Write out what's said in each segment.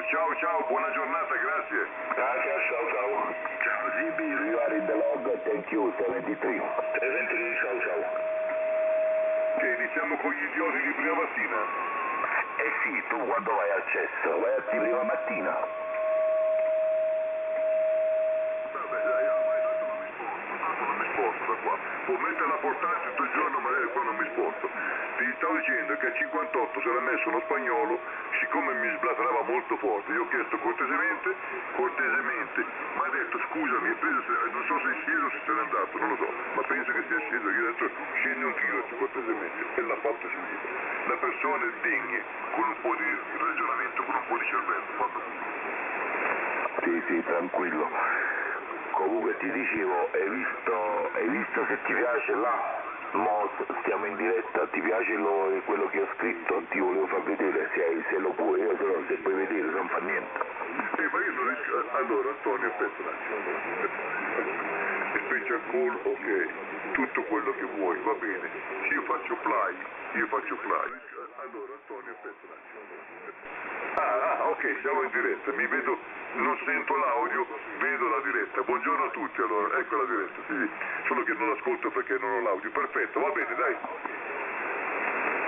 ciao ciao, buona giornata, grazie. Grazie, ciao ciao. Ciao Zibi, you are in the log, thank you, 73. 73, ciao ciao. Che iniziamo con gli idioti di prima mattina? Eh sì, tu quando vai al cesso? Vai a prima mattina? Vabbè dai, ormai tanto non mi sposto da qua. Può mettere la portata tutto il giorno, ma qua non mi sposto. Ti stavo dicendo che a 58 si era messo uno spagnolo, siccome mi sblaterava molto forte, io ho chiesto cortesemente, mi ha detto scusami, non so se è sceso o se se n'è andato, non lo so, ma penso che sia sceso, io ho detto scendi un chilo cortesemente, e l'ha fatto subito. Le persone degne, con un po' di ragionamento, con un po' di cervello, fanno così. Sì, tranquillo. Comunque ti dicevo, hai visto se ti piace là? Mo stiamo in diretta, ti piace quello che ho scritto? Ti volevo far vedere, se lo puoi, io però se puoi vedere non fa niente. Ma io non riesco. Allora Antonio, aspetta un attimo. Special call, ok, tutto quello che vuoi, va bene. Se io faccio play. Allora Antonio, aspetta un attimo. Ok, siamo in diretta, mi vedo, non sento l'audio, vedo la diretta. Buongiorno a tutti, allora, ecco la diretta, sì, solo che non l'ascolto perché non ho l'audio. Perfetto, va bene, dai.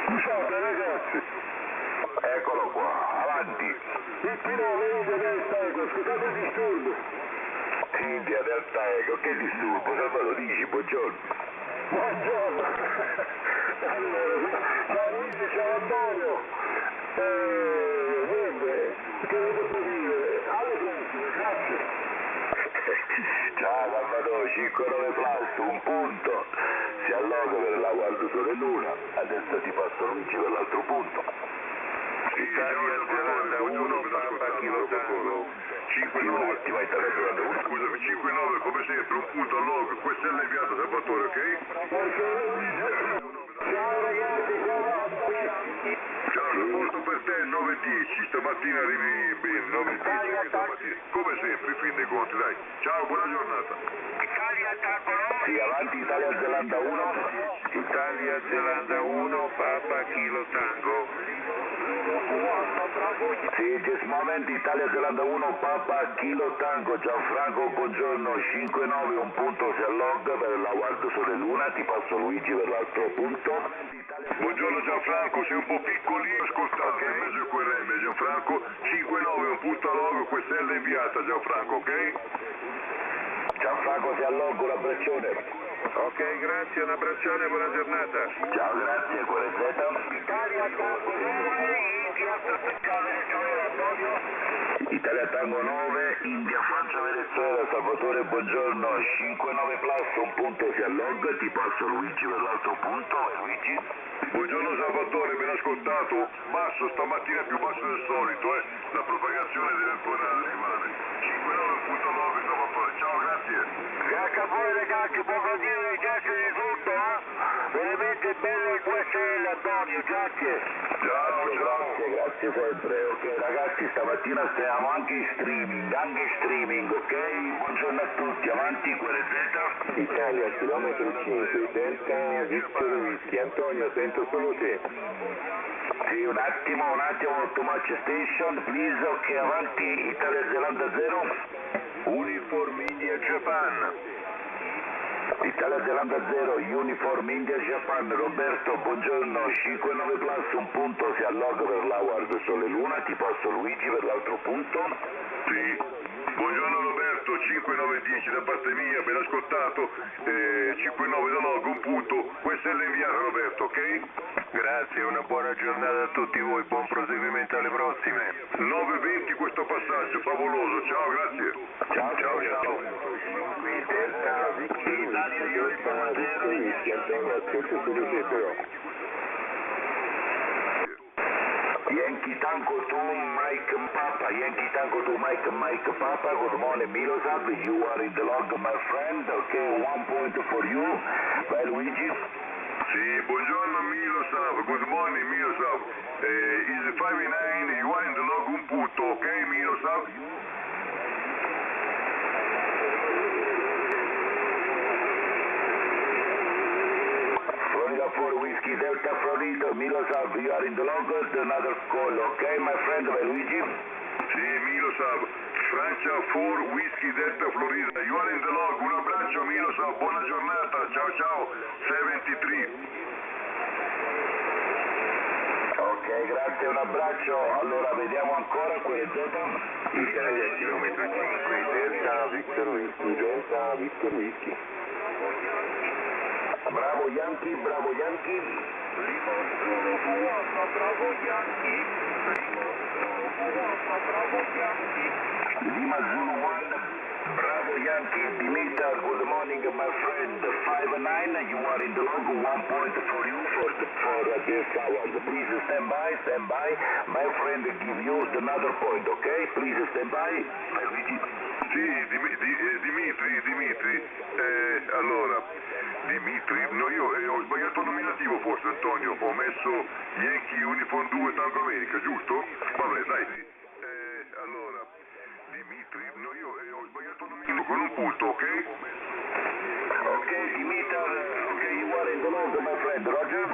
Scusate ragazzi. Eccolo qua, avanti. Scusate il disturbo. India Delta Ego, che disturbo, se me lo dici, buongiorno. Buongiorno. Allora, ciao Luigi, ciao Antonio. Niente, che devo dire? Alle prossime, grazie. Ciao Salvatore, 5-9 plus, un punto. Si alloga per la guardo sole luna, adesso ti passo Luigi per l'altro punto. Italia Zelanda 1, Papa Kilo Tango 5-9. Scusami, 5-9 come sempre, un punto al log, questo è l'inviato Salvatore, ok? Ciao ragazzi, Ciao, rapporto per te 9-10, stamattina arrivi bene, 9-10 stamattina. Come sempre, in fin dei conti, dai. Ciao, buona giornata. Italia Tango 9. Sì, avanti Italia Zelanda 1. Italia Zelanda 1, Papa Kilo Tango. Sì, just moment, Italia Zelanda 1, Papa Kilo Tango, Gianfranco, buongiorno, 5-9, un punto si alloga per la guardo sole luna, ti passo Luigi per l'altro punto. Buongiorno Gianfranco, sei un po' piccolino, ascoltate, in mezzo a QRM, Gianfranco, 5-9, un punto log, questa è l'inviata Gianfranco, ok? Gianfranco si alloga, un abbraccione. Ok, grazie, un abbraccione, buona giornata. Ciao, grazie, QRZ. Italia Tango 9, India Francia Venezuela, Antonio. Italia Tango 9, India, Francia, Venezuela, Salvatore, buongiorno, 5-9 plus, un punto si alloga, ti passo Luigi per l'altro punto, Luigi. Buongiorno Salvatore, ben ascoltato, basso stamattina più basso del solito, la propagazione deve ancora arrivare. 5-9, punto log, Salvatore, ciao, grazie. Grazie a voi ragazzi, buon continuo, grazie di tutto, veramente bello il 2 stelle Antonio, grazie. Grazie sempre, ok ragazzi, stamattina stiamo anche in streaming, ok? Buongiorno a tutti, avanti, QRZ. Italia, chilometro 5, Delta Victor Whisky, Antonio, sento solo te. Sì, un attimo, too much station, please, ok, avanti, Italia Zelanda 0. Uniform India Japan. Italia Zelanda 0, Uniform India Japan, Roberto, buongiorno, 5-9 plus, un punto si alloga per la guardo sole luna, ti passo Luigi per l'altro punto. Sì, buongiorno Roberto, 5-9-10 da parte mia, ben ascoltato, 5-9 da log, un punto, questo è l'inviato Roberto, ok? Grazie, una buona giornata a tutti voi, buon proseguimento alle prossime. 9-20 questo passaggio, favoloso, ciao, grazie. Ciao. Qui Delta Victor Whisky, Antonio, sento solo te però. Yankee Tango to Mike Papa, Yankee Tango to Mike Papa, good morning Milosav, you are in the log my friend, okay, 1 point for you, vai Luigi. Sì, buongiorno Milosav, good morning Milosav, is 5-9, you are in the log, un punto, ok Milosav? Florida 4 Whiskey Delta Florida, Milosav, you are in the log, another call, okay my friend, vai Luigi. Sì, Milosav, Francia 4, Whisky Delta Florida, you are in the log, un abbraccio Milosav, buona giornata, ciao ciao, 73. Ok, grazie, un abbraccio. Allora vediamo ancora quelle Z. Italia chilometro 5, Delta Victor Whisky, Delta Victor Whisky. Bravo Yankee, bravo Yankee. Lima Zulu Buono, bravo Yankee. Lima Zulu Buono, bravo Yankee. Lima Zulu 1, bravo Yankee. Dimitar, good morning my friend. 5-9, you are in the log, 1 point for you for this hour. Please stand by. My friend give you another point, okay? Please stand by. Sì, Dimitri, allora, Dimitri, no io ho sbagliato il nominativo forse Antonio, ho messo Yankee Uniform 2 Tango America, giusto? Vabbè, dai. Allora, Dimitri, no io ho sbagliato il nominativo con un punto, ok? Ok, Dimitar, ok, you are in the log, my friend. Roger?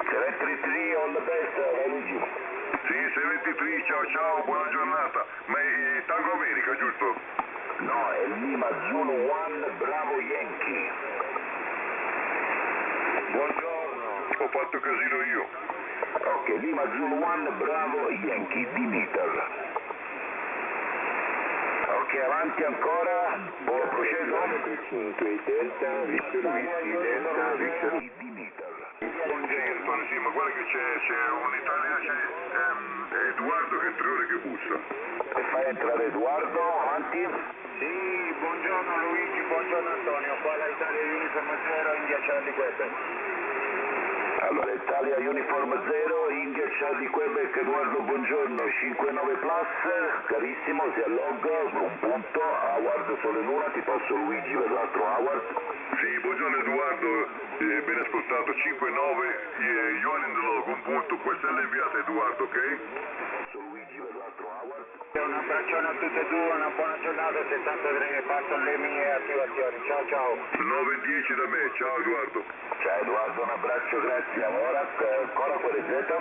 733, all the best, Luigi. Sì, 73, ciao, buona giornata. Ma è Tango America, giusto? No, è Lima Zulu 1, bravo Yankee. Buongiorno. Ho fatto casino io. Ok, Lima Zulu 1, bravo Yankee, Dimitar. Ok, avanti ancora, procedo. 5, Delta Victor Whisky, Delta Victor Dimitar. Sì, Antonio, sì, ma guarda che c'è un italiano, c'è Edoardo che è 3 ore che bussa. E fai entrare Edoardo, avanti. Sì, buongiorno Luigi, buongiorno Antonio, qua la Italia Uniform 0, India Charlie Quebec. Allora, Italia Uniform 0, India Charlie Quebec, Edoardo, buongiorno, 5-9 plus, carissimo, si allogga, un punto, Howard solo in una, ti passo Luigi per l'altro Howard. Sì, buongiorno Edoardo, ben ascoltato, 5-9, Johan in the log, un punto, questa è l'inviata Edoardo, ok? Passo Luigi per l'altro Howard. Un abbraccione a tutti e due, una buona giornata, 73, passo le mie attivazioni, ciao. 9-10 da me, ciao Edoardo. Ciao Edoardo, un abbraccio, grazie. Allora, ancora quelle Z?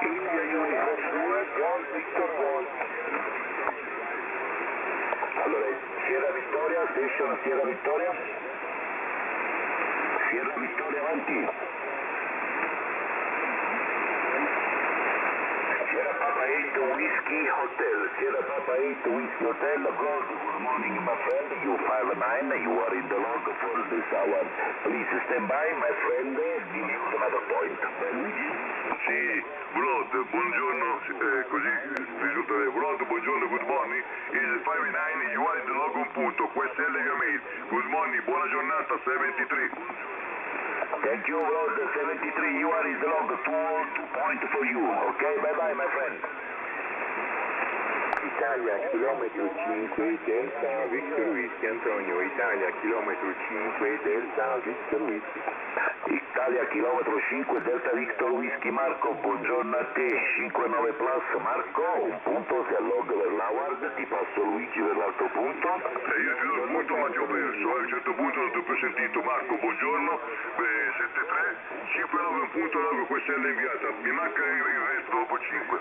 India Uniform 2, Golf Victor Golf. Allora, Sierra Vittoria, Station Sierra Vittoria. Sierra Vittoria, avanti. Sierra Papa 8 Whiskey Hotel. Sierra Papa 8 Whiskey Hotel. Good morning, my friend. You 5-9. You are in the log for this hour. Please stand by, my friend. Give you another point. Sì, Vlad, buongiorno, così risulta Vlad, buongiorno, good morning, is 5-9, you are in the log un punto, questa è la mail, good morning, buona giornata, 73. Thank you, Lord 73. You are in the log. 2 point for you. Okay, bye-bye, my friend. Italia chilometro 5, Delta Victor Whisky, Antonio, Italia chilometro 5, Delta Victor Whisky. Italia chilometro 5 Delta Victor Whisky, Marco, buongiorno a te, 5-9 plus, Marco, un punto si allogga per l'Howard, ti passo Luigi per l'altro punto. Io ti do il punto ma ti ho perso, a un certo punto non ti ho più sentito, Marco, buongiorno, 7-3, 5-9 un punto log, questa è l'inviata, mi manca il resto dopo 5.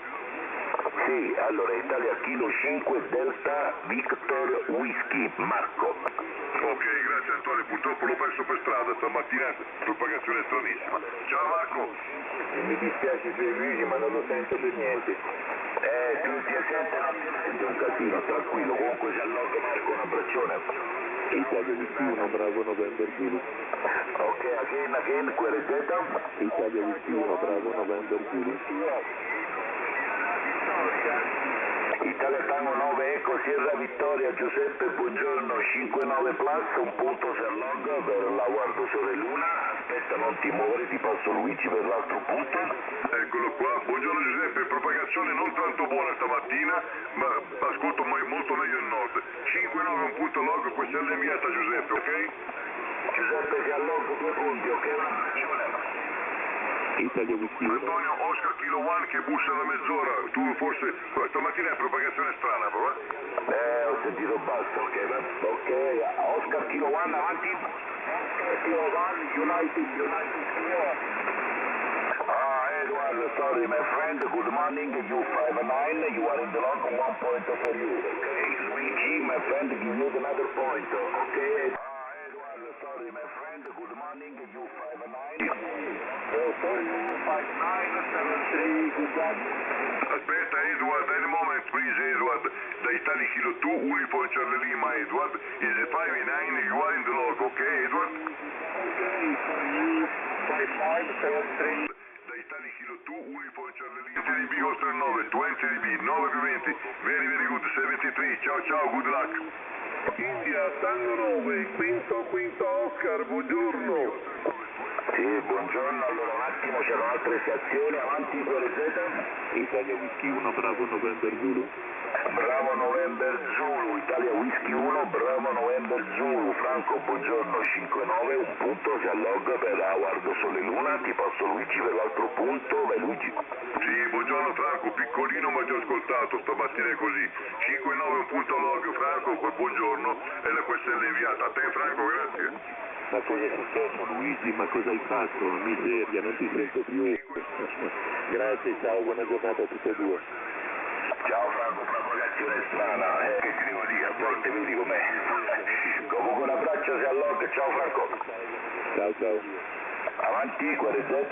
Sì, allora Italia Kilo 5 Delta Victor Whisky, Marco. Ok, grazie Antonio, purtroppo l'ho perso per strada stamattina, propagazione stranissima. Ciao Marco! Mi dispiace per Luigi ma non lo sento per niente. Tu ti senti un casino, tranquillo, comunque si allogga Marco, un abbraccione. Italia Whisky 1, bravo November Zulu. Ok, again, quelle Z. Italia Whisky 1, bravo November Zulu. Italia Tango 9, Eco Sierra Vittoria, Giuseppe, buongiorno, 5-9 plus, un punto si allogga per la guardo sole luna, aspetta non ti muovere, ti passo Luigi per l'altro punto. Eccolo qua, buongiorno Giuseppe, propagazione non tanto buona stamattina, ma ascolto molto meglio il nord. 5-9 un punto log, questa è l'inviata Giuseppe, ok? Giuseppe si allogga 2 punti, ok, un abbraccione. Italia Whisky 1. Antonio Oscar Kilo One che bussa da mezz'ora, tu forse stamattina è propagazione strana però Ho sentito basso, ok, Oscar Kilo 1, avanti. Oscar Kilo 1, United Kilo. Edward, sorry my friend, good morning, U59, you are in the log, 1 point for you. Okay, Luigi, my friend, give you another point, okay? Edward, sorry my friend, good morning, U59. Sorry, U59, 73, good luck. Aspetta Edward, any moment please Edward. Da Italy Kilo 2, Uniform Charlie Lima Edward, is 59, you are in the log, okay Edward? Okay, 5573. Da Italy Kilo 2, Uniform Charlie Lima. 20 dB Oscar 9, 20 dB, 9 più 20, very very good, 73, ciao ciao, good luck. India, Tango 9, quinto Oscar, buongiorno. Sì, buongiorno, allora un attimo, c'erano altre stazioni, avanti QRZ. Italia Whisky 1, Bravo November Zulu. Bravo November Zulu, Italia Whisky 1, Bravo November Zulu, Franco, buongiorno, 5-9, un punto si allogga per Howard Sole Luna, ti passo Luigi per l'altro punto, vai Luigi. Sì, buongiorno Franco, piccolino ma ti ho ascoltato, stamattina è così. 5-9 un punto log, Franco, buongiorno, e la questione è inviata. A te Franco, grazie. Ma cosa è successo Luigi? Ma cosa hai fatto? Miseria, non ti sento più. Grazie, ciao, buona giornata a tutti e due. Ciao Franco, propagazione strana, che ti devo dire, a volte vedi com'è. Comunque un abbraccio si allogga, ciao Franco. Ciao, ciao. Avanti, QRZ.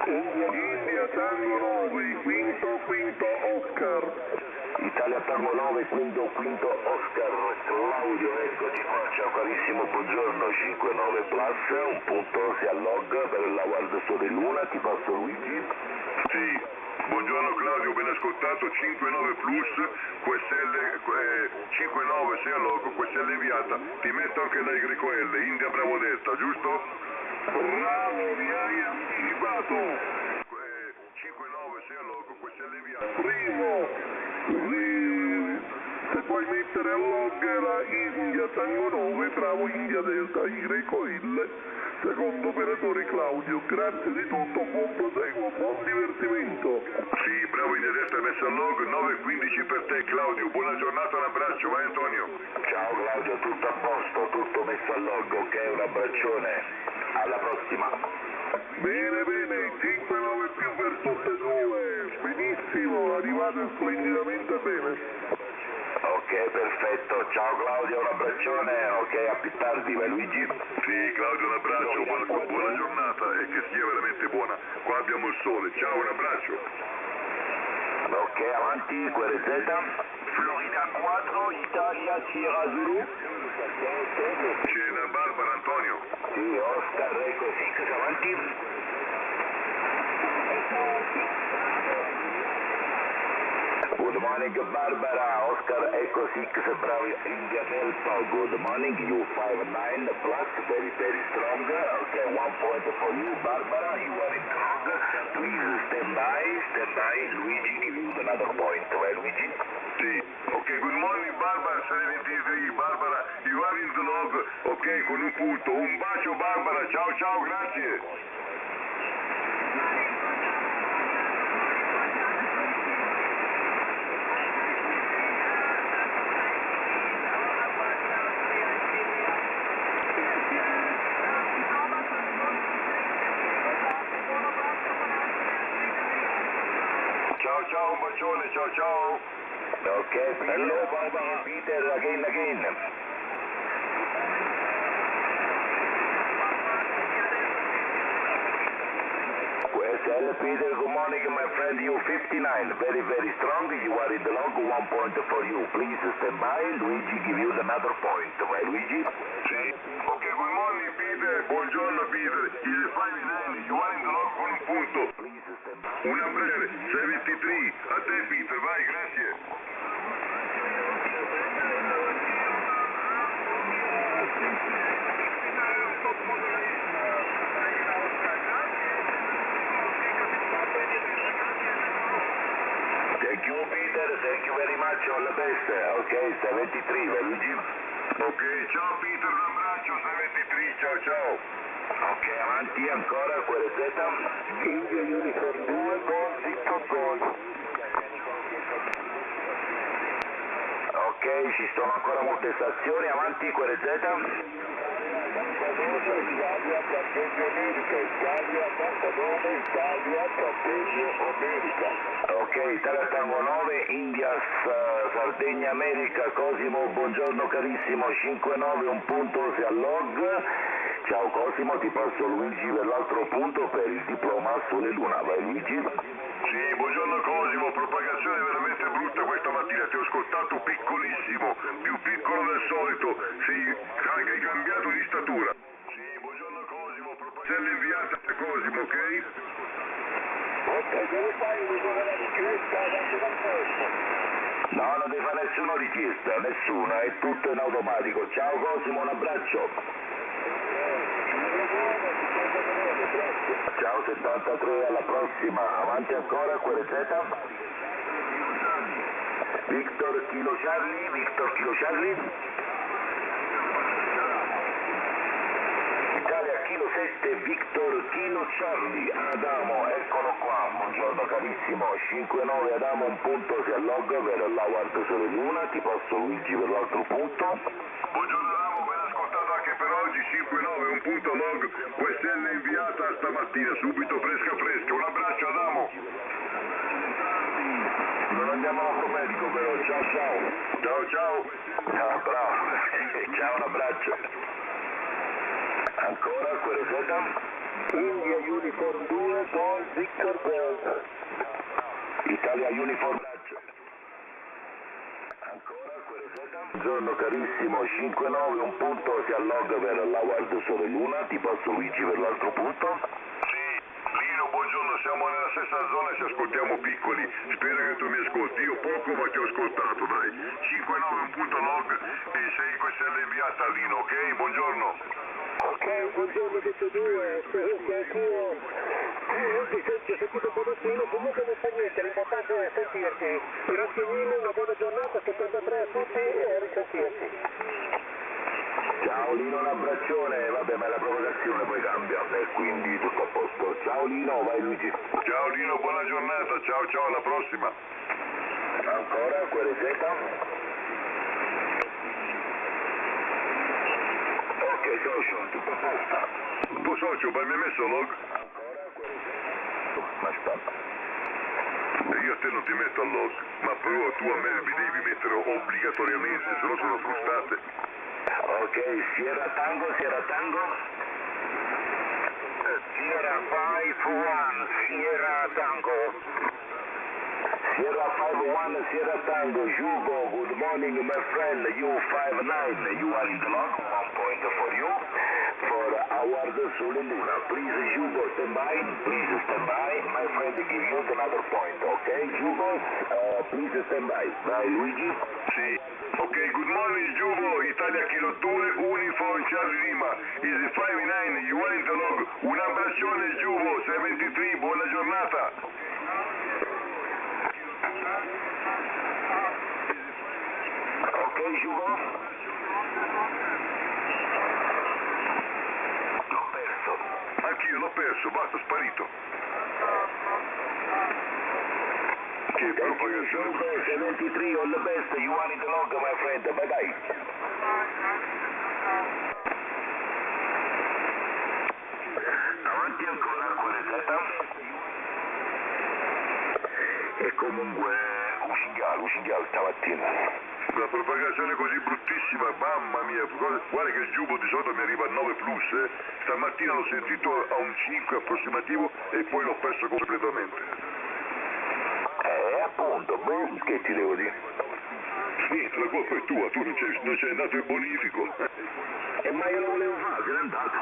India, Tango 9, quinto Oscar. Italia Tango 9, quinto Oscar, Claudio, eccoci qua, ciao carissimo, buongiorno, 5-9 plus, un punto si allogga per la Guardia Sole Luna, ti passo Luigi. Sì, buongiorno Claudio, ben ascoltato, 5-9 plus, QSL, 5-9 sei a logo, QSL inviata, ti metto anche la YL, India Bravo Delta, giusto? Bravo, mi hai anticipato. 5-9 sei a logo, QSL inviata. Primo, se puoi mettere a log era India Tango 9, Bravo India Delta YL, secondo operatore Claudio, grazie di tutto, buon proseguo, buon divertimento. Sì, Bravo India Delta messo a log, 9-15 per te Claudio, buona giornata, un abbraccio, vai Antonio. Ciao Claudio, tutto a posto, tutto messo al log, ok, un abbraccione, alla prossima. Bene, 5-9 più per tutte e due, benissimo, arrivate splendidamente bene. Ok, perfetto, ciao Claudio, un abbraccione, ok, a più tardi, vai Luigi. Sì, Claudio, un abbraccio, buona giornata e che sia veramente buona. Qua abbiamo il sole. Ciao, un abbraccio. Ok, avanti, QRZ. Florida 4, Italia, Sierra Zulu. C'è una Barbara, Antonio. Sì, Oscar, Eco 6, avanti. Good morning Barbara, Oscar Echo 6, Bravo India Delta, good morning, U59 plus, very strong, okay, 1 point for you Barbara, you are in the log, please stand by, Luigi give you another point, right Luigi? Sì, ok, good morning Barbara, 73, Barbara, you are in the log, ok, con un punto, un bacio Barbara, ciao, grazie. Ciao, un bacione, ciao. Ok, hello Barbara, Peter, again. QSL Peter, good morning my friend, U59, very strong, you are in the log, 1 point for you, please stand by, Luigi give you another point, vai Luigi? Sì, ok, good morning Peter, buongiorno Peter, il 59, you are in the log con un punto. Una breve, 73, a te Peter, vai, grazie. Thank you Peter, thank you very much, all the best, ok, 73, vai Luigi? Ok, ciao Peter, un abbraccio, 73, ciao. Ok, avanti ancora, QRZ. India Uniform 2, Gol, Victor Gol. Ok, ci sono ancora molte stazioni, avanti QRZ. Sardegna America, Italia 99, Italia Sardegna America. Ok, Italia Tango 9, Indias, Sardegna America, Cosimo, buongiorno carissimo, 5-9, un punto sia log. Ciao Cosimo, ti passo Luigi per l'altro punto per il diploma Sole Luna, vai Luigi. Sì, buongiorno Cosimo, propagazione veramente brutta questa mattina, ti ho ascoltato piccolissimo, più piccolo del solito, sei anche cambiato di statura. Sì, buongiorno Cosimo, propagazione inviata a Cosimo, ok? Ok, dove fai una richiesta anche dal posto? No, non devi fare nessuna richiesta, nessuna, è tutto in automatico. Ciao Cosimo, un abbraccio. Ciao 73, alla prossima, avanti ancora, QRZ. Victor Kilo Charlie. Italia Kilo 7, Victor Kilo Charlie, Adamo, eccolo qua, buongiorno carissimo, 5-9 Adamo, un punto si allogga per l'Award Sole Luna, ti passo Luigi per l'altro punto. Buongiorno Adamo, ben ascoltato anche per oggi, 5-9, un punto log, quest'L inviata stamattina, subito fresca, un abbraccio Adamo. Non andiamo all'alfabetico però, ciao. Ciao. Ah, bravo, ciao, un abbraccio. Ancora, QRZ. India Uniform 2, Paul Victor Delta. Italia Uniform Braccio. Ancora, QRZ. Buongiorno carissimo, 5-9, un punto si allogga per l'Award Sole Luna, ti passo Luigi per l'altro punto. Sì, Lino, buongiorno, siamo nella stessa zona e ci ascoltiamo piccoli. Spero che tu mi ascolti, io poco ma ti ho ascoltato, dai. 5-9, un punto log e sei questa inviata Lino, ok? Buongiorno. Ok, buongiorno a tutti e due, spero che anch'io ti sentito un pochettino, comunque non fa niente, l'importante è sentirti. Grazie mille, una buona giornata, 73 a tutti e a risentirci. Ciao Lino, un abbraccione, vabbè ma la provocazione poi cambia e quindi tutto a posto. Ciao Lino, vai Luigi. Ciao Lino, buona giornata, ciao, alla prossima. Ancora, QRZ. Ok, socio, tutto a posto. Tu socio, ma mi hai messo log? Ma aspetta. Io a te non ti metto al log, ma però tu a me mi devi mettere obbligatoriamente, se no sono frustrate. Ok, Sierra Tango. Sierra 5-1, Sierra Tango. Sierra 5-1, Sierra Tango, Hugo, good morning my friend, U59, you are in the log, 1 point for you, for Award Sole Luna. Please Hugo, stand by, my friend give you another point, okay? Hugo, please stand by. Vai Luigi? Sì. Ok, good morning Giuvo, Italia Kilo 2, Uniform Charlie Lima, Easy 59, you are in the log. Un abbraccione Giuvo, 73, buona giornata. Ok, Hugo? L'ho perso. Anch'io l'ho perso, basta, sparito. Che propagazione Hugo, bruttissima. 73, all the best, you are in the log, my friend, bye bye. Avanti ancora, QRZ. E comunque un stamattina. Una propagazione così bruttissima, mamma mia, guarda che il Giubo di solito mi arriva a 9 plus, stamattina l'ho sentito a un 5 approssimativo e poi l'ho perso completamente. Appunto, che ti devo dire? Niente, la colpa è tua, tu non c'è andato in bonifico. Ma io lo volevo fare, se n'è andato.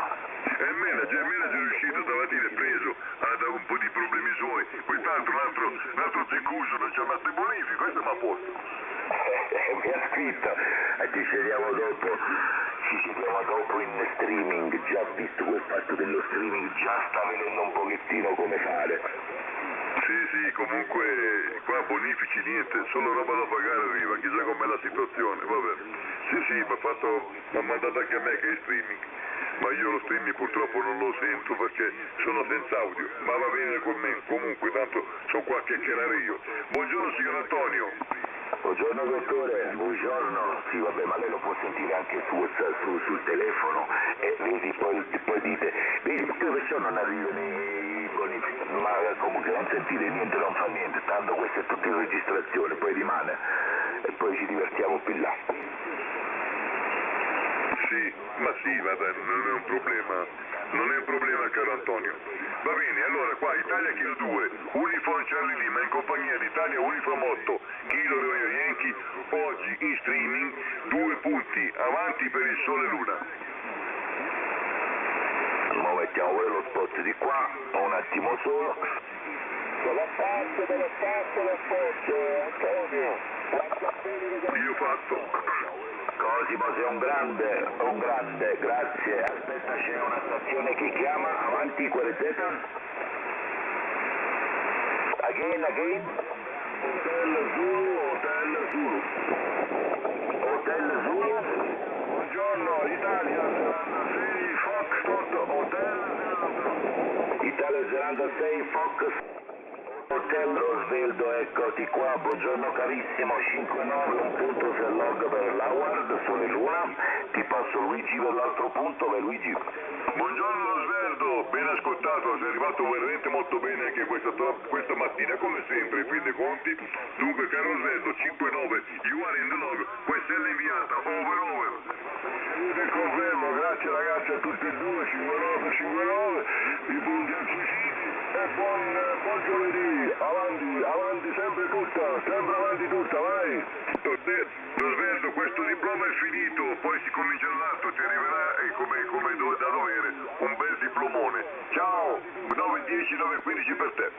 E il manager è uscito stamattina e preso, ha dato un po' di problemi suoi, quest'altro, un altro zeccuso non c'è andato in bonifico, questo mi ha posto. Mi ha scritto, ci sediamo dopo in streaming, già visto quel fatto dello streaming, già sta vedendo un pochettino come fare. Sì, comunque qua bonifici niente, solo roba da pagare arriva, chissà com'è la situazione, vabbè. Sì, mi ha mandato anche a me che è streaming, ma io lo streaming purtroppo non lo sento perché sono senza audio, ma va bene con me, comunque tanto sono qua a chiacchierare io. Buongiorno signor Antonio. Buongiorno dottore, buongiorno. Sì vabbè, ma lei lo può sentire anche sul telefono e vedi, poi dite, vedi se non sentite niente non fa niente, tanto questa è tutta in registrazione, poi rimane e poi ci divertiamo più là. Sì, ma sì, vabbè, non è un problema. Non è un problema, caro Antonio. Va bene, allora qua Italia Kilo 2, Uniform Charlie Lima in compagnia d'Italia Uniform 8, Kilo Romeo Yankee, oggi in streaming, 2 punti, avanti per il Sole e Luna. Ora mettiamo pure lo spot di qua, un attimo solo. Te l'ho fatto Antonio. Io fatto. Cosimo sei un grande, grazie. Aspetta, c'è una stazione che chiama, avanti, quale Z? Again. Hotel Zulu. Buongiorno, Italia 06 Foxtrot Hotel. Italia 06 Fox. Hotel Rosveldo, eccoti qua, buongiorno carissimo, 5-9, un punto se log per l'Howard, Sole Luna, ti passo Luigi per l'altro punto, vai Luigi. Buongiorno Rosveldo, ben ascoltato, sei arrivato veramente molto bene anche questa mattina, come sempre, qui dei conti. Dunque, caro Rosveldo, 5-9, you are in the log, questa è l'inviata, over. Confermo, grazie ragazzi a tutti e due, 5-9, i punti acquisiti e buon giovedì, avanti sempre avanti tutta, vai! Rosveldo, questo diploma è finito, poi si comincia l'altro, ti arriverà come da dovere, un bel diplomone. Ciao, 9-10, 9-15 per te.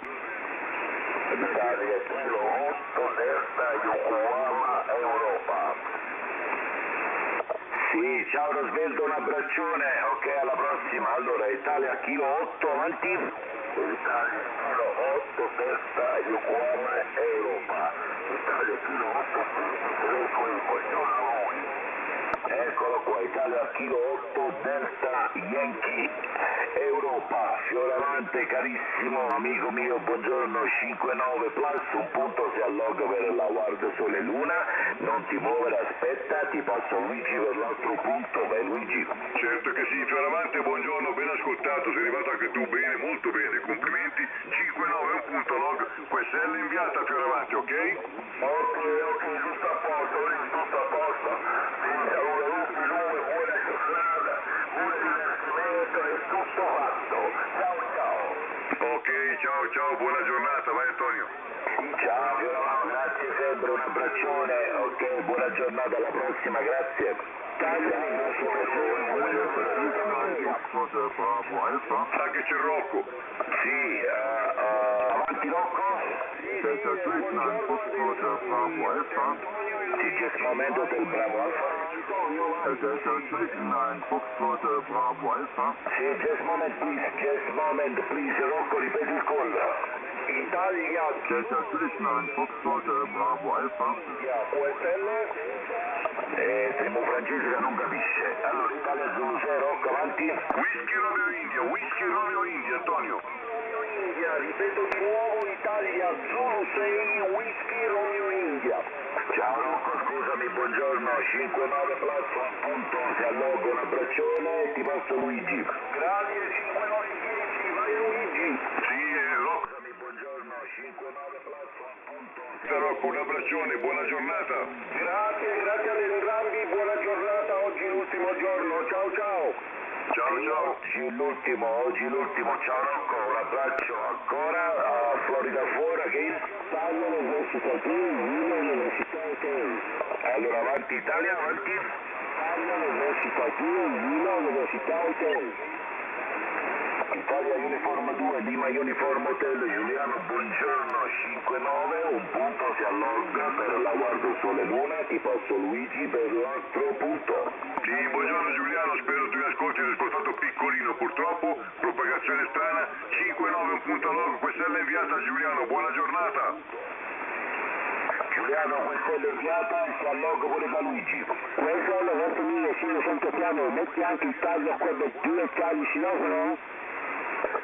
Italia, Kilo 8, Delta, Yokohama, Europa. Sì, ciao Rosveldo, un abbraccione, ok, alla prossima. Allora, Italia Kilo 8, avanti. Italia Kilo 8, Delta, Yokohama, Europa. Italia Kilo 8, eccolo qua, Italia Kilo 8, Delta, Yankee, Europa, Fioravante carissimo, amico mio, buongiorno, 5-9 plus, un punto si alloga per la Guardia Sole Luna, non ti muovere, aspetta, ti passo Luigi per l'altro punto, vai Luigi. Certo che sì, Fioravante, buongiorno, ben ascoltato, sei arrivato anche tu bene, molto bene, complimenti, 5-9, un punto log, questa è l'inviata Fioravante, ok? Ok, tutto a posto, Luigi, tutto a posto, buona giornata, buon divertimento e tutto fatto, ciao. Ok, ciao, buona giornata, vai Antonio. Ciao Fioravante, grazie sempre, un abbraccione, ok, buona giornata, alla prossima, grazie. Sa che c'è Rocco. Sì, avanti Rocco? Sì, just momento del Bravo Alfa. Sì, just moment please, Rocco, ripeti il call. Italia, QSL, Trimo francese che non capisce. Allora, Italia Zulu 6, Rocco, avanti. Whisky Romeo India, Antonio. India, ripeto di nuovo, Italia Zulu 6, Whisky Romeo India. Ciao Rocco, scusami, buongiorno, 5-9 plus, un punto, si alloga, un abbraccione, ti passo Luigi. Grazie, 5-9-10, vai Luigi. Sì, Rocco. Scusami, buongiorno, 5-9 plus, un punto, Rocco, un abbraccione, buona giornata. Grazie ad entrambi, buona giornata, oggi l'ultimo giorno, ciao. Ciao. Oggi l'ultimo, ciao Rocco, un abbraccio ancora a Florida fuori, che allora avanti Italia, avanti. Italia Uniform 2, Lima Uniform Hotel, Giuliano, buongiorno, 5-9, un punto si alloga per la Guardia Sole Luna, ti passo Luigi per l'altro punto. Sì, buongiorno Giuliano, spero tu mi ascolti, sei ascoltato piccolino purtroppo, propagazione strana, 5-9, un punto log, questa è l'inviata Giuliano, buona giornata. Giuliano, questa è l'inviata, si alloga pure da Luigi. Questo è l'evento mio, sì, lo sento piano, metti anche Italia Quebec 2, Charlie Silofono?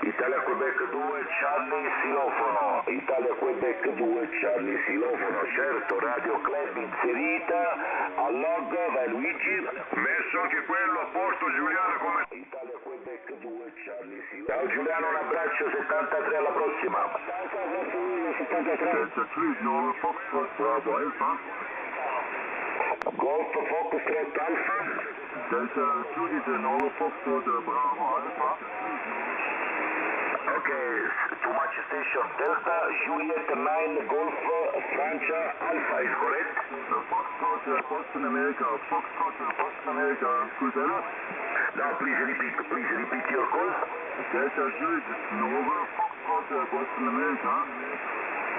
Italia Quebec 2, Charlie Silofono. Italia Quebec 2, Charlie Silofono. Certo, Radio Club inserita, alloga, vai Luigi. Messo anche quello a posto Giuliano come... Italia Quebec Quebec 2 Charlie Sierra. Ciao Giuliano, un abbraccio, 73 alla prossima. Delta 3 Nova Foxtrot Bravo Alpha. Golf Foxtrot Alpha. Delta Juliet Nova Foxtrot Bravo Alpha. Okay, too much station. Delta Juliet 9 Golf Francia Alpha is correct? Foxtrot Boston America. Foxtrot Boston America. Cruzeiro. Now please repeat your call. Delta Juliet Nova Foxtrot Boston America.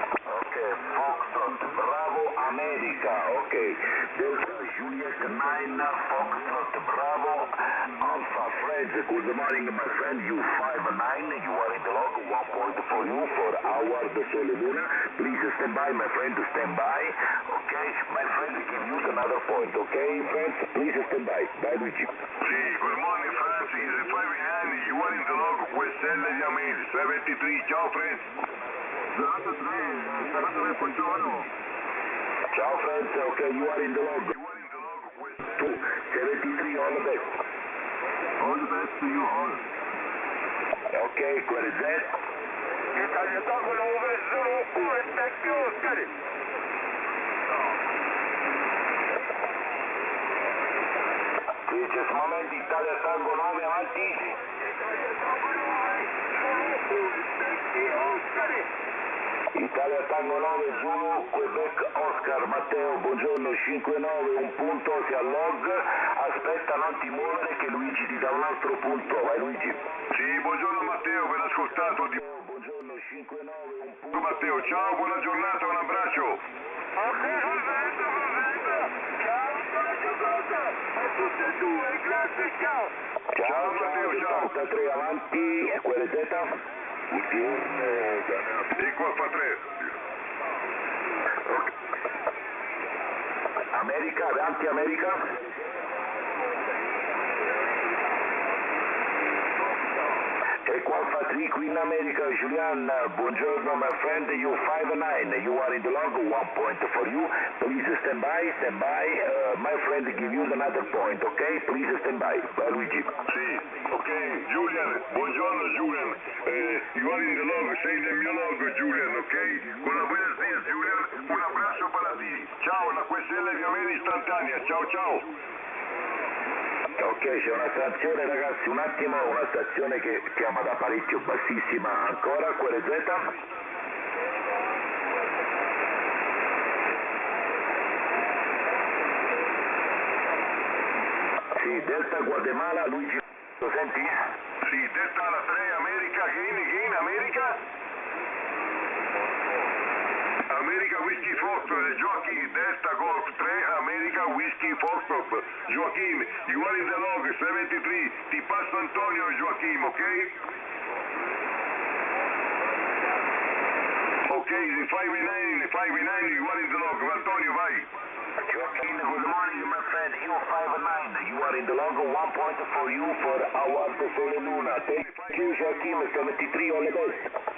Okay, Foxtrot Bravo America. Okay, Delta Juliet 9 Foxtrot Bravo Alpha Fred. Good morning, my friend. You 5-9. You are in the log. 1 point for you for Howard Sole Luna. Please stand by, my friend. Stand by. Okay, my friend. Give you another point. Okay, friends. Please stand by. Bye, Luigi. Sì, good morning Francis, 5-9, you are in the log, Questelle di Amel, 73, ciao friends. 73, buongiorno. Ciao, friends. Okay, you are in the log. You are in the log, Questelle. 73, all the best. All the best to you all. Okay, quelle Z. Italia Tango 9 Zulu, respect you, steady. Sì, just momento, Italia Tango 9, avanti. Italia Tango 9, Zulu, Quebec, Oscar, Matteo, buongiorno, 5-9, un punto, si allog, aspetta, non ti muovere che Luigi ti dà un altro punto, vai Luigi. Sì, buongiorno Matteo, ben ascoltato. Buongiorno, 5-9, un punto. Matteo, ciao, buona giornata, un abbraccio. Ok, a tutti e due, grazie, ciao. Ciao, Matteo, ciao. 73 avanti, e quelle Z? Buongiorno, Eco Alfa 3. America, avanti America. Eco Alpha 3, Queen America, Julian, buongiorno my friend, you 5-9, you are in the log, 1 point for you, please stand by, my friend give you another point, okay, please stand by, bye Luigi. Sì, ok, Julian, buongiorno Julian, you are in the log, sei nel mio log Julian, ok? Con la buenos dias Julian, un abbraccio para ti, ciao, la QSL di Ameri istantanea, ciao ciao. Ok, c'è una stazione ragazzi, un attimo, una stazione che chiama da parecchio bassissima, ancora, quelle Z? Sì, Delta Guatemala, Luigi, lo senti? Sì, Delta alla 3, America, gain, America. America Whiskey Foxtrot, Joaquin, Delta Golf 3, America Whiskey Foxtrot. Joaquin, you are in the log, 73, ti passo Antonio Joaquin, ok? Ok, 5-9, you are in the log, Antonio, vai. Joaquin, good morning my friend, you 5-9, you are in the log, 1 point for you for our Sole Luna. Thank you Joaquin, 73, all the best.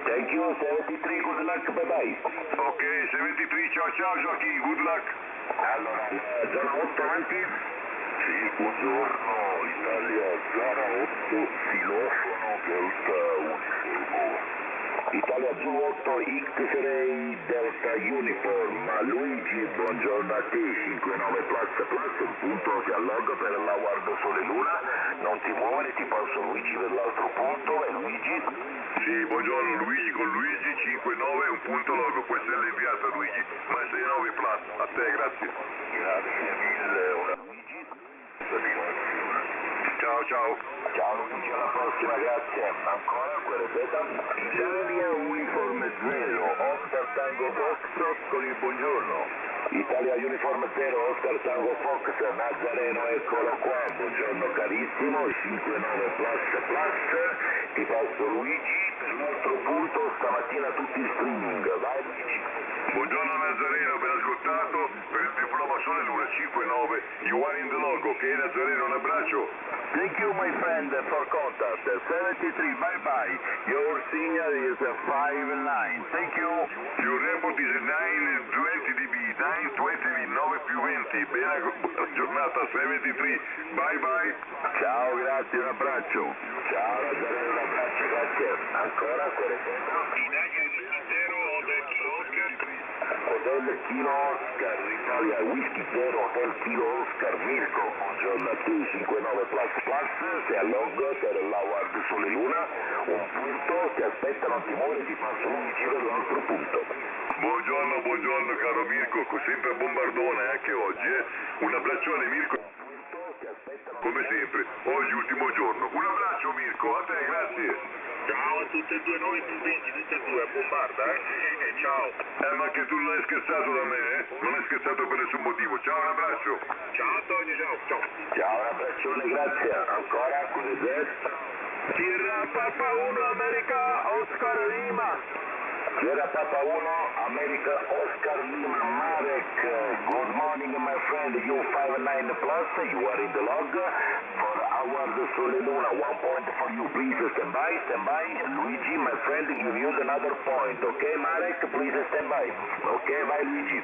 Thank you, 73, good luck, bye-bye. Ok, 73, ciao Joaquin, good luck. Allora, zona 8 avanti? Sì, buongiorno, Italia, zona 8, filofono, Delta Uniformo. Italia Zulu 8, X-Ray Delta Uniform. Luigi, buongiorno a te, 59 plus, un punto si alloga per la Guardo Sole Luna. Non ti muovere, ti passo Luigi per l'altro punto, e Luigi? Sì, buongiorno Luigi con Luigi, 5-9, un punto logo, può essere inviato Luigi, ma 6-9 plus, a te grazie. Grazie mille, una Luigi. Ciao. Ciao Luigi, alla prossima, grazie. Ancora, quella Z? Italia Uniforme 0, Oscar Tango Foxtrot con il buongiorno. Italia Uniform 0, Oscar Tango Fox, Nazareno, eccolo qua, buongiorno carissimo, 59 plus, ti passo Luigi per l'altro punto, stamattina tutti in streaming, vai Luigi. Buongiorno Nazareno, ben ascoltato, per il diploma Sole Luna 5-9, you are in the log, ok Nazareno, un abbraccio. Thank you my friend for contact, 73, bye bye, your signal is 5-9, thank you. Your report is 9-20 dB, 9-20 dB, 9 più 20, bene, buona giornata, 73, bye bye. Ciao, grazie, un abbraccio. Ciao, Nazareno, un abbraccio, grazie. Ancora, Italia Whisky Zero, Hotel Kilo Oscar. Hotel Kilo Oscar, Italia Whisky Zero, Hotel Kilo Oscar, Mirko, buongiorno a te, 59 Plus Plus, sei al log per l'Award Sole Luna, un punto, ti aspetta, non ti muori, ti passo un giro all'altro punto. Buongiorno caro Mirko, sempre a bombardone anche oggi, Un abbraccione Mirko, come sempre, oggi ultimo giorno. Un abbraccio Mirko, a te, grazie. Ciao a tutti e due, 9 più 20, tutti e due, a bombarda, ciao. Ma anche tu non hai scherzato da me, Non hai scherzato per nessun motivo. Ciao, un abbraccio. Ciao Antonio, ciao. Ciao, un abbraccione, grazie. Ancora, con il jet. Sierra Papa 1 America, Oscar Lima. Sierra Papa 1, America Oscar Lima Marek. Good morning, my friend. You 59 plus. You are in the log for Award Sole Luna. 1 point for you. Please stand by. Luigi, my friend, give you another point. Okay, Marek? Please stand by. Okay, vai Luigi.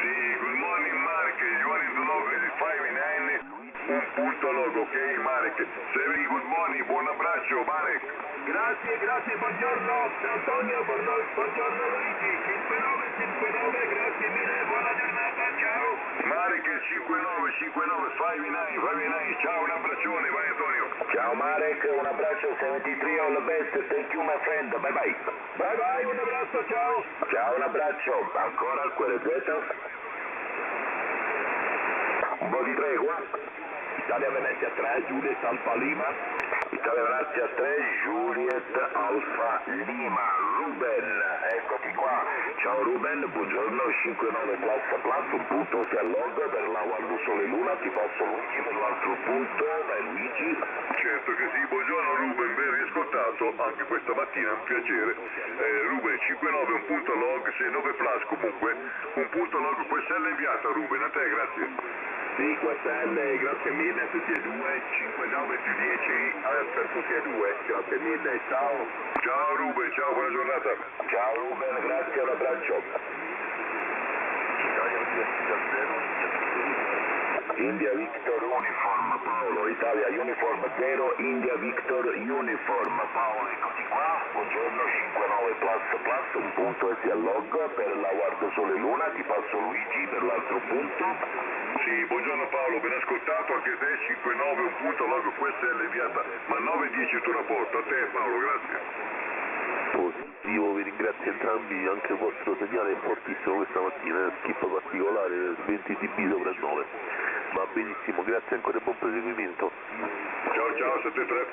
Sì, good morning Marek, you are in the log, 5-9, un punto log, ok Marek. 7, good morning, buon abbraccio Marek. Grazie, buongiorno Antonio, buongiorno Luigi, 59, grazie mille, buona giornata, ciao. Marek 59, 5-9, ciao, un abbraccione, vai Antonio. Ciao Marek, un abbraccio, 73, all the best. Thank you, my friend. Bye bye. Bye, un abbraccio, ciao. Ciao, un abbraccio. Ancora al cuore Z. Un po' di tregua. Italia Venezia 3, Juliet Alfa Lima. Italia Venezia 3, Juliet Alfa Lima. Ruben, eccoti qua. Ciao Ruben, buongiorno, 59 plus, un punto si allonga per l'Award Sole Luna. Ti passo Luigi per l'altro punto. Vai Luigi. Certo che sì, buongiorno Ruben, ben riascoltato, anche questa mattina, un piacere. Ruben 5-9, un punto log, 6-9 plus comunque, un punto log, questa è inviata Ruben, a te, grazie. Sì, QSL, grazie mille a tutti e due, 5-9 più 10 per tutti e due, grazie mille, ciao. Ciao Ruben, ciao, buona giornata. Ciao Ruben, grazie, un abbraccio. India Victor Uniform, Paolo, Italia Uniform 0, India Victor Uniform, Paolo, eccoti qua, buongiorno, 5-9 plus, un punto e si allogga per l'Award Sole Luna, ti passo Luigi per l'altro punto. Sì, buongiorno Paolo, ben ascoltato, anche te, 5-9, un punto log, questa è inviata, ma 9-10 il tuo rapporto, a te Paolo, grazie. Positivo, vi ringrazio entrambi, anche il vostro segnale è fortissimo questa mattina, skip particolare, 20 dB sopra il 9. Va benissimo, grazie ancora e buon proseguimento. Ciao, 7-3.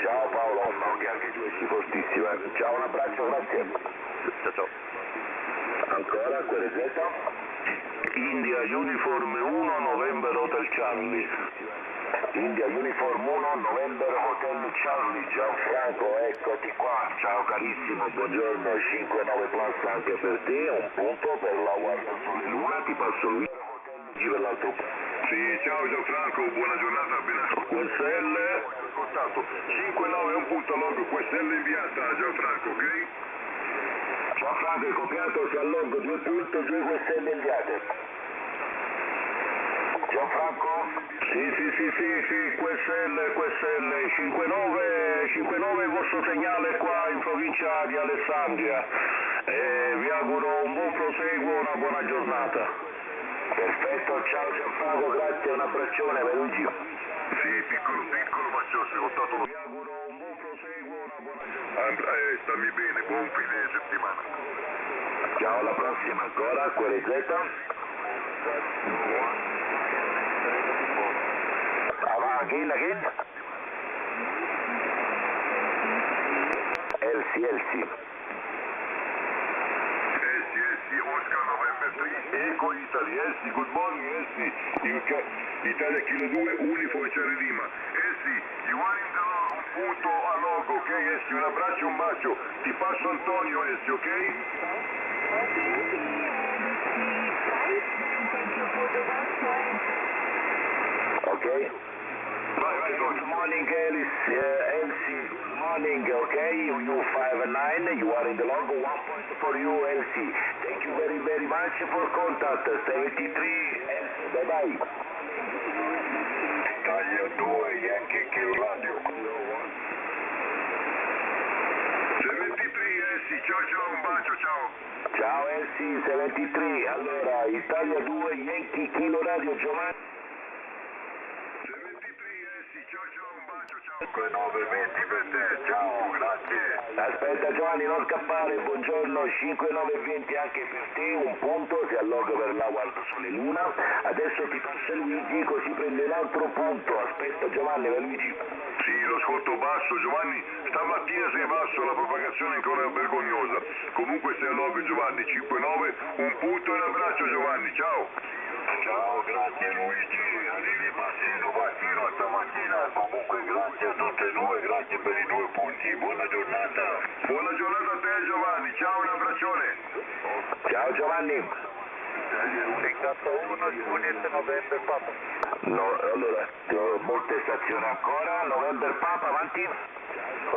Ciao Paolo, anche tu sei fortissimo, ciao, un abbraccio, grazie. Ciao. Ancora, quelle Z? India Uniform 1, November Hotel Charlie. India Uniform 1, November Hotel Charlie, Gianfranco, eccoti qua, ciao carissimo, buongiorno, 5-9 plus anche per te, un punto per l'Award Sole Luna, ti passo lui, per l'altro punto. Sì, ciao Gianfranco, buona giornata, ben ascoltato. 5-9, un punto log, questa è inviata Gianfranco, ok? Gianfranco è copiato, si allonga 2 punti, 2 questelle inviate. Gianfranco? Sì, QSL, 5-9 il vostro segnale qua in provincia di Alessandria. Vi auguro un buon proseguo, una buona giornata. Perfetto, ciao Gianfranco, grazie, un abbraccione, Luigi. Sì, piccolo, ma ci ho ascoltato lo... Vi auguro un buon proseguo, una buona giornata. Stammi bene, buon fine settimana. Ciao, alla prossima ancora, quelle Z. Again. Elsie. Oscar November 3, Eco Italy, Elsie, good morning Elsie, Italia Kilo 2, Uniform Cherry Lima. Elsie, you are in the log, un punto a log, ok Elsie, un abbraccio, un bacio, ti passo Antonio Elsie, ok? Okay. Vai, Good morning, Elsie. Good morning, okay? You 5-9, you are in the log. 1 point for you, Elsie. Thank you very much for contact. 73, Bye bye. Italia 2, Yankee Kilo Radio. 73 sì, ciao, un bacio, ciao. Ciao SC73, allora Italia 2, Yankee Kilo Radio, Giovanni. 73 sì, ciao, un bacio, ciao. 5920 per te, ciao, grazie. Aspetta Giovanni, non scappare, buongiorno, 5920 anche per te, un punto, si alloga per la Guarda Sole Luna. Adesso ti passa Luigi, così prende un altro punto. Aspetta Giovanni, vai Luigi. Sì, lo ascolto basso, Giovanni. Stamattina sei basso, la propagazione ancora vergognosa. Comunque sei a log, Giovanni, 5-9, un punto e un abbraccio, Giovanni, ciao. Ciao, grazie Luigi. Arrivi bassino stamattina. Comunque grazie a tutte e due, grazie per i 2 punti. Buona giornata. Buona giornata a te, Giovanni. Ciao, un abbraccione. Ciao Giovanni. Ingato 1, Juliet November Papa. No, allora, molte stazioni ancora, November Papa, avanti.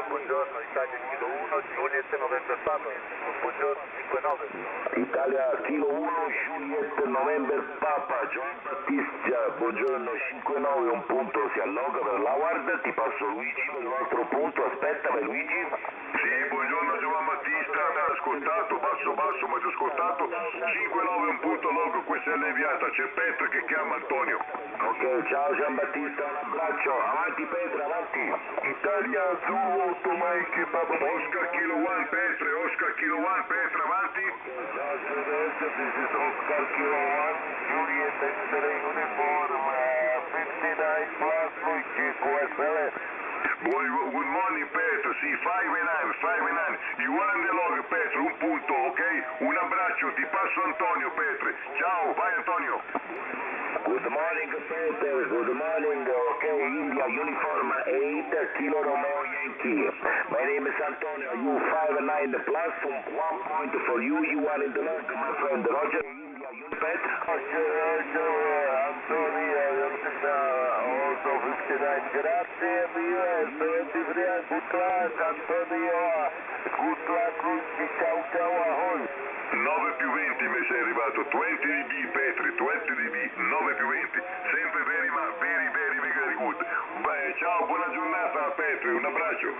Buongiorno, Italia Kilo 1, Juliet November Papa. Buongiorno, 5-9. Italia Kilo 1, Juliet November Papa, Gian Battista, buongiorno 5-9, un punto si alloga per l'Howard, ti passo Luigi per un altro punto, aspetta vai Luigi. Sì, buongiorno Giovanni Battista, mi ha ascoltato, basso, ma ti ho ascoltato, 5-9 un punto logo, questa è l'inviata, c'è Petra che chiama Antonio. Ok, ciao Gian Battista, un abbraccio, avanti Petra, avanti. Italia Zulu 8 Mike Papa Oscar Kilo 1 Petre, Oscar Kilo 1 Petra, avanti. Oscar Kilo 1, Juliet X-Ray Uniform, 59 plus Luigi QSL. Good morning Petra, sì, 5-9, you won the log Petra, un punto, ok? Un abbraccio, ti passo Antonio Petre, ciao, vai Antonio. Good morning, Peter. Good morning. Okay, India Uniform 8 Kilo Romeo Yankee. My name is Antonio. You 5-9 plus 1 point for you. You are in the log, my friend. Roger. India Unipet. Roger. Antonio. Also 59. Grazie mille. 73. Good luck, Antonio. Good luck. Ciao, ahoj. 9 più 20 mi sei arrivato, 20 dB Petri, 20 dB, 9 più 20, sempre very good. Beh, ciao, buona giornata Petri, un abbraccio.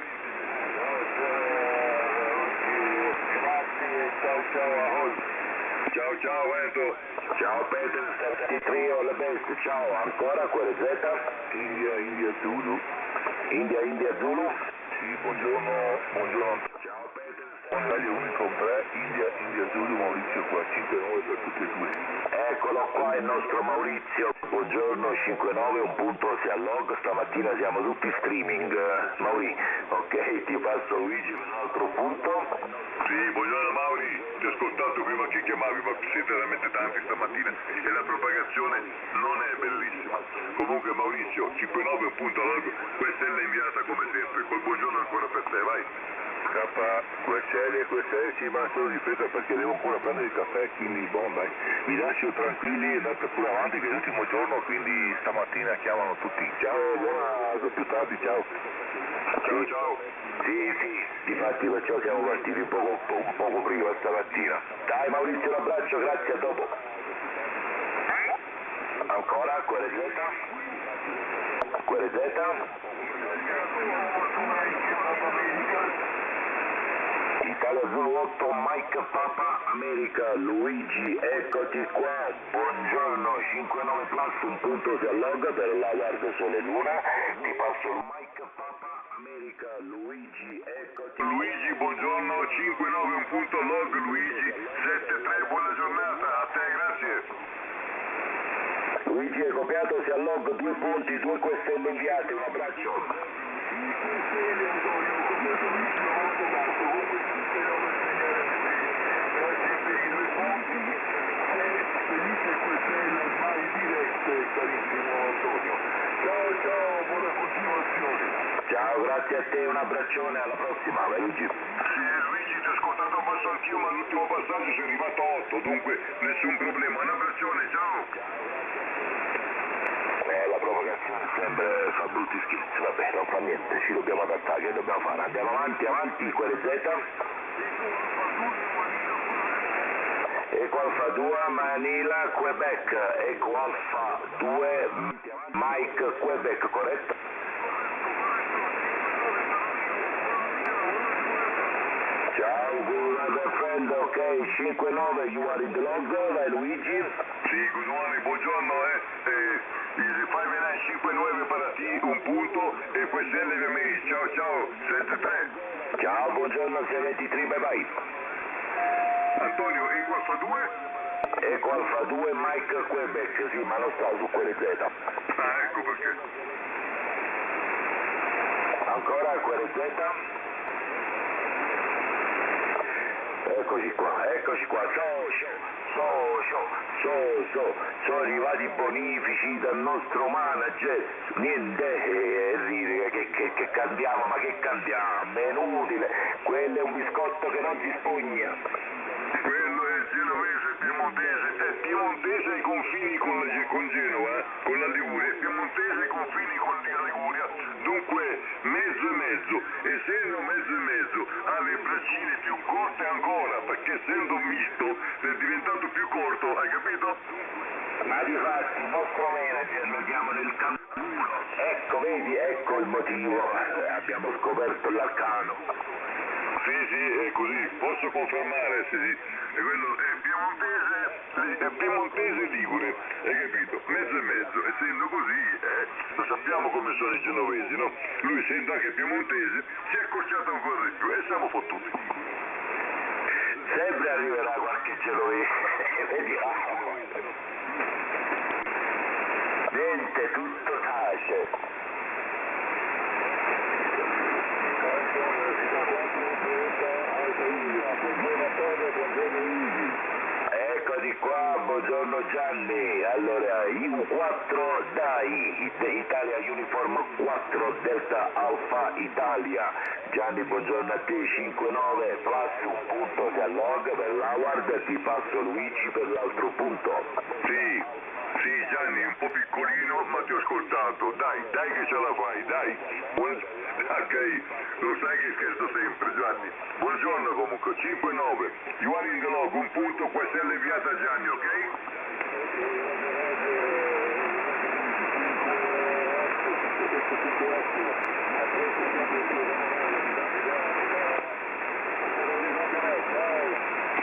Grazie, ciao, ahoj. Ciao Ento. Ciao Peter, 73 all the best, ciao, ancora QRZ? India Zulu. India Zulu? Sì, buongiorno. Ciao Peter. Italia Uniform 3, India Zulu, Maurizio qua, 5-9 per tutti e due. Eccolo qua il nostro Maurizio, buongiorno, 5-9, un punto si allog, stamattina siamo tutti streaming, Mauri, ok, ti passo Luigi per un altro punto. Sì, buongiorno Mauri, ti ho ascoltato prima che chiamavi, ma siete veramente tanti stamattina e la propagazione non è bellissima. Comunque Maurizio, 5-9 un punto all'algo, questa è l'inviata come sempre, col buongiorno ancora per te, vai. QSL, sì, ma solo di fretta perché devo ancora prendere il caffè, quindi dai, mi lascio tranquilli e andate pure avanti che è l'ultimo giorno, quindi stamattina chiamano tutti. Ciao, buona, più tardi, ciao. Ciao. Sì, difatti perciò siamo partiti un poco prima stamattina. Dai Maurizio, un abbraccio, grazie, a dopo. Ancora, QRZ? Italia Zulu 8, Mike Papa America, Luigi, eccoti qua, buongiorno, 5-9 plus, un punto si alloga per la Guarda Sole Luna, ti passo il Mike Papa America, Luigi, eccoti. Luigi, buongiorno, 5-9 un punto log, Luigi, 7-3, buona giornata, a te, grazie. Luigi è copiato, si allogga 2 punti, 2 QSL inviati, un abbraccio. Ciao, buona continuazione. Ciao, grazie a te, un abbraccione, alla prossima, vai Luigi. Sì, Luigi, ti ho ascoltato basso anch'io, ma all'ultimo passaggio sei arrivato a 8, dunque nessun problema, un abbraccione, ciao. La propagazione sempre fa brutti scherzi, vabbè, non fa niente, ci dobbiamo adattare, che dobbiamo fare? Andiamo avanti, QRZ. Eco Alfa 2 Manila Quebec, Eco Alfa 2 Mike Quebec, corretto? Ciao, good friend, ok, 5-9, you are in the log, vai Luigi. Sì, good morning, buongiorno, il 59 para ti, un punto, e poi LVMI, ciao ciao, 7-3. Ciao, buongiorno, 623, bye bye. Antonio, Eco Alfa 2? Eco Alfa 2 Mike Quebec, sì, ma non sta su quelle Z. Ah, ecco perché. Ancora quelle Z? Eccoci qua, sono arrivati i bonifici dal nostro manager, niente Enrico, che cantiamo, ma che cantiamo, è inutile, quello è un biscotto che non si spugna. Quello è genovese, piemontese ai confini con Genova, con la Liguria, piemontese ai confini con la Liguria, dunque mezzo e mezzo, essendo mezzo e mezzo ha le braccine più corte ancora, perché essendo misto è diventato più corto, hai capito? Ma difatti il nostro manager lo chiamano il campulo, ecco vedi, ecco il motivo, abbiamo scoperto l'arcano. Sì, è così, posso confermare, sì, è quello è piemontese ligure, hai capito? Mezzo e mezzo, essendo così, lo sappiamo come sono i genovesi, no? Lui essendo anche piemontese si è accorciato ancora di più e siamo fottuti. Sempre arriverà qualche genovese, vediamo. Niente, tutto tace. Eccoti qua, buongiorno Gianni. Allora, U4 DAI, Italia Uniform 4 Delta Alfa Italia. Gianni, buongiorno a te, 5-9, plus un punto se allog per l'Howard, ti passo Luigi per l'altro punto. Sì Gianni, un po' piccolino, ma ti ho ascoltato, dai che ce la fai, dai. Ok, lo sai che scherzo sempre Gianni. Buongiorno comunque, 5-9, you are in the log, un punto, questa è alleviata a Gianni, ok?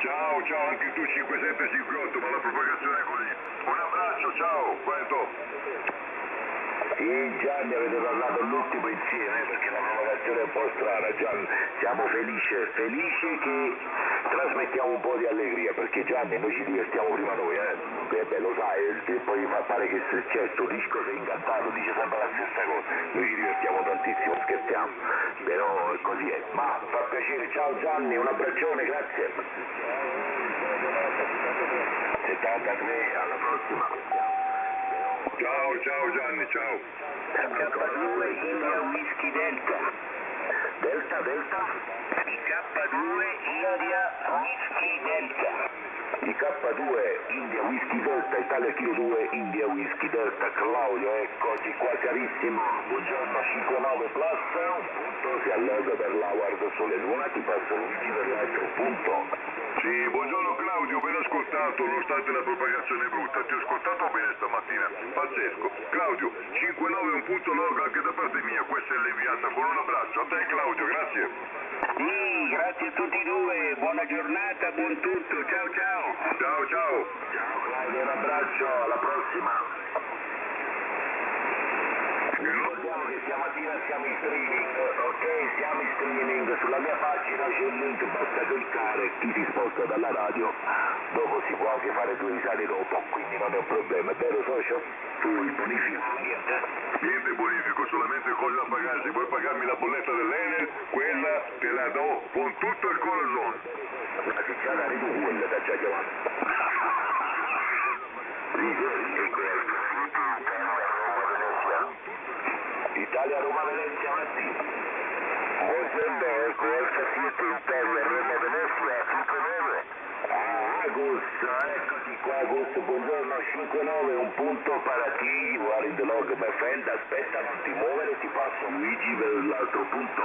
Ciao, anche tu 5758, ma la propagazione è così. Un abbraccio, ciao, Quento. Sì Gianni, avete parlato l'ultimo insieme perché la propagazione è un po' strana Gianni, siamo felici che trasmettiamo un po' di allegria perché Gianni noi ci divertiamo prima noi, beh lo sai, poi pare che se c'è sto disco sei incantato, dice sempre la stessa cosa, noi ci divertiamo tantissimo, scherziamo, però così è, ma fa piacere, ciao Gianni, un abbraccione, grazie. 73, alla prossima. Ciao Gianni, ciao. K2 India Whisky Delta. Delta? K2 India Whisky Delta. K2 India Whisky Delta, Italia Kilo 2 India Whisky Delta. Claudio, eccoci qua carissimo. Buongiorno 59 plus, punto si alloga per l'Howard Sole Luna, ti passo Luigi per l'altro punto. Sì, buongiorno Claudio, ben ascoltato, nonostante la propagazione brutta. Ti ho ascoltato bene stamattina, pazzesco. Claudio, 5-9 un punto log anche da parte mia, questa è leviata, con un abbraccio. A te Claudio, grazie. Sì, grazie a tutti e due, buona giornata, buon tutto, ciao. Ciao. Ciao Claudio, un abbraccio, alla prossima. Ricordiamo che stamattina siamo in streaming, ok? Siamo in streaming, sulla mia pagina c'è il link, basta cliccare, chi si sposta dalla radio, dopo si può anche fare due risate dopo, quindi non è un problema, è vero socio? Tu il bonifico, Niente bonifico, solamente cose da pagare, se vuoi pagarmi la bolletta dell'Enel, quella te la do con tutto il corazon. Ma che c'è da tu quella da già chiamata? Italia Roma Venezia Matti. Buongiorno, Alfa 7 Italia Roma Venezia 5-9. Augusto, eccoti qua Augusto, buongiorno 5-9, un punto per ti, you are in the log my friend, aspetta non ti muovere, ti passo Luigi per l'altro punto.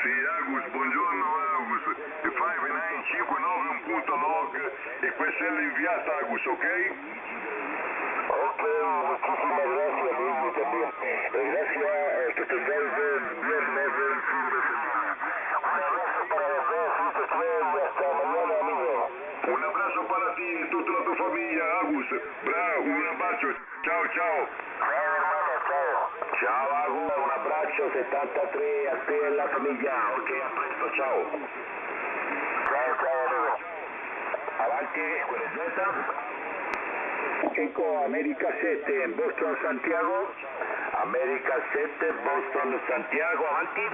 Sì, Agus, buongiorno Agus. 5959 un punto log e questa è l'inviata Agus, ok? Ok, muchísimas gracias Luigi también. Gracias, que tengáis viernes buen fin de semana. Un abrazo para los dos, y hasta mañana, amigo. Un abbraccio para ti e tutta la tua famiglia, Agus. Bravo, un abbraccio. Ciao, ciao. Ciao Agus, un abbraccio 73 a te e alla famiglia, ok, a presto, ciao. Ciao amico. Avanti, quelle Z. Eco America 7, Boston Santiago. America 7, Boston Santiago, avanti.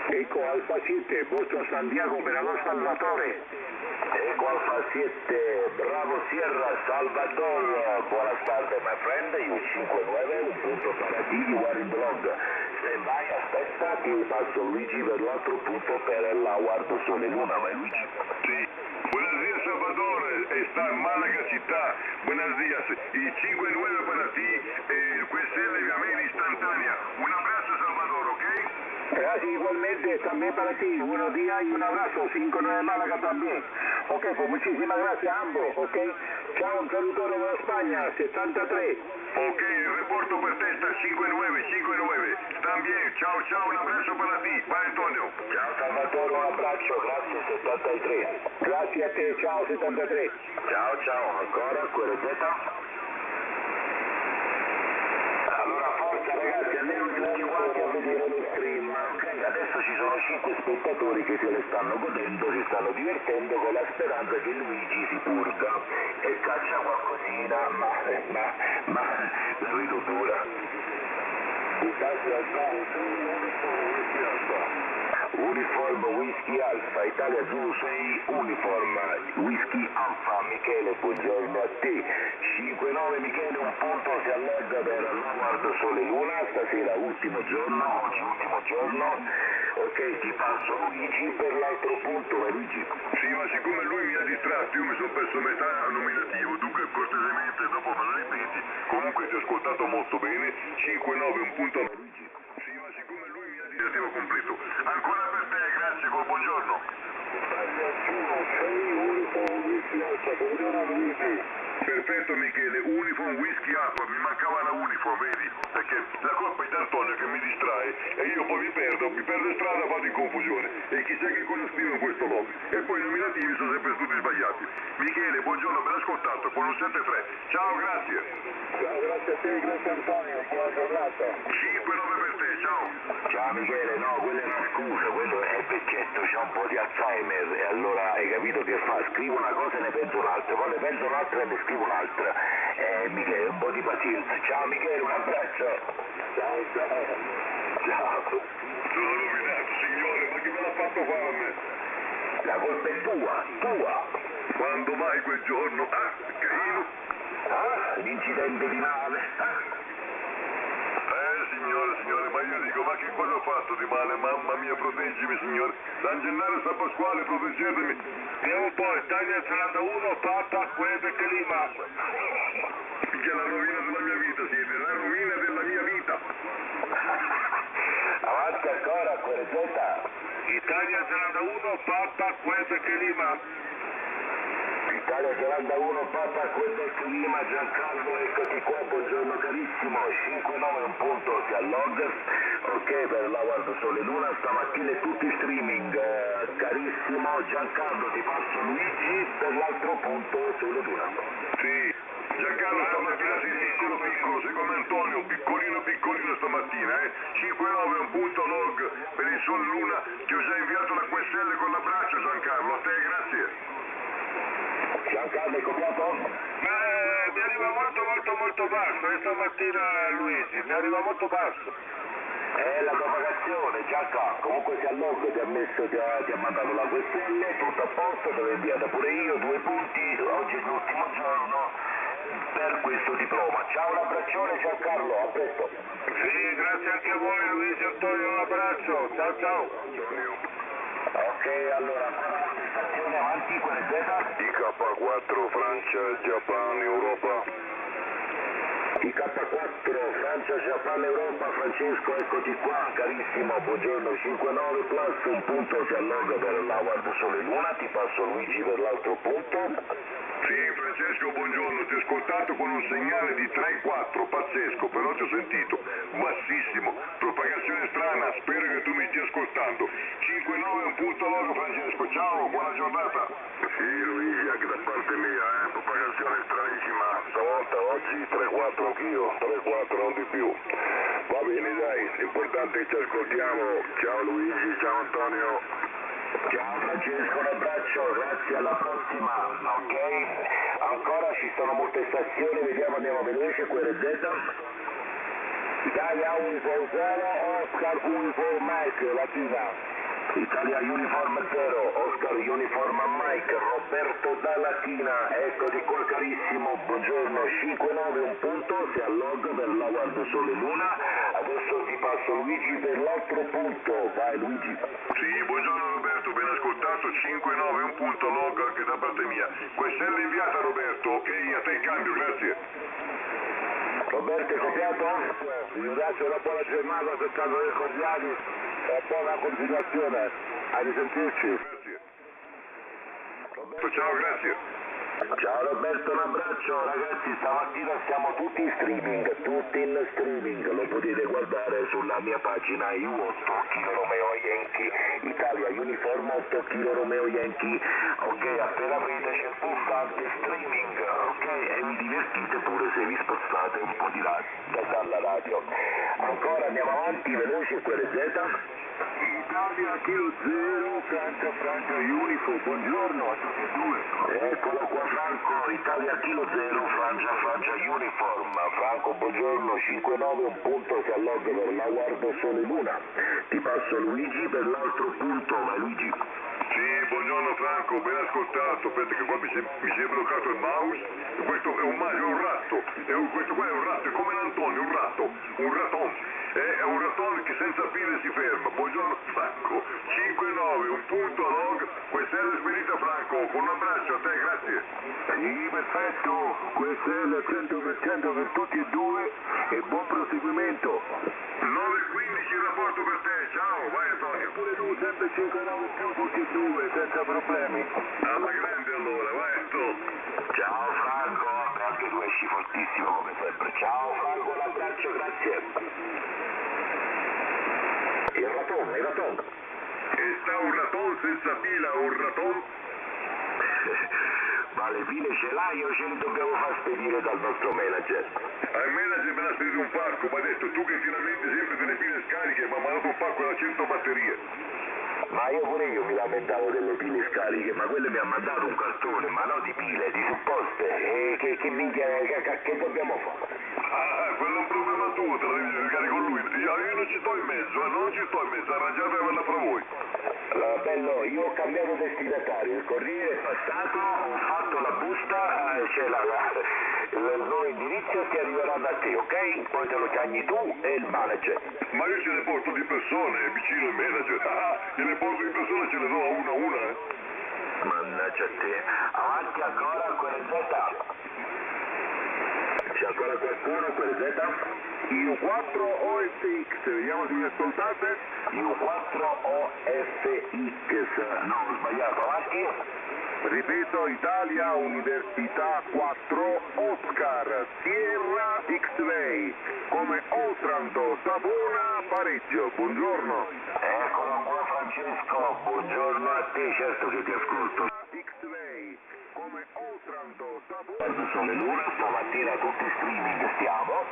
Eco Alfa 7, Boston Santiago, Bravo Salvatore. Eco Alfa 7, Bravo Sierra, Salvatore. Buenas tardes, my friend. Io 59, un punto para ti, you are in blog. Stand by, aspetta, ti passo Luigi per l'altro punto per la Guardo Sole Luna, vai Luigi. Sì. Buenos días, Salvatore, está en Málaga città. Buenos días. Il 5-9 para ti, questa è la mail instantánea. Un abbraccio, Salvatore, ok? Gracias, igualmente, también para ti. Buenos días y un abrazo. 5-9 Málaga también. Ok, pues muchísimas gracias a ambos, ok. Ciao, un salutore da España, 73. Ok, il reporto per testa 59. También, ciao, ciao, un abbraccio para ti. Vai Antonio. Ciao Salvatore, un abbraccio, grazie 73. Grazie a te, ciao 73. Ciao, ancora, quello Z. Allora forza ragazzi, almeno tutti quanti a vedere lo stream, ok? Adesso ci sono 5 spettatori che se le stanno godendo, si stanno divertendo con la speranza che Luigi si purga e caccia qualcosina, ma la vedo dura. Uniform Whisky Alfa, Italia Zulu 6, Uniform Whisky Alfa, Michele, buongiorno a te. 5-9 Michele, un punto si allegga per la Guardo Sole Luna, stasera ultimo giorno, oggi ultimo giorno. Ok, ti passo Luigi per l'altro punto, vai Luigi. Sì, ma siccome lui mi ha distratto, io mi sono perso metà nominativo, dunque cortesemente dopo me lo ripeti. Comunque ti ho ascoltato molto bene, 5-9 un punto a Luigi. Sì, ma siccome lui mi ha distratto completo. Ancora per te, grazie, col buongiorno. Perfetto Michele, Uniform Whisky Alpha, mi mancava la Uniform, vedi? Perché la colpa è di Antonio che mi distrae e io poi mi perdo strada, vado in confusione. E chissà che cosa scrivo in questo log. E poi i nominativi sono sempre tutti sbagliati. Michele, buongiorno, ben ascoltato, con un 7-3. Ciao, grazie. Ciao, grazie a te, grazie Antonio, buona giornata. 5-9 per te, ciao. Ciao Michele, no, quella è una scusa, quello è vecchietto, c'ha un po' di Alzheimer e allora hai capito che fa? Scrivo una cosa e ne penso un'altra, poi ne penso un'altra e ne scrivo un'altra. Michele, un po' di pazienza. Ciao Michele, un abbraccio. Ciao. Sono nominato, signore, ma chi me l'ha fatto fare a me? La colpa è tua. Quando mai quel giorno? Ah, carino. L'incidente di nave. Signore, ma io dico, ma che cosa ho fatto di male? Mamma mia, proteggimi, signore. San Gennaro e San Pasquale, proteggetemi. Vediamo un po', Italia 31, Papa, Quebec, Lima. Che è la rovina della mia vita, siete, la rovina della mia vita. Avanti ancora, Querezeta. Italia 31, Papa, Quebec, Lima. Italia 41, Papa, Quebec, Lima, Giancarlo, eccoti qua, buongiorno carissimo, 5-9 un punto, si allogga, ok, per la Guardo Sole Luna, stamattina è tutti streaming, carissimo Giancarlo, ti passo Luigi per l'altro punto Sole Luna. Sì, Giancarlo stamattina sei piccolo, sei come Antonio, piccolino stamattina, 5-9 un punto log per il Sole Luna, ti ho già inviato la QSL con l'abbraccio Giancarlo, a te grazie. Giancarlo, hai copiato? Mi arriva molto basso, stamattina Luigi, mi arriva molto basso. È la propagazione, Gianca, comunque si allogga, ti ha mandato la QSL, tutto a posto, te l'ho inviata pure io, 2 punti, oggi è l'ultimo giorno per questo diploma. Ciao, un abbraccione Giancarlo, a presto. Sì, grazie anche a voi Luigi, Antonio, un abbraccio, ciao. Ok, allora, stazione avanti, quelle Z. IK4 Francia, Giappone, Europa. IK4 Francia, Japan, Europa, Francesco, eccoti qua, carissimo, buongiorno, 5-9 plus, un punto si alloga per la Guardia Sole Luna, ti passo Luigi per l'altro punto. Sì, Francesco, buongiorno, ti ho ascoltato con un segnale di 3-4, pazzesco, però ti ho sentito, bassissimo, propagazione strana, spero che tu mi stia ascoltando. 5-9, un punto logo, Francesco, ciao, buona giornata. Sì, Luigi, anche da parte mia, propagazione stranissima, stavolta oggi 3-4 anch'io, 3-4 non di più. Va bene dai, l'importante è che ci ascoltiamo. Ciao Luigi, ciao Antonio. Ciao Francesco, un abbraccio, grazie, alla prossima, ok? Ancora ci sono molte stazioni, vediamo, andiamo veloce, QRZ. Italia Uniform 0, Oscar Uniform Mike, Latina. Italia Uniform 0, Oscar Uniform Mike, Roberto da Latina, eccoti qua carissimo, buongiorno, 5-9 un punto, si alloga per la Guardia Sole Luna, adesso ti passo Luigi per l'altro punto, vai Luigi. Sì, buongiorno Roberto, ben ascoltato, 5-9, un punto log anche da parte mia. Questa è l'inviata Roberto, ok, a te il cambio, grazie. Roberto, sei pronto? Vi ringrazio, una buona giornata, aspettando dei cordiali e buona continuazione. A risentirci. Grazie. Ciao, grazie. Ciao Roberto, un abbraccio, ragazzi, stamattina siamo tutti in streaming, lo potete guardare sulla mia pagina U8 Kilo Romeo Yankee, Italia Uniform 8 Kilo Romeo Yankee, ok, appena aprite c'è il pulsante streaming, ok, e vi divertite pure se vi spostate un po' di là dalla radio. Ancora andiamo avanti, veloci, QRZ. Italia Kilo 0, Francia Uniform, buongiorno a tutti e due. Eccolo qua Franco, Italia Kilo 0, Francia Uniform. Franco, buongiorno, 5-9, un punto si alloga per la Guardia Sole Luna. Ti passo Luigi per l'altro punto, vai Luigi. Sì, buongiorno Franco, ben ascoltato, aspetta che qua mi si è bloccato il mouse, questo è un ratto, questo qua è un ratto, è come l'Antonio, un raton, è un raton che senza pile si ferma. Buongiorno Franco, 5-9, un punto log, questa è l'esperienza Franco, con un abbraccio a te, grazie. Sì, perfetto, questo è il 100% per tutti e due e buon proseguimento. 9-15 il rapporto per te, ciao, vai Antonio. Pure tu, sempre 5-9 più tutti e due, senza problemi. Alla grande allora, vai Antonio. Ciao Franco, anche tu esci fortissimo come sempre. Ciao Franco, un abbraccio, grazie. Il raton. E sta un raton senza pila, un raton? Ma le pile ce l'hai o ce le dobbiamo far spedire dal nostro manager? Al manager me l'ha spedito un pacco, mi ha detto tu che finalmente sempre delle pile scariche, ma mi ha dato un pacco da 100 batterie. Ma io mi lamentavo delle pile scariche, ma quello mi ha mandato un cartone, ma no di pile, di supposte. E che minchia, che dobbiamo fare? Quello è un problema tuo, te la devi giocare con lui. Io non ci sto in mezzo, arrangiatevela fra voi. Allora, bello, io ho cambiato destinatario, il corriere è passato, ho fatto la busta, c'è il nuovo indirizzo ti arriverà da te, ok? Poi te lo tagli tu e il manager. Ma io ce ne porto di persone, vicino al manager. Gliene porto di persone, ce le do a una, Mannaggia te. Avanti ancora, QRZ. C'è ancora qualcuno, QRZ? U4 OFX, vediamo se mi ascoltate. U4 OFX, no, ho sbagliato, avanti. Ripeto, Italia Università 4 Oscar Sierra X-Ray, come Otranto Savona Pareggio, buongiorno. Eccolo qua Francesco, buongiorno a te, certo che ti ascolto. X-Ray, come Otranto Savona. Guarda Sole Luna, stamattina tutti streaming stiamo.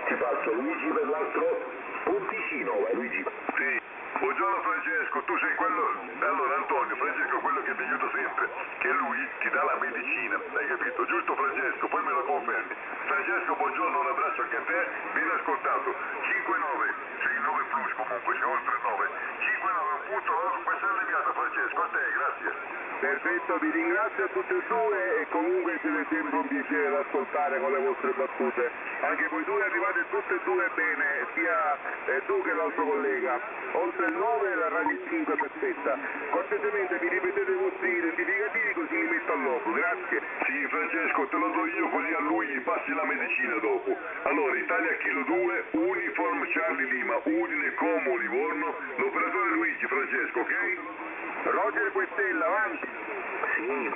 Ti passo Luigi per l'altro punticino, vai Luigi. Sì. Buongiorno Francesco, tu sei quello... Allora Antonio, Francesco è quello che ti aiuta sempre, che lui ti dà la medicina, hai capito? Giusto Francesco, poi me lo confermi. Francesco, buongiorno, un abbraccio anche a te, ben ascoltato. 5-9, sei 9 9 plus comunque, c'è oltre 9. 5-9 un punto, allora su PSL inviata Francesco, a te, grazie. Perfetto, vi ringrazio a tutti e due e comunque siete sempre un piacere da ascoltare con le vostre battute. Anche voi due arrivate tutte e due bene, sia tu che l'altro collega. Oltre il 9 la radio 5 perfetta. Cortesemente mi ripetete i vostri identificativi così li metto al logo, grazie. Sì, Francesco, te lo do io così a lui gli passi la medicina dopo. Allora, Italia Kilo 2, Uniform Charlie Lima, Udine, Como, Livorno, l'operatore Luigi, Francesco, ok? Roger Questella, avanti. Sì,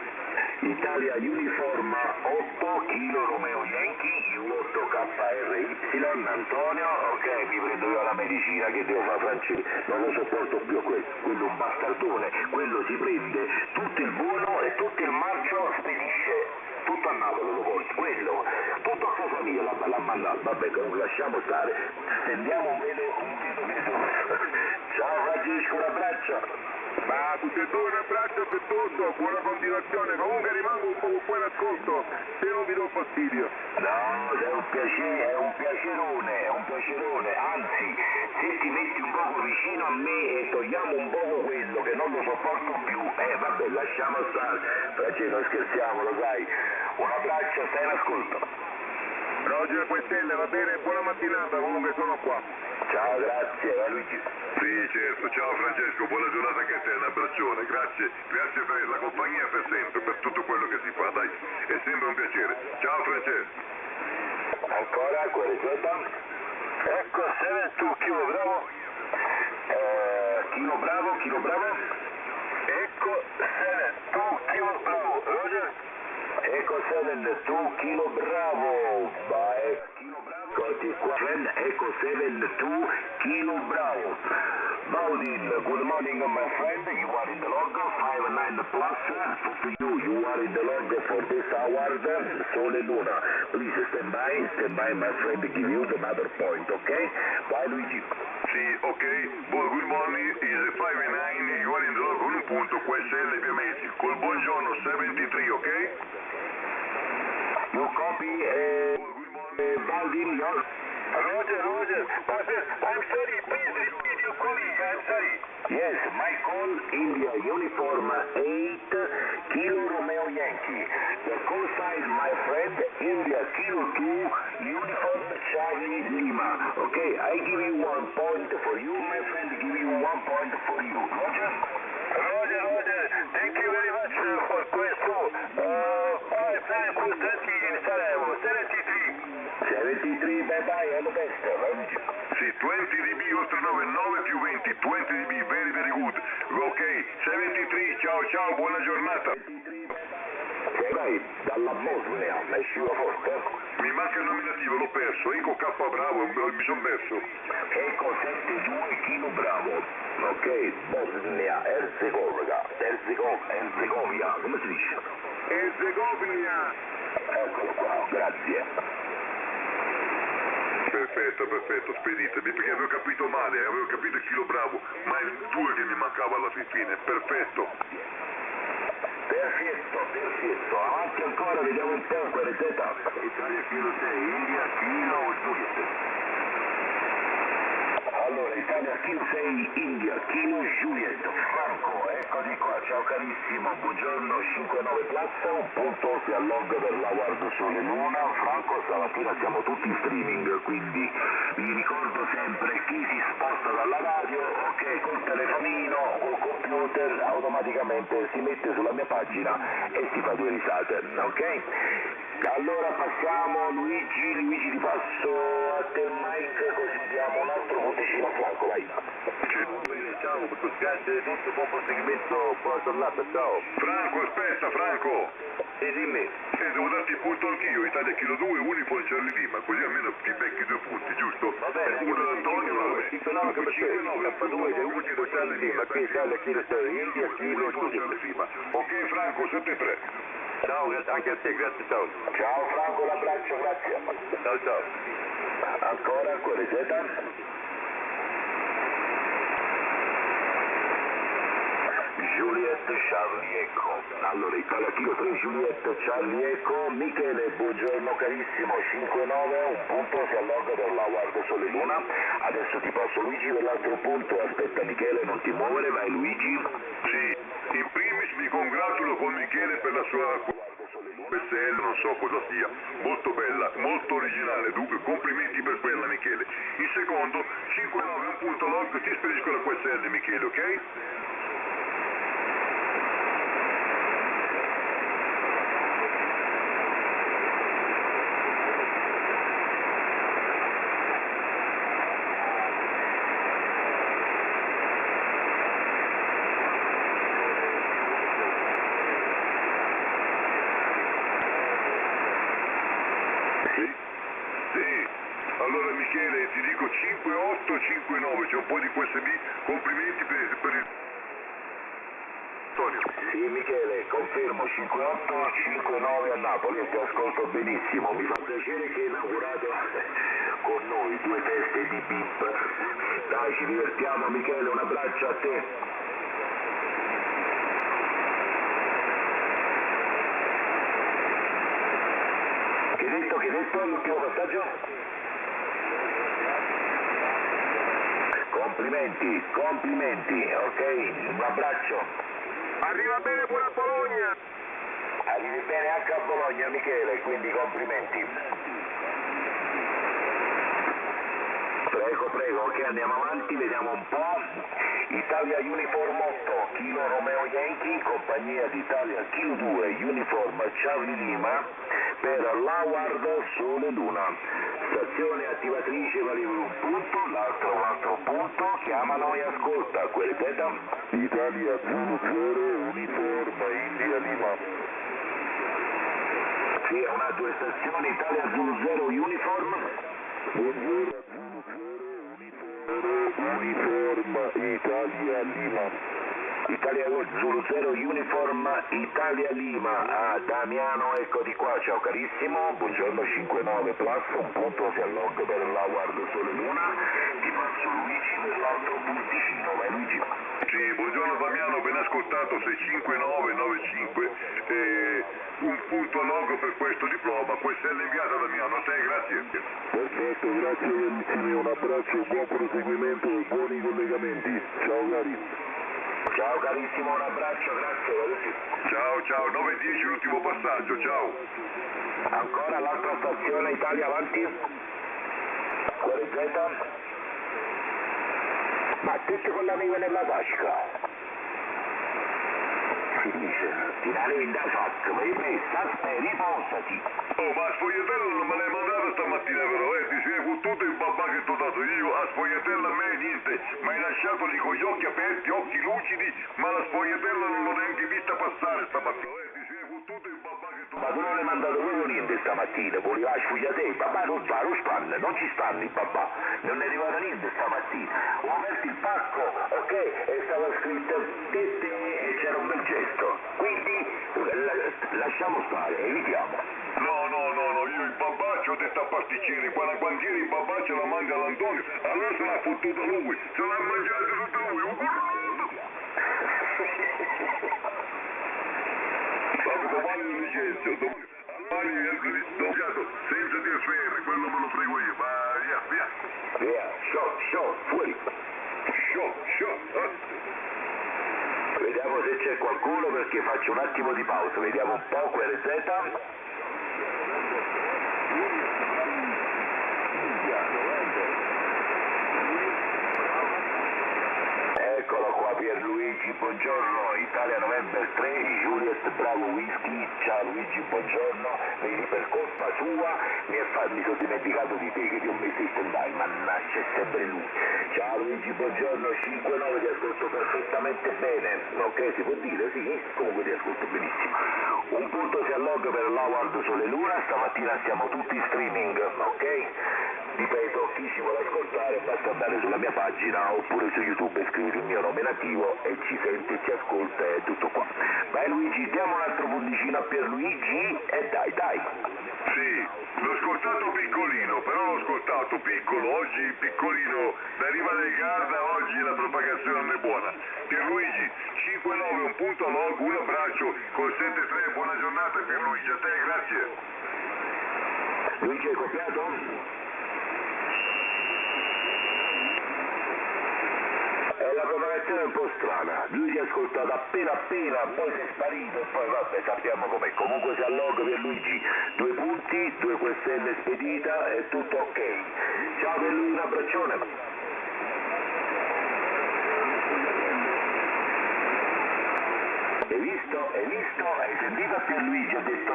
Italia Uniform 8 Kilo Romeo Yankee, U8 KRY, Antonio, ok, mi prendo io la medicina, che devo fare Francesco? Non lo sopporto più a quello è un bastardone, quello si prende tutto il buono e tutto il marcio spedisce, tutto a Napoli lo porta, quello, tutto a casa mia l'ha mandato, vabbè comunque lasciamo stare, stendiamo un velo. Ciao Francesco, un abbraccio. Ma tutti e due un abbraccio affettuoso, buona continuazione, comunque rimango un po' fuori ascolto, se non vi do fastidio. No, è un piacere, è un piacerone, anzi, se ti metti un poco vicino a me e togliamo un poco quello che non lo sopporto più, vabbè, lasciamo stare, Francesco, scherziamo, lo sai, un abbraccio, stai in ascolto. Roger Questella, va bene, buona mattinata, comunque sono qua. Ciao, grazie, Luigi. Sì, certo, ciao Francesco, buona giornata anche a te, un abbraccione, grazie per la compagnia, per sempre, per tutto quello che si fa, dai, è sempre un piacere. Ciao Francesco. Ancora, qualità? Ecco, sei tu, Kilo Bravo. Kilo Bravo. Ecco, sei tu, Kilo Bravo. Roger? Ecco, sei tu, Kilo Bravo. Vai, Kilo Bravo. Conti qua, friend, Echo 72 Kilo Bravo. Baudin, good morning my friend, you are in the log, 59 plus, for you are in the log for this award, Sole Luna. Please stand by my friend, give you the mother point, okay? Bye Luigi. Sì, ok, good morning, is 5-9, you are in the log con un punto, QSL ovviamente, col buongiorno 73, ok? You copy, Baudin, your... Roger, I'm sorry, please repeat your colleague, I'm sorry. Yes, my call, India Uniform 8, Kilo Romeo Yankee. The call sign, my friend, India Kilo 2, Uniform Charlie Lima. Okay, I give you 1 point for you, my friend, give you 1 point for you. Roger? Roger, thank you very much for questo. Flying Cool 30 in Sarajevo, 73, bye, all the best, Luigi. Sì, 20 dB oltre 9 più 20, 20 dB, very good. Ok, 73, ciao, buona giornata. Che vai, dalla Bosnia, esci forte? Mi manca il nominativo, l'ho perso, Eco K Bravo, mi son perso. Eco 72 Kilo Bravo. Ok, Bosnia, Erzegovina, come si dice? Erzegovina! Eccolo qua, grazie. Perfetto, speditemi, perché avevo capito male, avevo capito il Kilo Bravo, ma è il 2 che mi mancava alla fine, perfetto. Perfetto, avanti ancora, vediamo un po', receta. Italia Kilo 6, India Kilo Juliet. Allora, Italia Kilo 6, India Kilo Juliet. Franco, eccoti qua, ciao carissimo, buongiorno, 5-9 Plus, punto sia al log per la Guardia Sole Luna. Franco, stamattina siamo tutti in streaming, quindi vi ricordo sempre chi si sposta dalla radio, ok, col telefonino o computer, automaticamente si mette sulla mia pagina e si fa 2 risate, ok? Allora passiamo, Luigi ti passo a te Mike, così diamo un altro punticino a Franco, vai. Ciao, grazie di tutto, buon proseguimento, buona giornata, ciao. Franco, aspetta, Franco. E dimmi. Devo darti il punto anch'io, Italia Kilo 2, Uniform Charlie Lima, così almeno ti becchi 2 punti, giusto? Va bene, uno da Antonio, uno da me. 5-9 anche per te, K2 che Uniform Charlie Lima, qui Italia Kilo 6, India Kilo Juliet. Ok Franco, 7-3. Ciao, anche a te, grazie, ciao. Ciao Franco, un abbraccio, grazie. Ciao. Ancora, con receta? Juliet Charlie Echo. Allora, Italia Kilo 3 Juliet Charlie Echo, Michele, buongiorno carissimo, 5-9, un punto si allogga per la Guardia Sole Luna. Adesso ti passo Luigi per l'altro punto, aspetta Michele, non ti muovere, vai Luigi. Sì, in primis mi congratulo con Michele per la sua QSL, non so cosa sia, molto bella, molto originale, dunque complimenti per quella Michele. In secondo, 5-9, un punto log, ti spedisco la QSL Michele, ok? Sì, allora Michele ti dico 5-8-5-9, c'è un po' di QSB, complimenti per il... Antonio. Sì Michele, confermo 5-8-5-9 a Napoli e ti ascolto benissimo, mi fa piacere che hai inaugurato con noi 2 teste di bip. Dai, ci divertiamo Michele, un abbraccio a te. Che hai detto l'ultimo passaggio? Complimenti, ok? Un abbraccio. Arriva bene pure a Bologna! Arrivi bene anche a Bologna Michele, quindi complimenti. Prego, ok, andiamo avanti, vediamo un po'. Italia Uniform 8, Kilo Romeo Yankee, compagnia d'Italia Kilo 2, Uniform Charlie Lima, per l'Howard Sole Luna. Stazione attivatrice valevole un punto, l'altro punto, chiamano e ascolta, QRZ. Italia 00 Uniform India Lima. Sì, è una 2 stazioni, Italia 00 Uniform. Buongiorno, Uniform Italia Lima. Italia 00 Uniform Italia Lima, a Damiano, eccoti qua, ciao carissimo, buongiorno 59 plus, un punto si allogga per l'Howard Sole Luna, ti passo Luigi per l'altro punticino, vai Luigi. Sì, buongiorno Damiano, ben ascoltato, 65995, un punto log per questo diploma, QSL inviata Damiano, a te, grazie. Perfetto, grazie carissimi, un abbraccio, buon proseguimento e buoni collegamenti. Ciao cari. Ciao carissimo, un abbraccio, grazie Luigi. Ciao, 9-10 l'ultimo passaggio, ciao. Ancora l'altra stazione Italia avanti. QRZ. Ma tutti con la neve nella tasca. Felice, ti la neve in da sac, vai messa e riposati. Oh, ma a sfogliatella non me l'hai mandata stamattina però, ti sei fottuto il babà che ti ho dato io, a sfogliatella a me niente, mi hai lasciato lì con gli occhi aperti, occhi lucidi, ma la sfogliatella non l'ho neanche vista passare stamattina, ti sei fottuto il babà che ti ho dato. Ma tu non hai mandato proprio niente stamattina, voleva sfogliate, il babà non fa, non stanno, non ci stanno i babà, non è arrivato niente stamattina, ho aperto il pacco, ok, e stava scritto tette e c'era un bel gesto, quindi lasciamo stare, evitiamo. No, io il babà ci ho detto a pasticcere, quella guantiera il babà ce la mangia all'Antonio, allora se l'ha fottuta lui, se l'ha mangiata tutta lui, un currato! Domani lo licenzio, domani entra licenziato, senza TFR, quello me lo frego io, ma via. Via, show, fuori. Show, Vediamo se c'è qualcuno perché faccio un attimo di pausa, vediamo un po' QRZ. Eccolo qua Pierluigi, buongiorno, Italia November 3, Juliet Bravo Whisky, ciao Luigi, buongiorno, vedi per colpa sua mi sono dimenticato di te che ti ho messo in stand-by, mannaggia, è sempre lui. Ciao Luigi, buongiorno, 5-9 ti ascolto perfettamente bene, ok, si può dire? Sì, comunque ti ascolto benissimo. Un punto si allogga per l'Howard Sole Luna, stamattina siamo tutti in streaming, ok? Ripeto, chi ci vuole ascoltare basta andare sulla mia pagina oppure su YouTube e scrivere il mio nome nativo e ci sente, ci ascolta e tutto qua. Vai Luigi, diamo un altro punticino a Pierluigi e dai. Sì, l'ho ascoltato piccolino, però l'ho ascoltato piccolo, oggi piccolino, da riva del Garda, oggi la propagazione non è buona. Pierluigi, 5-9, un punto log, un abbraccio, col 7-3, buona giornata Pierluigi, a te, grazie. Luigi hai copiato? La propagazione è un po' strana, lui si è ascoltato appena, poi si è sparito e poi vabbè sappiamo com'è. Comunque si alloga per Luigi, 2 punti, 2 QSL spedita, è tutto ok. Ciao per lui, un abbraccione. Hai visto? Hai sentito Pierluigi? Ha detto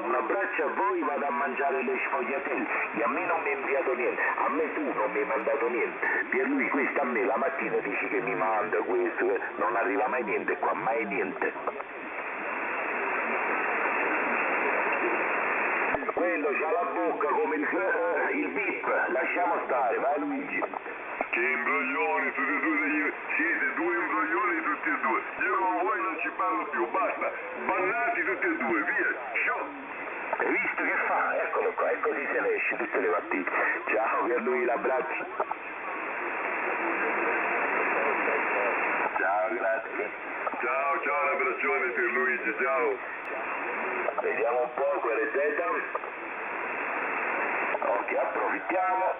un abbraccio a voi, vado a mangiare le sfogliatelle e a me non mi hai inviato niente, a me tu non mi hai mandato niente. Pierluigi, questo a me la mattina dici che mi manda questo, non arriva mai niente qua, mai niente. Quello c'ha la bocca come il bip, lasciamo stare, vai Luigi. Che imbroglioni, tutti e due, siete 2 imbroglioni tutti e 2. Io con voi non ci parlo più, basta. Bannati tutti e 2, via. Show. Hai visto che fa? Eccolo qua, e così se ne esce tutte le mattine. Ciao Pierluigi, l'abbraccio. Ciao, grazie. Ciao, un abbraccione Pierluigi, ciao. Vediamo un po' quelle Z. Ok, approfittiamo,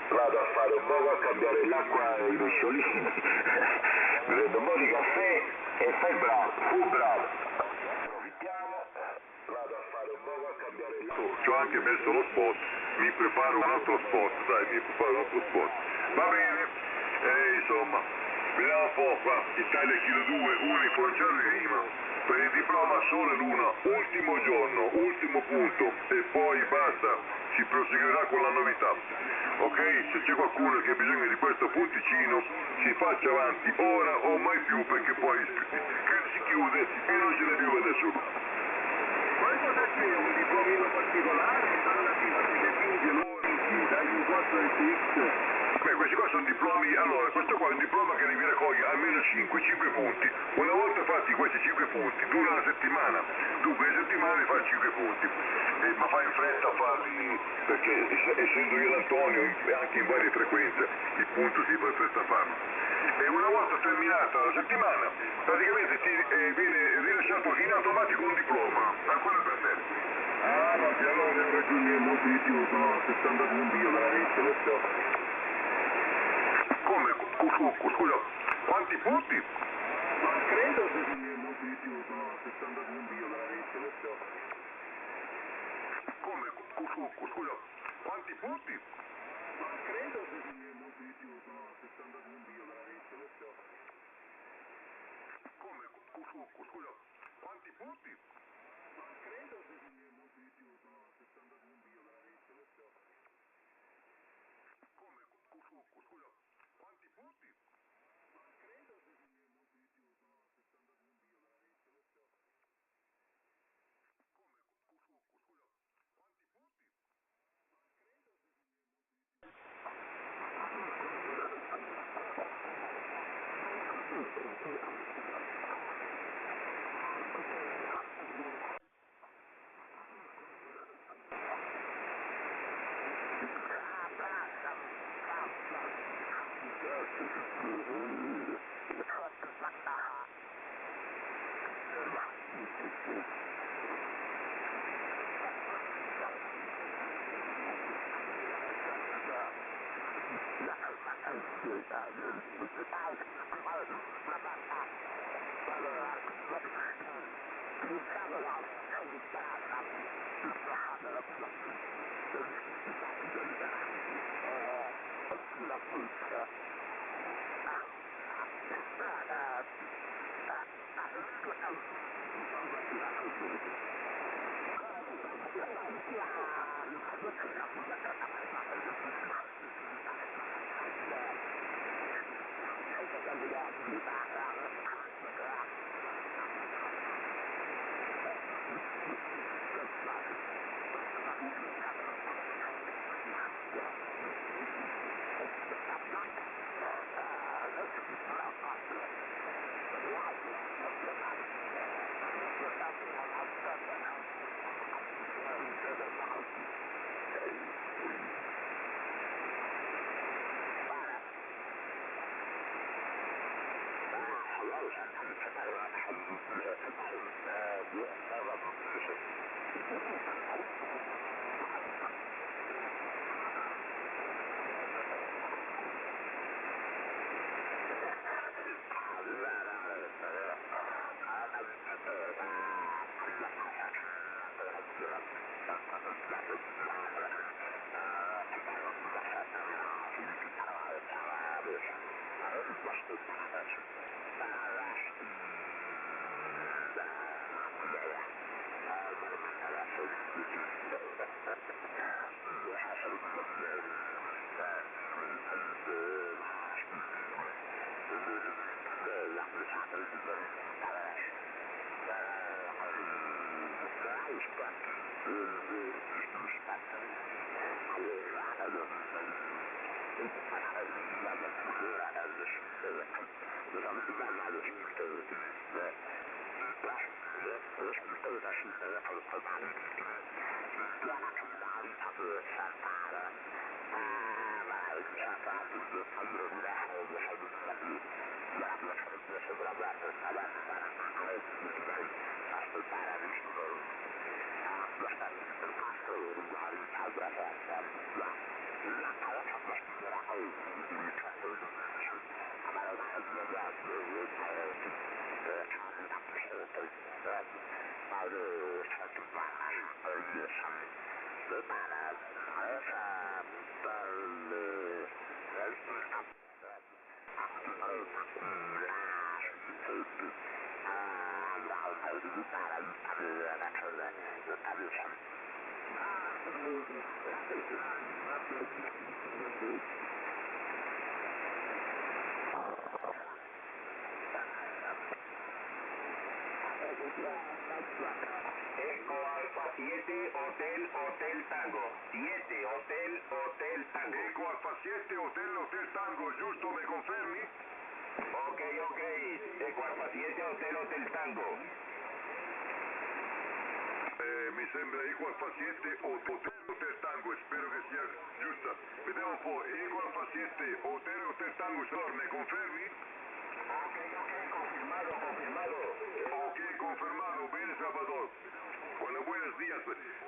vado a fare un po' a cambiare l'acqua ai pesciolini, mi prendo un po' di caffè e fai bravo, fu bravo. Approfittiamo, vado a fare un po' a cambiare l'acqua. Ci ho anche messo lo spot, mi preparo un altro spot, Va bene, insomma, vediamo un po' qua, Italia Kilo 2, Unifor già arriva. Per il diploma solo l'una, ultimo giorno, ultimo punto e poi basta, si proseguirà con la novità. Ok? Se c'è qualcuno che ha bisogno di questo punticino, si faccia avanti ora o mai più perché poi si chiude e non ce ne più nessuno. Poi cosa c'è? Un diplomino particolare relativo a delle pinge dagli incontro SX? Beh, questi qua sono diplomi, allora questo qua è un diploma che devi raccogliere almeno 5 punti. Una volta fatti questi 5 punti, dura una settimana, tu quelle settimane fai 5 punti, ma fai in fretta a farli, perché essendo io l'Antonio, anche in varie frequenze, il punto si fa in fretta a farlo. E una volta terminata la settimana, praticamente ti viene rilasciato in automatico un diploma, ancora per te. Ah, vabbè, allora ne raggiungiamo di più, sono 60 punti io veramente, lo so. Come? Scusa, quanti punti? Ma credo che raggiungiamo di più, sono 60 punti io veramente, lo so. Come? Scusa, quanti punti? Ma credo che raggiungiamo di più, sono 60 punti io veramente, lo so. Come? Scusa, quanti punti? Ma credo che raggiungiamo di più, sono 60 punti io veramente, lo so. Come? Scusa, quanti punti? Ma credo che raggiungiamo di più, sono 60 punti io veramente, lo so. Come? Scusa, quanti punti? Ma credo che raggiungiamo di più. Eco Alfa 7 Hotel Tango. 7 Hotel Tango. Eco Alfa 7 Hotel Tango, giusto, me confermi? Ok. Eco Alfa 7 Hotel Tango. Mi sembra Eco Alfa 7 Hotel Tango, spero che sia giusta. Vediamo un po', Eco Alfa 7 Hotel Tango, signor, me confermi? Ok, confirmado. Ok, confirmado, bene Salvador. Bueno, buenos días.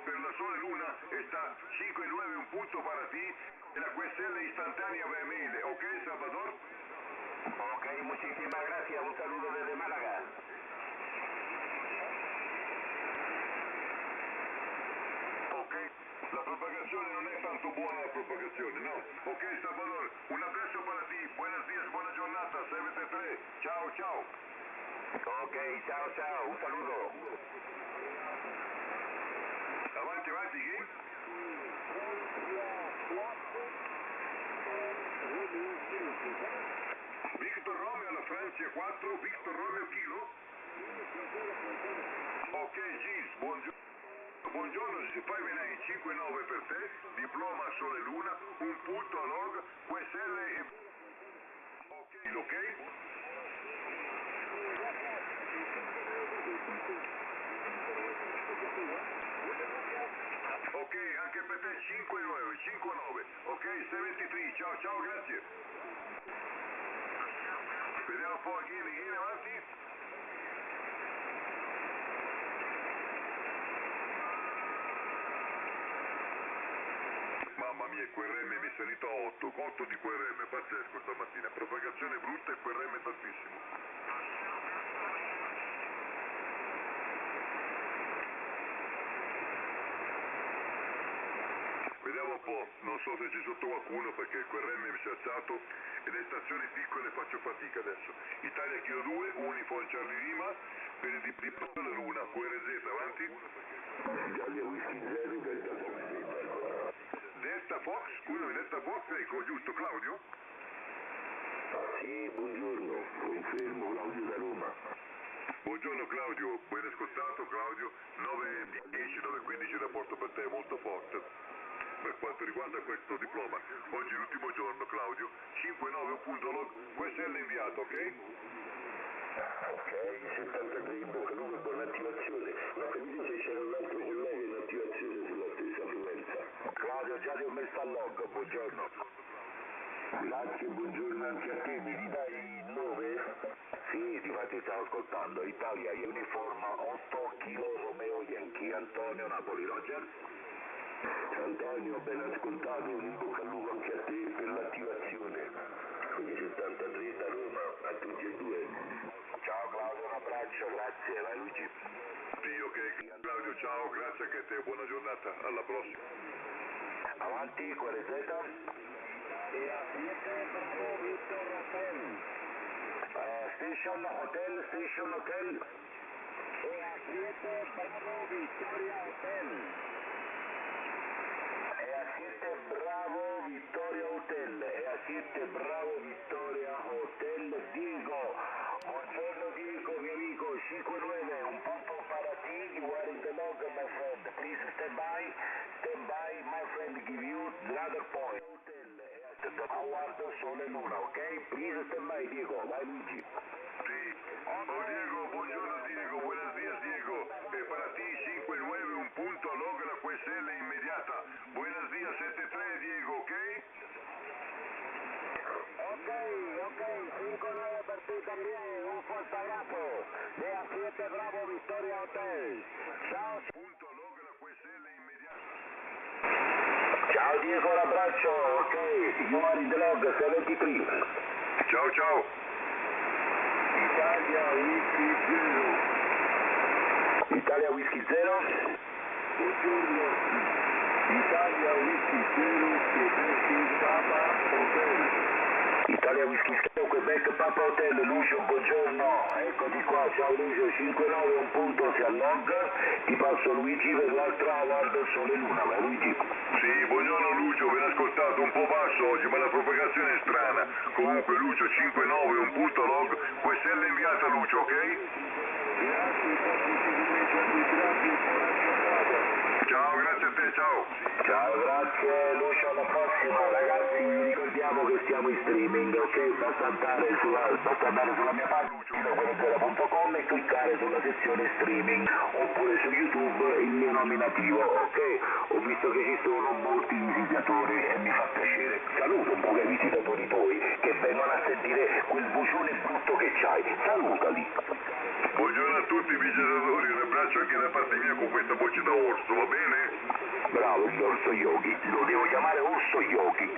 Pero la Sol Luna está 5-9, un punto para ti. La QSL instantánea BML, ¿ok, Salvador? Ok, muchísimas gracias. Un saludo desde Málaga. Ok, la propagazione non è tanto buona la propagazione, no? Ok, Salvador, un abbraccio para ti. Buenos días, buona giornata, 73. Ciao. Ok, chao. Un saludo. Avanti, chi? Victor Romeo alla Francia 4, Victor Romeo Kilo. Ok, Gis, buongiorno, si fa venire 5-9 per te, diploma Sole Luna, un punto a log, QSL e... Ok? Ok, anche per te 5-9. Ok, 73, ciao, grazie. Vediamo un po' again, avanti. Mamma mia, QRM mi è salito a 8 di QRM, pazzesco stamattina, propagazione brutta e QRM tantissimo. Vediamo un po', non so se c'è sotto qualcuno perché il QRM mi si è alzato e le stazioni piccole faccio fatica adesso. Italia Kilo 2, Uniform Charlie Lima, per il diploma Sole Luna, QRZ, avanti. Italia Whisky 0, Delta Fox, scusami, Delta Fox, ecco, giusto, Claudio? Sì, buongiorno, confermo Claudio da Roma. Buongiorno Claudio, ben ascoltato Claudio, 9-10, 9-15 rapporto per te molto forte. Per quanto riguarda questo diploma, oggi è l'ultimo giorno Claudio, 5-9 un punto log, questo è l'inviato, ok? Ok, 73 in bocca al lupo, buona attivazione. Ma capite se c'era un altro collega in attivazione sulla stessa frequenza? Claudio, già ti ho messo al log. Buongiorno. Grazie, buongiorno anche a te, mi dai il 9? Sì, difatti stavo ascoltando, Italia Uniform 8 Kilo Romeo Yankee, Antonio Napoli, Roger. Antonio, ben ascoltato, in bocca al lupo anche a te per l'attivazione. Quindi 73 da Roma, a tutti e due. Ciao Claudio, un abbraccio, grazie, vai Luigi. Sì, ok, Claudio, ciao, grazie anche a te, buona giornata, alla prossima. Avanti, quale Z? Station Hotel, Station Hotel. EA7 Bravo Victoria Hotel. EA7 Bravo Victoria Hotel. EA7 Bravo Victoria Hotel. Diego. Buongiorno Diego, mio amico. 59, un punto para ti. You are in the log, my friend. Please stand by. Stand by, my friend. Give you another point. Howard Sole Luna, ok? Please stand by, Diego. Vai Luigi. Sí. Oh Diego, buongiorno Diego, buenos días Diego. Para ti 5-9, un punto, logra QSL inmediata. Buenos días 7-3 Diego, ok? Ok, 5-9 per ti también, un fuerte abrazo. De A7 Bravo Victoria Hotel. Ciao. Punto, logra QSL inmediata. Ciao Diego, un abbraccio, ok. You are in the log 73. Ciao ciao. Italia Whisky 0. Italia Whisky 0. Buongiorno. Italia Whisky 0, Quebec Papa Hotel. Italia Whisky 0, Quebec Papa Hotel. Lucio, buongiorno. Eccoti qua, ciao Lucio, 5-9, un punto, si allog. Ti passo Luigi per l'altra Howard Sole Luna, vai Luigi. Sì, buongiorno Lucio, ben ascoltato, un po' basso oggi, ma la propagazione è strana. Comunque Lucio 5-9, un punto log, QSL inviata Lucio, ok? Grazie, traffici commerciali, grazie, buona giornata. Ciao, grazie a te, ciao. Ciao, grazie Lucio, alla prossima. Ragazzi, vi ricordiamo che siamo in streaming, ok? Basta andare sulla mia pagina www.com e cliccare sulla sezione streaming, oppure su YouTube il mio nominativo, ok? Ho visto che ci sono molti visitatori e mi fa piacere. Saluto un po' i visitatori tuoi che vengono a sentire quel vocione brutto che c'hai. Salutali. Buongiorno a tutti i visitatori, un abbraccio anche da parte mia con questa voce da orso, va bene? Bravo il Orso Yogi, lo devo chiamare Orso Yogi.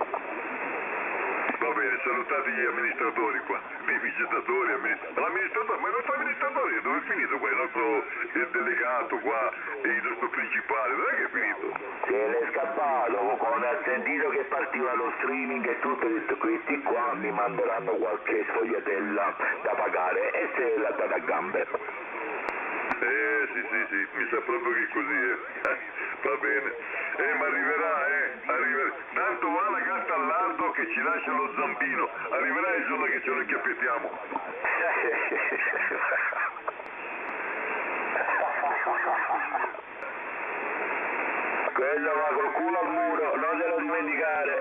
Va bene, salutate gli amministratori qua, i visitatori, l'amministratore, ma il nostro amministratore dove è finito qua? Il nostro delegato qua, il nostro principale, dove è che è finito? Se ne è scappato, quando ha sentito che partiva lo streaming e tutto, ha detto questi qua mi manderanno qualche sfogliatella da pagare e se l'ha data a gambe. Sì, mi sa proprio che così è. Va bene. Ma arriverà, arriverà. Tanto va la gatta al lardo che ci lascia lo zampino. Arriverà il giorno che ce lo inchiappettiamo. Quello va col culo al muro, non te lo dimenticare,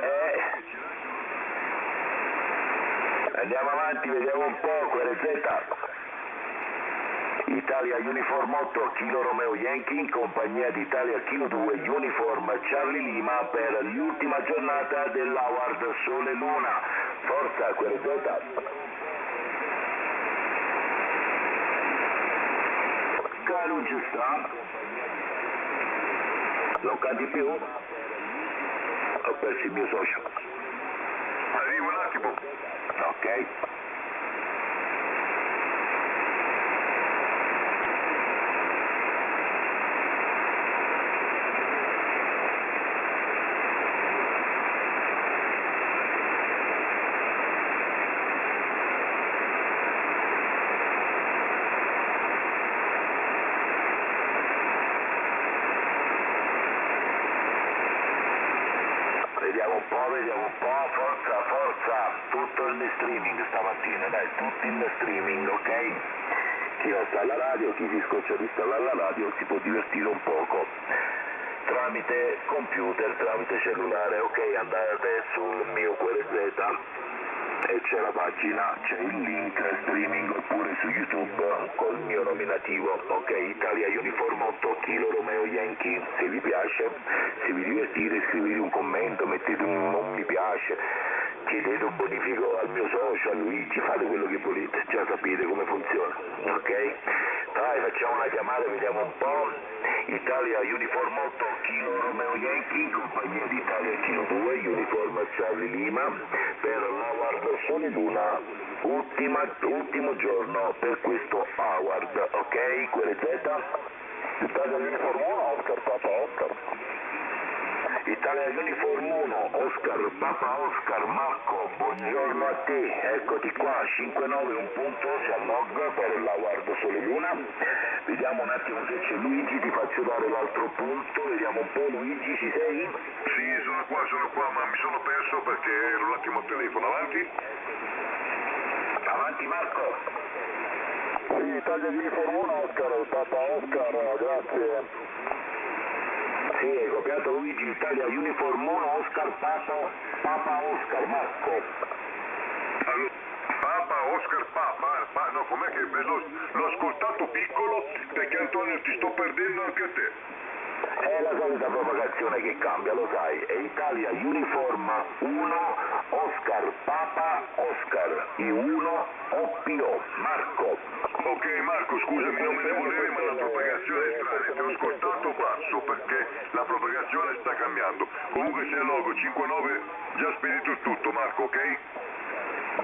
Andiamo avanti, vediamo un po', QRZ. Italia Uniform 8 Kilo Romeo Yankee in compagnia di Italia Kilo 2 Uniform Charlie Lima per l'ultima giornata dell'Howard Sole Luna. Forza QRZ. Non ci sta. Non cadi più? Ho perso il mio socio. Arrivo un attimo. Ok. Vediamo un po', forza, tutto in streaming stamattina, dai, tutti in streaming, ok? Chi non sta alla radio, chi si scoccia di stare alla radio si può divertire un poco tramite computer, tramite cellulare, ok? Andate sul mio QRZ e c'è la pagina, c'è il link streaming oppure su YouTube col mio nominativo, ok? Italia Uniform 8 Kilo Romeo Yankee. Se vi piace, se vi divertite, scrivete un commento, mettete un non mi piace, chiedete un bonifico al mio socio, a Luigi, fate quello che volete, già sapete come funziona, ok? Dai, facciamo una chiamata, vediamo un po'. Italia Uniform 8, Kilo Romeo Yankee, compagnia d'Italia Kilo 2, Uniform Charlie Lima, per l'Award Sole Luna, ultimo giorno per questo Award, ok? Quelle Z? Italia Uniform 1, Oscar Papa Oscar. Italia Uniform 1, Oscar Papa Oscar, Marco, buongiorno a te, eccoti qua, 5-9, un punto, si allog per l'Award Sole Luna. Vediamo un attimo se c'è Luigi, ti faccio dare l'altro punto, vediamo un po'. Luigi, ci sei? Sì, sono qua, ma mi sono perso perché ero un attimo al telefono. Avanti? Avanti Marco. Sì, Italia Uniform 1, Oscar, Papa Oscar, grazie. Sì, hai copiato Luigi, Italia Uniform 1, Oscar Papa Oscar, Marco. Allora, Papa, Oscar Papa, no, com'è che l'ho ascoltato piccolo perché Antonio ti sto perdendo anche a te. È la solita propagazione che cambia, lo sai, è Italia Uniform 1, Oscar Papa Oscar, I1 OPO, Marco. Ok Marco, scusami, non me ne volevi, ma la propagazione è strana, ti ho ascoltato basso perché la propagazione sta cambiando. Comunque se logo 5-9, già spedito il tutto Marco, ok?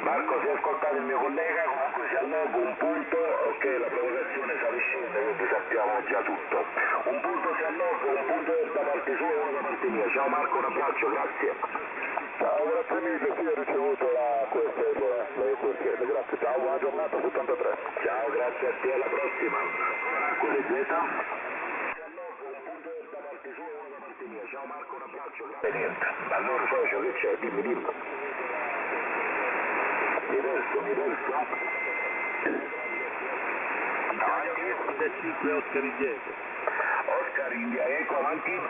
Marco, si è ascoltato il mio collega, comunque si allogo un punto, ok, la provocazione sale e scende, quindi sappiamo già tutto. Un punto si alloga, un punto da parte sua e uno da parte mia. Ciao Marco, un abbraccio, grazie. Ciao, grazie mille, sì, ho ricevuto la QSL, grazie, ciao, buona giornata, 73. Ciao, grazie a te, alla prossima. Con le Z? Ciao Marco, un abbraccio, grazie. Niente, allora socio, che c'è? Dimmi. Diverso? Avanti. 5 Oscar indietro. Oscar India Eco, avanti.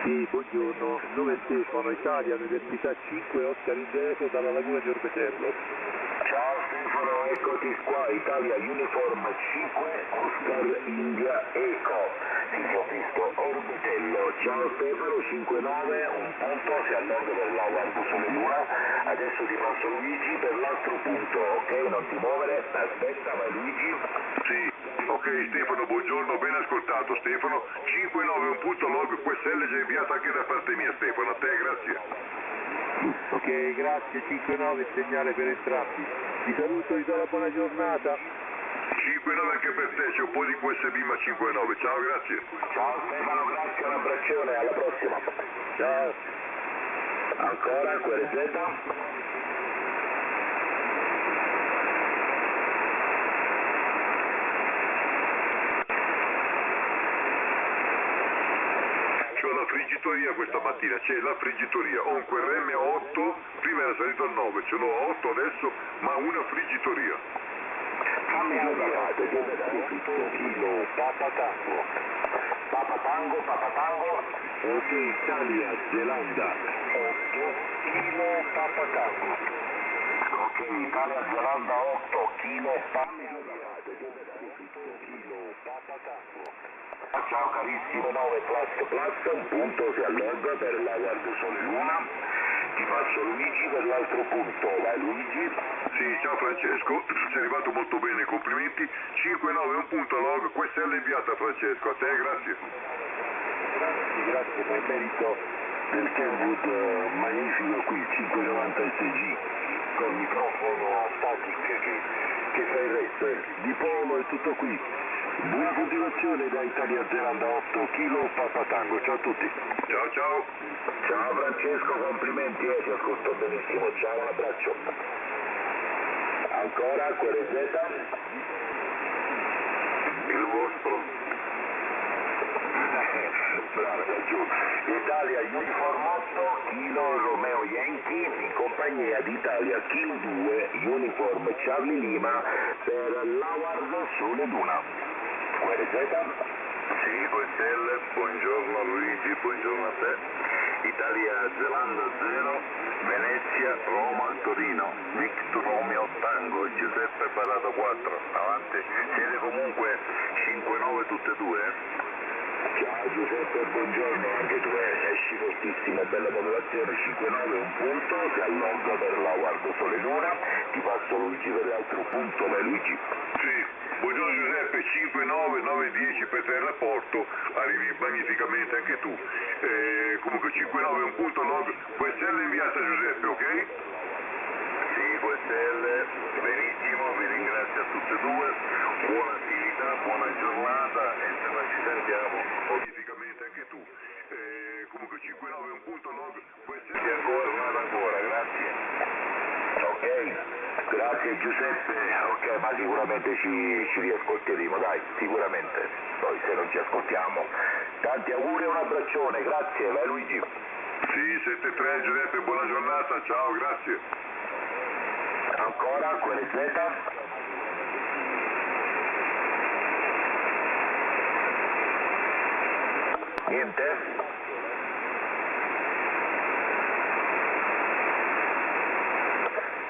Sì, buongiorno, nome Stefano, Italia, Università 5 Oscar indietro dalla Laguna di Orbetello. Ciao Stefano, eccoti qua, Italia Uniform 5 Oscar India Eco. Sì, ti ho visto, Orbetello. Ciao Stefano, 5-9, un punto, si alloga per l'Award Sole Luna. Adesso ti passo Luigi per l'altro punto, ok? Non ti muovere, aspetta, vai Luigi. Sì, ok Stefano, buongiorno, ben ascoltato Stefano, 5-9, un punto log, QSL già inviato anche da parte mia Stefano, a te grazie. Ok, grazie, 5-9, segnale per entrambi. Vi saluto, vi do la buona giornata. 5-9 anche per te, c'è un po' di QSB ma 5-9, ciao grazie. Ciao Stefano, grazie, un abbraccione, alla prossima. Ciao. Ancora, QRZ? C'ho la friggitoria questa mattina, c'è la friggitoria, ho un QRM 8, prima era salito al 9, ce l'ho a 8 adesso, ma una friggitoria. Fammi avviate, dove da Kilo Papa Tango, Ok, Italia, Zelanda. 8 Kilo Papa Tango. Ok, Italia Zelanda 8 Kilo Papa Ciao carissimo 9 plus, un punto si alloga per l'Award Sole Luna. Ti passo Luigi per l'altro punto, vai Luigi. Sì, ciao Francesco, sei arrivato molto bene, complimenti, 5-9, un punto log, QSL inviata Francesco, a te grazie. Grazie, per merito. Del Kenwood magnifico qui, 590 SG, con microfono static che fa il resto, di polo e tutto qui. Buona continuazione da Italia Zelanda 8 Kilo Papa Tango, ciao a tutti. Ciao ciao. Ciao Francesco, complimenti, ti ascolto benissimo, ciao, un abbraccio. Ancora, QRZ? Il vostro. Bravo, giù. Italia Uniform 8 Kilo Romeo Yankee in compagnia di Italia Kilo 2 Uniform Charlie Lima per l'Award Sole Luna. QRZ? Sì, QSL, buongiorno Luigi, buongiorno a te. Italia Zelanda 0, Venezia, Roma, Torino, Victor Romeo Tango, Giuseppe Parato 4, avanti, siete comunque 5-9 tutte e due? Ciao Giuseppe, buongiorno, anche tu esci fortissimo, bella popolazione, 5-9 un punto, si allonga per la Guardo Sole Luna, ti passo Luigi per l'altro punto, vai Luigi. Sì, buongiorno Giuseppe, 5-9, 9-10 per terraporto, arrivi magnificamente anche tu. Comunque 5-9 un punto log, QSL inviata Giuseppe, ok? Sì, QSL, benissimo, vi ringrazio a tutte e due, buona attività, buona giornata e se non ci sentiamo, Magnificamente anche tu. Comunque 5-9 un punto log, QSL ancora, grazie. Ok, grazie Giuseppe, ok, ma sicuramente ci riascolteremo, dai, sicuramente, poi se non ci ascoltiamo, tanti auguri e un abbraccione, grazie, vai Luigi. Sì, 7-3 Giuseppe, buona giornata, ciao, grazie. Ancora, QLZ? Niente?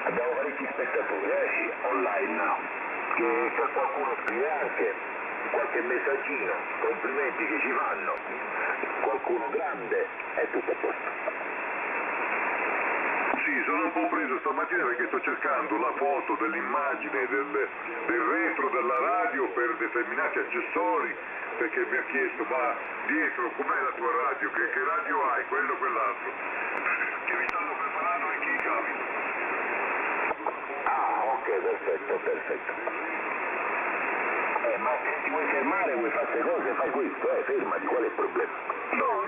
Abbiamo parecchi spettatori online, che qualcuno scrive anche, qualche messaggino, complimenti che ci fanno, qualcuno grande, è tutto a posto. Sì, sono un po' preso stamattina perché sto cercando la foto dell'immagine del retro della radio per determinati accessori, perché mi ha chiesto, ma dietro com'è la tua radio, che radio hai, quello o quell'altro, che mi stanno preparando anche i cavi. Ah, ok, perfetto. Ma se ti vuoi fermare, vuoi fare queste cose, fai questo, fermati, qual è il problema? No,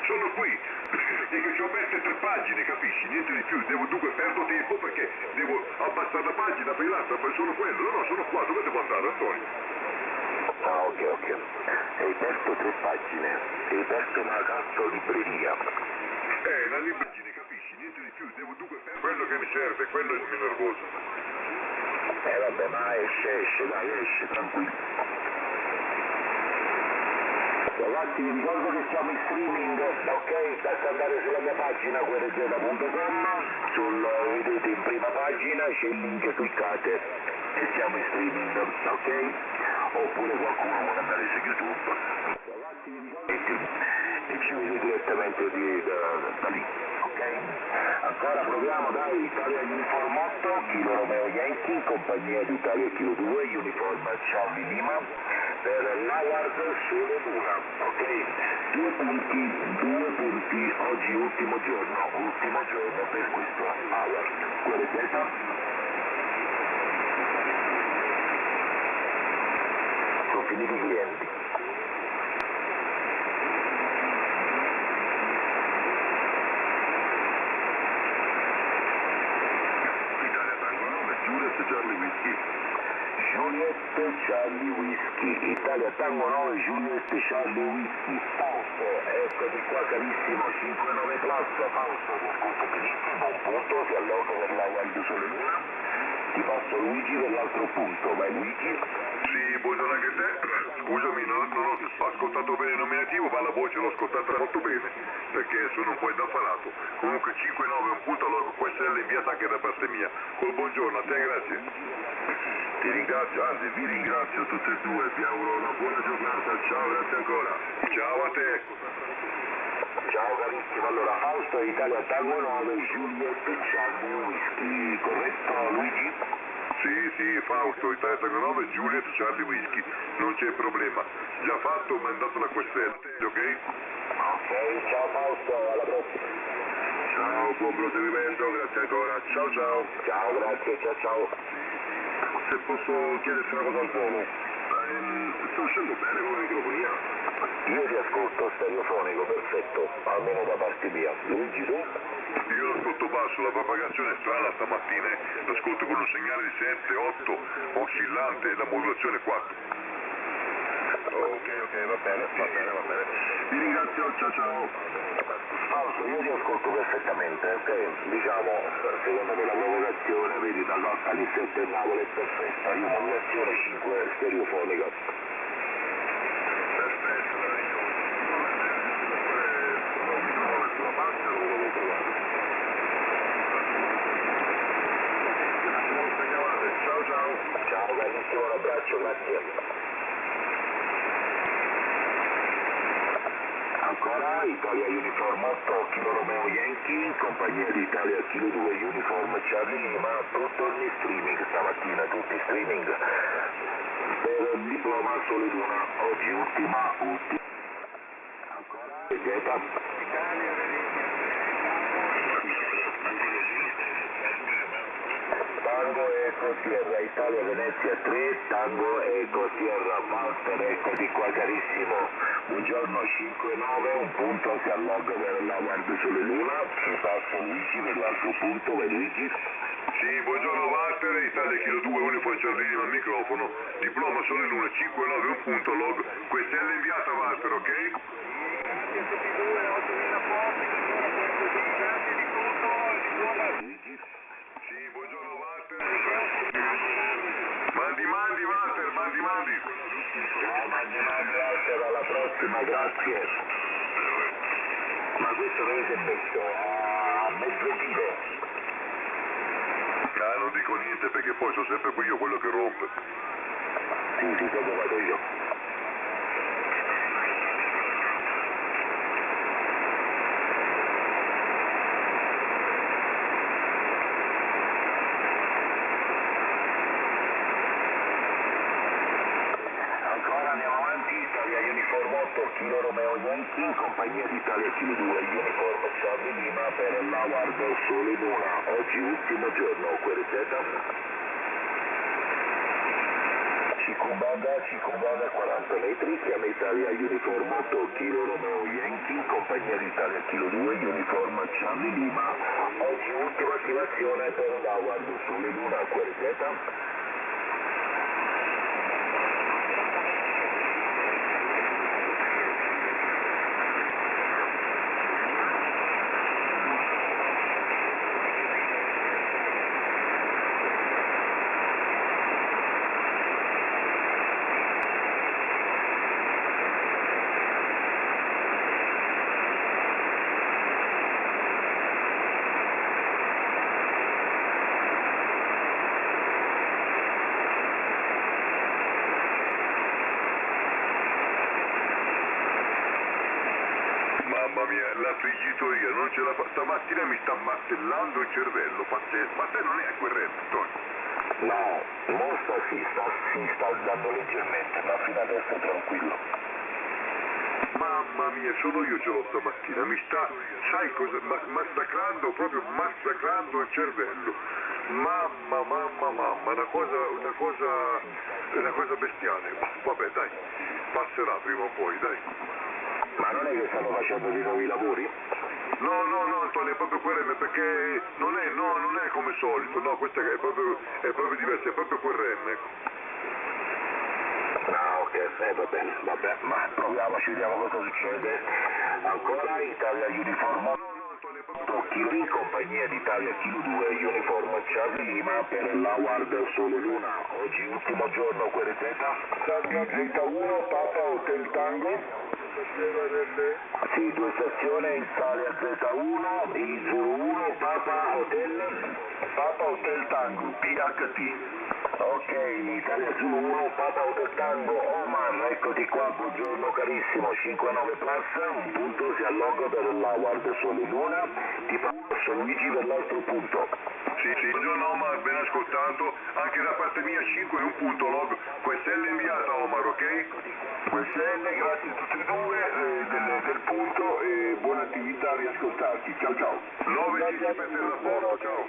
sono qui, e che ci ho messe 3 pagine, capisci? Niente di più, dunque perdo tempo perché devo abbassare la pagina, per l'altra, poi sono quello, no, sono qua, dove devo andare, Antonio? Ah, ok. Hai perso 3 pagine, hai perso una cartolibreria. La libragine, capisci? Niente di più, dunque perdo quello che mi serve, quello è il mio nervoso. Vabbè, ma esce, dai, esce, tranquillo. Ragazzi, vi ricordo che siamo in streaming, ok? Basta andare sulla mia pagina qrz.com, vedete in prima pagina, c'è il link, cliccate e siamo in streaming, ok? Oppure qualcuno vuole andare su YouTube e ci vede direttamente da lì, ok? Ancora proviamo, dai, Italia Uniform 8, Kilo Romeo Yankee, compagnia d'Italia Kilo 2, Uniform Charlie Lima, per l'Award Sole Luna, ok? 2 punti, oggi ultimo giorno per questo Award. QLZ? Sono finiti i clienti. Italia Tango 9, Juliet Charlie Whisky. Juliet Charlie Whisky, Italia Tango 9, Juliet Charlie Whisky, Fausto, eccomi qua carissimo, 5-9 plus, Fausto, ti ascolto benissimo, un punto, ti alloco per la Guardo Sole Luna, ti passo Luigi per l'altro punto, vai Luigi. Sì, buongiorno anche te. Scusami, non ho ascoltato bene il nominativo, ma la voce l'ho ascoltata molto bene, perché sono un po' indaffarato. Comunque 5-9 un punto log QSL inviata anche da parte mia. Col buongiorno, a te grazie. Ti ringrazio, anzi vi ringrazio tutte e due, vi auguro una buona giornata, ciao, grazie ancora. Ciao a te. Ciao carissimo, allora Fausto è Italia Tango 9, Juliet Charlie Whisky, corretto Luigi? Sì, Fausto, Italia Tango 9, Juliet Charlie Whisky, non c'è problema. Già fatto, mandato la QSL, ok? Ok, ciao Fausto, alla prossima. Ciao, buon proseguimento, grazie ancora. Ciao. Ciao, grazie, ciao. Se posso chiederti una cosa al volo, sto uscendo bene con la microfonia? Io ti ascolto stereofonico, perfetto, almeno da parte mia. Luigi, tu? Io l'ascolto basso, la propagazione è strana stamattina, l'ascolto con un segnale di 7, 8, oscillante e la modulazione 4. Ok, va bene. Vi ringrazio, ciao. Fausto, io ti ascolto perfettamente, ok? Diciamo, secondo me la provocazione, vedi, dall'8 in Napoli è perfetta, io modulazione 5 stereofonica. Perfetto, dai. Ho un microfono sulla bassa, lo volevo provare. Ciao. Ciao carissimo, un abbraccio, grazie. Ancora Italia Uniform 8 Kilo Romeo Yankee, compagnia di Italia Kilo 2 Uniform Charlie Lima, tutto in streaming stamattina, tutti streaming. Per il diploma Sole Luna, oggi ultima. Ancora Zeta. Tango Eco Sierra, Italia Venezia 3, Tango Eco Sierra, Walter, eccoti qua carissimo. Buongiorno 5-9, un punto si allogga per la Guardia Sole Luna, ci passa Luigi per l'altro punto, vai Luigi. Sì, buongiorno Walter, Italia Kilo 2, Uniform Charlie al microfono, diploma Sole Luna 5-9, un punto log, questa è l'inviata Walter, ok? Sì, buongiorno Walter. Mandi Walter, mandi. Ciao Walter, alla prossima, grazie. Ma questo dove si è messo? A mezzo giro? Non dico niente perché poi sono sempre qui io quello che rompe. Sì, dopo vado io. Andiamo avanti, Italia Uniform 8 Kilo Romeo Yankee, compagnia di Italia Kilo 2 Uniform Charlie Lima per la Guardia Sole Luna, oggi ultimo giorno, QRZ. Circumvalla 40 metri, chiama Italia Uniform 8 Kilo Romeo Yankee, compagnia di Italia Kilo 2 Uniform Charlie Lima, oggi ultima attivazione per la Guardia Sole Luna, QRZ. Mamma mia, la friggitoria, non ce la fa, stamattina mi sta martellando il cervello, pazzesco, ma te non è a quel retto, No, mostra si sta alzando leggermente, ma fino adesso tranquillo. Mamma mia, solo io ce l'ho stamattina, mi sta, sai cosa, massacrando, proprio massacrando il cervello. Mamma, una cosa bestiale. Vabbè, dai, passerà prima o poi, dai. Ma non è che stanno facendo di nuovi lavori? No, Antonio, è proprio quel perché non è come solito, no, questa è proprio diversa, è proprio quel REM, ecco. Ah, ok, vabbè, ma proviamoci, vediamo cosa succede. Ancora Italia Uniform 8 Kilo, compagnia di Italia Kilo 2 Uniform Charlie Lima per la Guardia Sole Luna, oggi ultimo giorno, QRZ. Z1 Papa Hotel Tango. Sì, 2 stazioni, Italia Z1, D01 Papa Hotel Tango, PHT. Ok, Italia Zulu 1, Papa Hotel Tango, Omar, eccoti qua, buongiorno carissimo, 59 plus, un punto si allogga per la Guardia Sole Luna, ti passo Luigi per l'altro punto. Sì, buongiorno Omar, ben ascoltato, anche da parte mia 5 e un punto log, questa è l'inviata Omar, ok? QSL, grazie a tutti e due del punto e buona attività riascoltati. Ciao. 9 ci per il rapporto, ciao.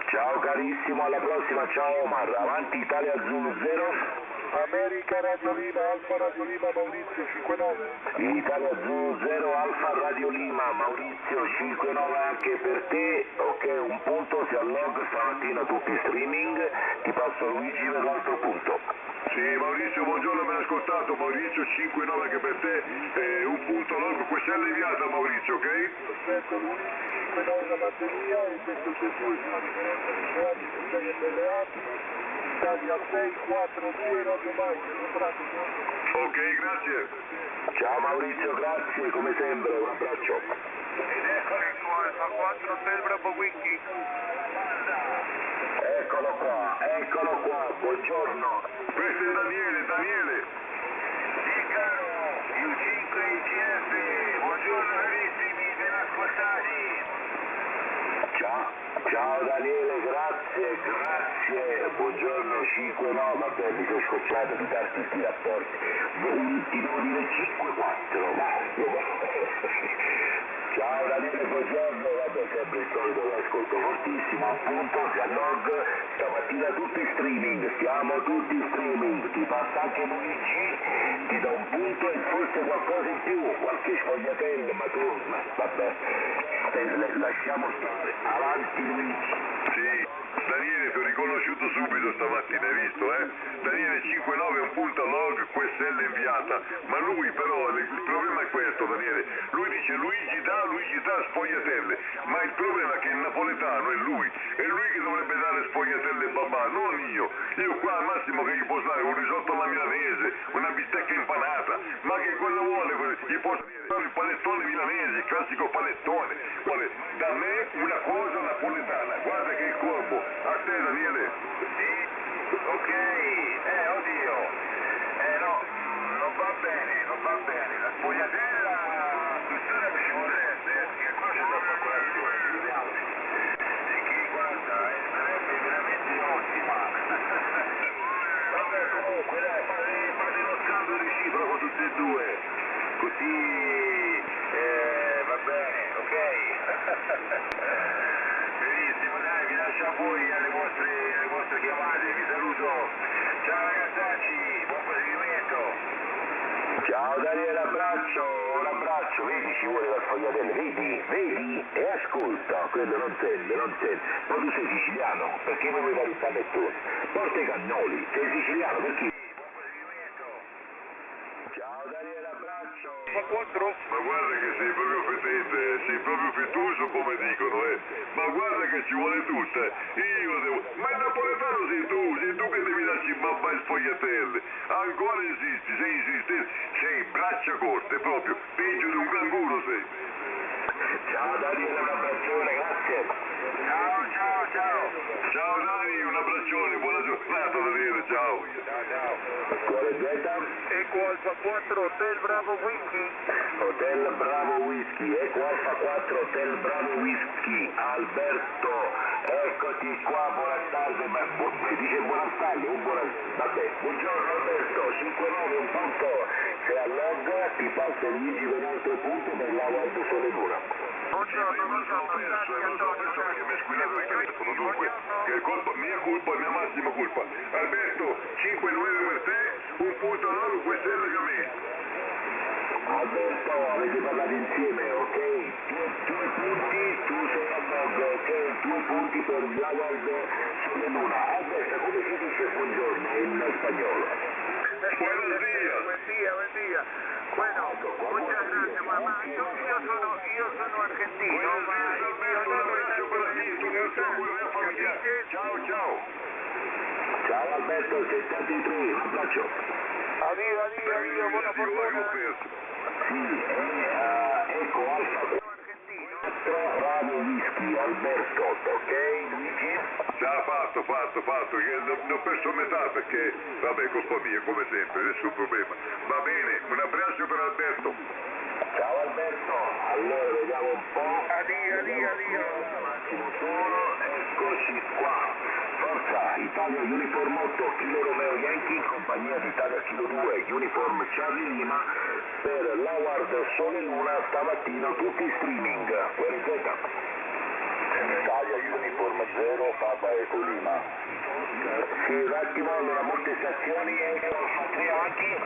Ciao carissimo, alla prossima, ciao Omar, avanti Italia Zulu 0. America Radio Lima, Alfa Radio Lima, Maurizio 59. Italia Zulu 0 Alfa Radio Lima, Maurizio 59 anche per te, ok, un punto si allogga stamattina tutti streaming, ti passo Luigi per l'altro punto. Sì, Maurizio, buongiorno, ben ascoltato, Maurizio 5-9 anche per te, un punto log, questa è l'inviata Maurizio, ok? Perfetto, Luigi 59 da parte mia e questo per 2 sono differenza di gradi su 6 MLA, Italia 642 Radio Mike, Ok, grazie. Ciao Maurizio, grazie come sempre, un abbraccio. Ed eccomi su Alfa 4 Hotel Bravo Wiki. Eccolo qua, buongiorno. Questo è Daniele. Icaro, U5 Log IGF, buongiorno carissimi, ben ascoltati. Ciao Daniele, grazie, buongiorno 5 no, vabbè mi sono scocciato di darti questi rapporti, ti devo dire 5-4, va. Ciao Daniele, buongiorno, vabbè sempre il solito l'ascolto fortissimo, appunto si allog, stamattina tutti streaming, siamo tutti streaming, ti passa anche Luigi, ti do un punto e forse qualcosa in più, qualche sfogliatella, ma tu, vabbè, lasciamo stare, avanti Luigi. Sì, Daniele ti ho riconosciuto subito stamattina, hai visto, eh? Daniele 5-9 è un punto a log, QSL inviata, ma lui però, il problema è questo Daniele, lui dice Luigi dà sfogliatelle, ma il problema è che il napoletano è lui che dovrebbe dare sfogliatelle babà, non io qua al massimo che gli posso dare un risotto alla milanese, una bistecca impanata, ma che cosa vuole, gli posso dare il panettone milanese, il classico panettone, vuole da me una cosa napoletana, guarda che il corpo, a te Daniele. Sì, ok, oddio, no, non va bene, la sfogliatella, attenzione che ci vorrebbe, che qua c'è da calcolazione, figuriamoci, e che guarda, sarebbe veramente ottima. Vabbè comunque dai, fate uno scambio reciproco tutti e due, così, va bene, ok? Benissimo, dai, vi lascio a voi alle vostre chiamate, vi saluto. Ciao ragazzacci, buon proseguimento. Ciao Daniele, un abbraccio, vedi ci vuole la sfogliatella, vedi? E ascolta, quello non sente. Ma tu sei siciliano, perché non vuoi fare il panettone? Porta i cannoli, sei siciliano, perché? Buon proseguimento. Ciao Daniele, abbraccio. Ma guarda che sei proprio fetente, sei proprio fettuoso come dicono, ma guarda che ci vuole tutta, ma il napoletano sei tu che devi darci babà e sfogliatelle, ancora insisti, sei braccia corte proprio, peggio di un canguro sei. Ciao Daniele, un abbraccione, grazie. Ciao. Ciao Dani, un abbraccione, buona giornata Daniele, ciao. Quale Z? Eco Alfa 4 Hotel Bravo Whisky. Hotel Bravo Whisky, Eco Alfa 4 Hotel Bravo Whisky, Alberto, eccoti qua, buona tarde, ma dice buona tarde, vabbè, buongiorno Alberto, 5-9 un punto, se allog ti passa Luigi per un altro punto per la Ward Sole Luna. Buongiorno, lo so perché mi squillava il telefono, dunque, che è mia massima colpa. Alberto, 5-9 per te, un punto a loro, questo è il me. Alberto, avete parlato insieme, ok? 2 punti, tu sei al log, ok? 2 punti per la Ward Sole Luna. Alberto, come si dice buongiorno in spagnolo? Buenos días. Buen día. Bueno, muchas gracias, mamá. Io sono argentino, Buenos ma días Alberto, un abbraccio per l'amico, nel tuo correo familiare. Ciao. Ciao Alberto, 73, un abbraccio. Addio, buona fortuna. Sì, ecco Alfa 4 Bravo Whisky, Alberto, ok Luigi? Già fatto, che ne ho perso metà perché, vabbè, colpa mia, come sempre, nessun problema. Va bene, un abbraccio per Alberto. Ciao Alberto, allora vediamo un po'. Addio. Massimo solo, eccoci qua. Forza, Italia Uniform 8, Kilo Romeo Yankee, compagnia di Italia Kilo 2, Uniform Charlie Lima, per l'Award Sole Luna stamattina tutti streaming. QRZ. Italia Uniform 0, Papa Eco Lima. Sì, un attimo, allora molte stazioni, Alfa 3 avanti.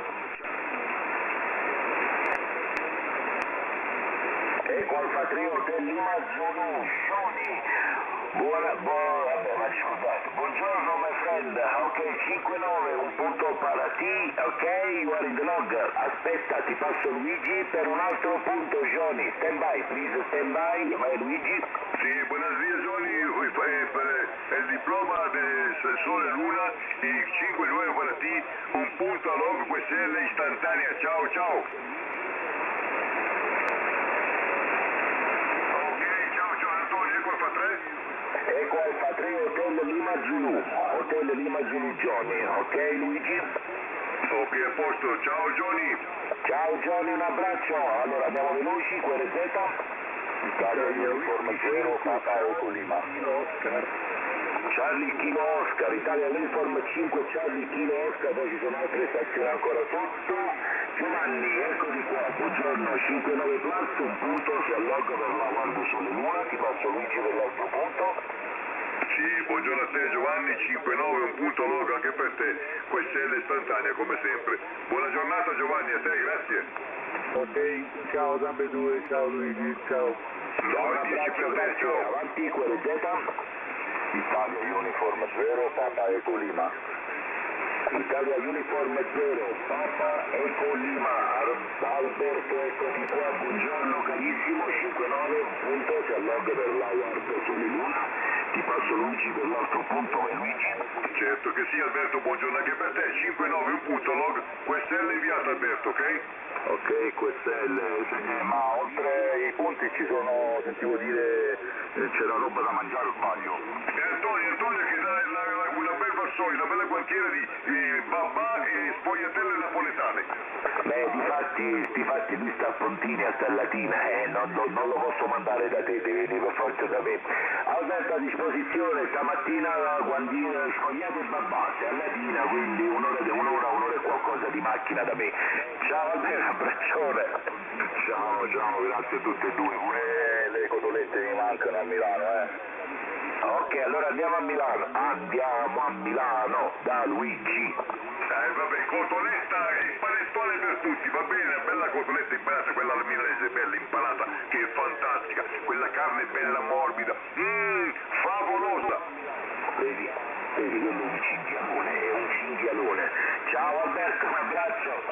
Eco Alfa 3 Hotel Lima Zulu, Johnny. Buongiorno my friend, ok 5-9, un punto para ti, ok, you are in the log, aspetta ti passo Luigi per un altro punto Johnny, stand by, please stand by, vai Luigi. Sí, buenos días Johnny, el diploma de Sol y Luna y 5-9 para ti, un punto a log QSL instantánea, ciao. Ok, ciao Antonio, Eco Alfa 3. Eco Alfa 3 Hotel Lima Zulu Johnny, ok Luigi? Ok, a posto, ciao Johnny. Ciao Johnny, un abbraccio. Allora andiamo veloci, QRZ. Italia Uniform 0, Papa Eco Lima. Charlie Kilo Oscar, Italia Uniform 5, Charlie Kilo Oscar, poi ci sono altre stazioni ancora sotto. Giovanni, eccoti qua, buongiorno, 59 plus, un punto, si allogga per la Guardia Sole Luna, ti passo Luigi per l'altro punto. Sì, buongiorno a te Giovanni, 5-9, un punto logo anche per te, QSL istantanea come sempre. Buona giornata Giovanni, a te, grazie. Ok, ciao Zambe 2, ciao Luigi, ciao. 9-10 per te, ciao. Avanti, QRZ. Italia Uniform 0, Papa Eco Lima. Italia Uniform 0, Papa Eco Lima. Alberto, eccoti qua, buongiorno carissimo, 5-9, punto, si allogga per la Guardia Sole Luna. Ti passo Luigi per l'altro punto, Luigi. Certo che sì Alberto, buongiorno anche per te, 5-9, un punto log, QSL inviato Alberto, ok? Ok, QSL, ma oltre i punti ci sono, sentivo dire, c'è la roba da mangiare o sbaglio? E Antonio che dà una bel vassoio, una bella guantiera di babà e sfogliatelle napoletane. Beh, difatti lui sta a Pontini a Stallatina, non lo posso mandare da te, devi venire per forza da me. Alberto a disposizione, stamattina guandino sfogliato e babà, sei a Latina, quindi un'ora e qualcosa di macchina da me. Ciao Alberto, abbraccione. Ciao, grazie a tutte e due, pure le cotolette mi mancano a Milano, Ok, allora andiamo a Milano, da Luigi. Vabbè, cotoletta e panettone per tutti, va bene, una bella cotoletta impanata, quella alla milanese, bella impanata, che è fantastica, quella carne bella morbida, favolosa. Vedi, quello è un cinghialone. Ciao Alberto, un abbraccio.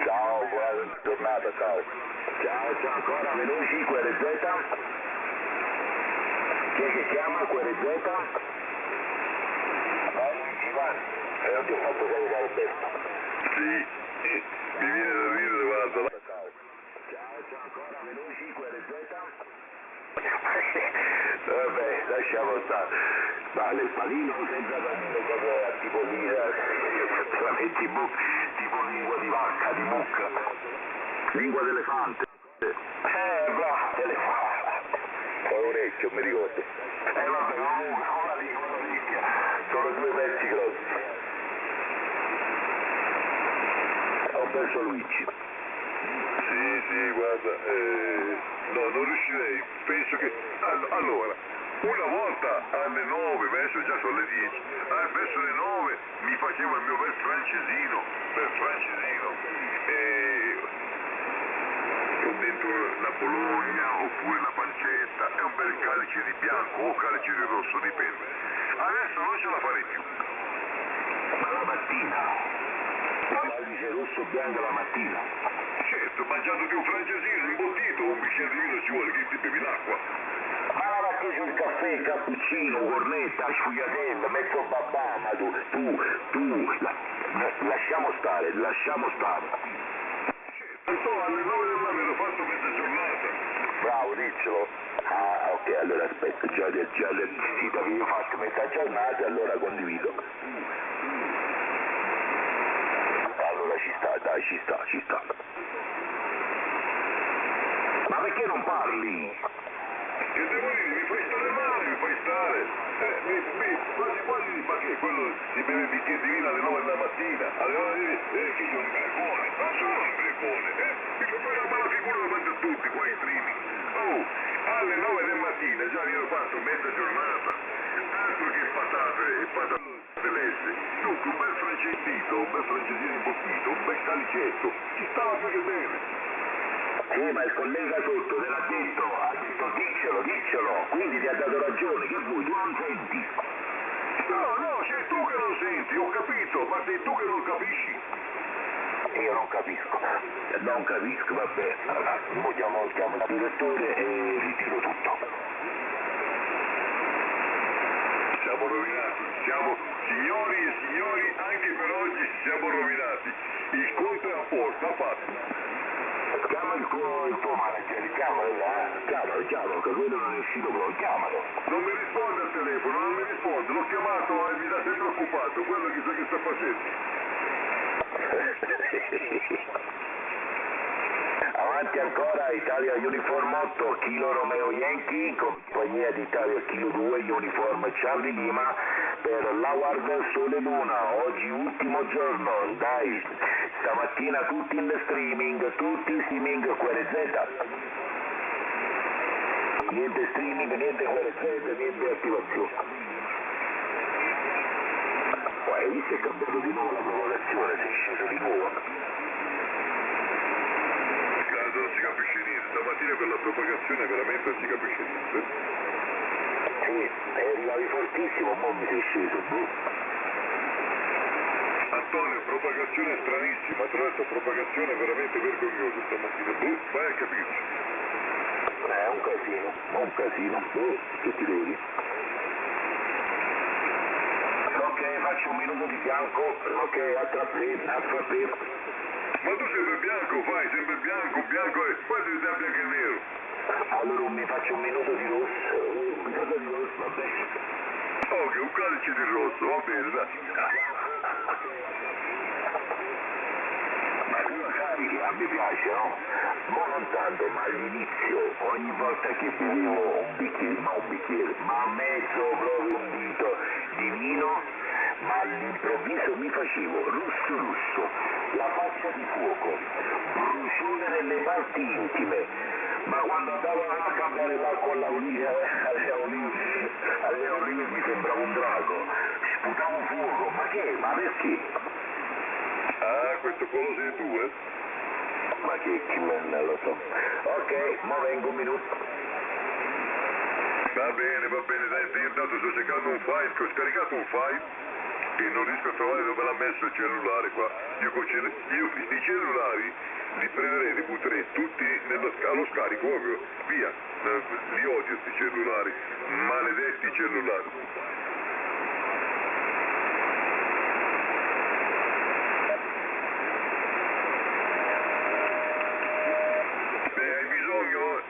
Ciao, buona giornata, ciao. Ciao, ancora veloci, QRZ. Chi è che chiama, QRZ? Vai, non ti ho fatto salutare Alberto. Sì, mi viene da ridere, guarda. Ciao, ancora veloci, QRZ. Vabbè, lasciamo stare. Vale, il panino senza panino proprio a tipo lì, veramente tipo lingua di vacca, di mucca. Lingua d'elefante. Bravo, elefante. Ho l'orecchio, mi ricordo. Vabbè, comunque, ora dico l'orecchia. Sono due pezzi grossi. Ho perso Luigi. Sì, guarda, no, non riuscirei, penso che... Allora, una volta alle 9, adesso già sono le 10, verso le 9 mi facevo il mio bel francesino, con dentro la Bologna oppure la pancetta, e un bel calice di bianco o calice di rosso, dipende. Adesso non ce la farei più. Ma la mattina? Calice rosso bianco la mattina? Certo, mangiato di un francesino imbottito, un bicchiere di vino ci vuole che ti bevi l'acqua. Ma la mattina un caffè, cappuccino, cornetta, sfogliatella, mezzo babà, ma lasciamo stare. Certo, alle 9 del mattino ho fatto mezza giornata. Bravo, diccelo. Ah, ok, allora aspetta, già sì, da che io ho fatto mezza giornata, allora condivido. Allora ci sta. Ma perché non parli? Che devo dire, mi fai stare male, mi fai stare. Quasi, ma che quello si beve il bicchiere di vino alle 9 della mattina. Alle 9 che sono un brecone, non sono un brecone, mi fa fare una bella figura davanti a tutti qua in streaming. Oh, alle 9 del mattino già mi ero fatto mezza giornata, altro che patate lesse. Dunque un bel francesino imbottito, un bel calicetto, ci stava più che bene. Sì, ma il collega sotto te l'ha detto, ha detto diccelo, quindi ti ha dato ragione, che vuoi, tu non senti? No, sei tu che non senti, ho capito, ma sei tu che non capisci. Io non capisco, vabbè, allora, chiamo il direttore e ritiro tutto. Siamo rovinati, signori e signori, anche per oggi siamo rovinati. Il conto è a posto, ha fatto. Chiama il tuo manager, chiamalo, che quello non è uscito poi, chiamalo. Non mi risponde al telefono, l'ho chiamato e mi dà sempre occupato, quello chissà che sta facendo. avanti ancora, Italia Uniform 8, Kilo Romeo Yankee, compagnia d'Italia Kilo 2, Uniform Charlie Lima, per l'Award Sole Luna, oggi ultimo giorno, dai, stamattina tutti in streaming QRZ. Niente streaming, niente QRZ, niente attivazione. Hai visto che è cambiato di nuovo la propagazione, sei sceso di nuovo. Non si capisce niente, stamattina per la propagazione veramente non si capisce niente. Sì, arrivavi fortissimo, poi mi sei sceso. Antonio, propagazione stranissima, tra l'altro propagazione veramente vergognosa stamattina. Vai a capirci. È un casino. Che ti devo dire? Ok, faccio un minuto di bianco, ok, a tra prima. Ma tu sempre bianco, fai sempre bianco e poi devi dare bianco e nero. Allora mi faccio un minuto di rosso, va bene. Ok, un calice di rosso, va bene, dai. Ma tu lo sai, a me piace, no? Ma non tanto, ma all'inizio, ogni volta che bevevo un bicchiere, ma mezzo proprio un dito di vino, ma all'improvviso mi facevo russo, la faccia di fuoco, bruciore nelle parti intime, ma quando andavo a cambiare l'acqua alle olive mi sembrava un drago, sputavo fuoco, ma perché? Ah, questo quello sei tu, eh? Ma che non lo so. Ok, mo vengo un minuto. Va bene, dai, io intanto sto cercando un file, che ho scaricato un file e non riesco a trovare dove l'ha messo il cellulare qua. Io i cellulari li prenderei, li butterei tutti allo scarico proprio, via. Li odio questi cellulari, maledetti cellulari.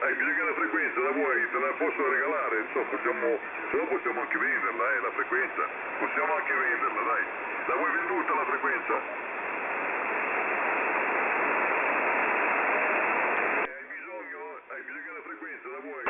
Hai bisogno della frequenza, la vuoi? Te la posso regalare? Se no possiamo anche venderla, la frequenza. Possiamo anche venderla, dai. La vuoi venduta la frequenza? Hai bisogno della frequenza, la vuoi?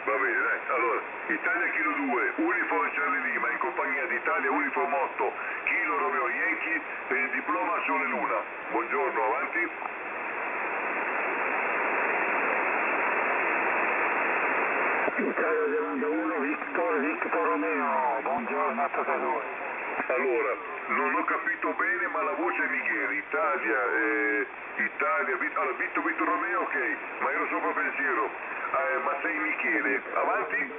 Va bene, dai. Allora, Italia Kilo 2, Uniform Charlie Lima, in compagnia di Italia Uniform 8, Kilo Romeo Yankee, per il diploma Sole Luna. Buongiorno, avanti. Italia 91, Victor Romeo, buongiorno a tutti voi. Allora, non ho capito bene, ma la voce è Michele, Italia, allora, Vittor Romeo, ok, ma ero sopra pensiero, ma sei Michele, avanti?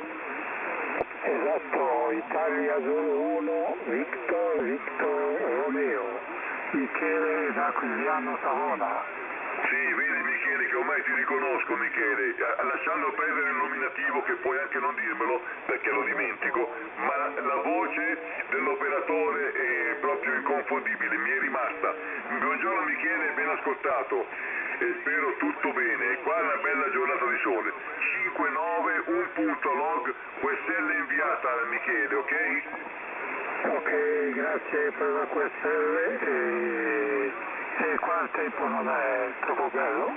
Esatto, Italia 01, Victor Romeo, Michele da Quiliano Savona. Sì, vedi Michele che ormai ti riconosco Michele, lasciando perdere il nominativo che puoi anche non dirmelo perché lo dimentico, ma la voce dell'operatore è proprio inconfondibile, mi è rimasta. Buongiorno Michele, ben ascoltato e spero tutto bene. E qua è una bella giornata di sole. 5-9, un punto log, QSL inviata a Michele, ok? Ok, grazie per la QSL e qua il tempo non è troppo bello,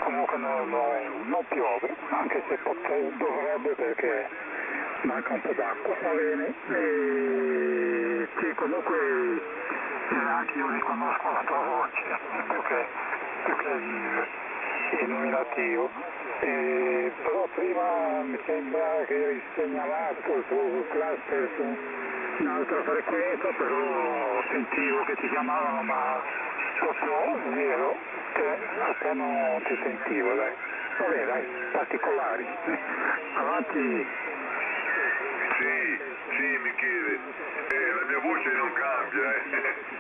comunque non piove, anche se dovrebbe perché manca un po' d'acqua, va bene, e sì, comunque anche io riconosco la tua voce, più che il nominativo, però prima mi sembra che eri segnalato sul cluster su un'altra frequenza, però sentivo che ti chiamavano, ma proprio zero, a te non ti sentivo, dai. Vabbè, dai, particolari. Avanti. Sì, Sì, Michele, la mia voce non cambia,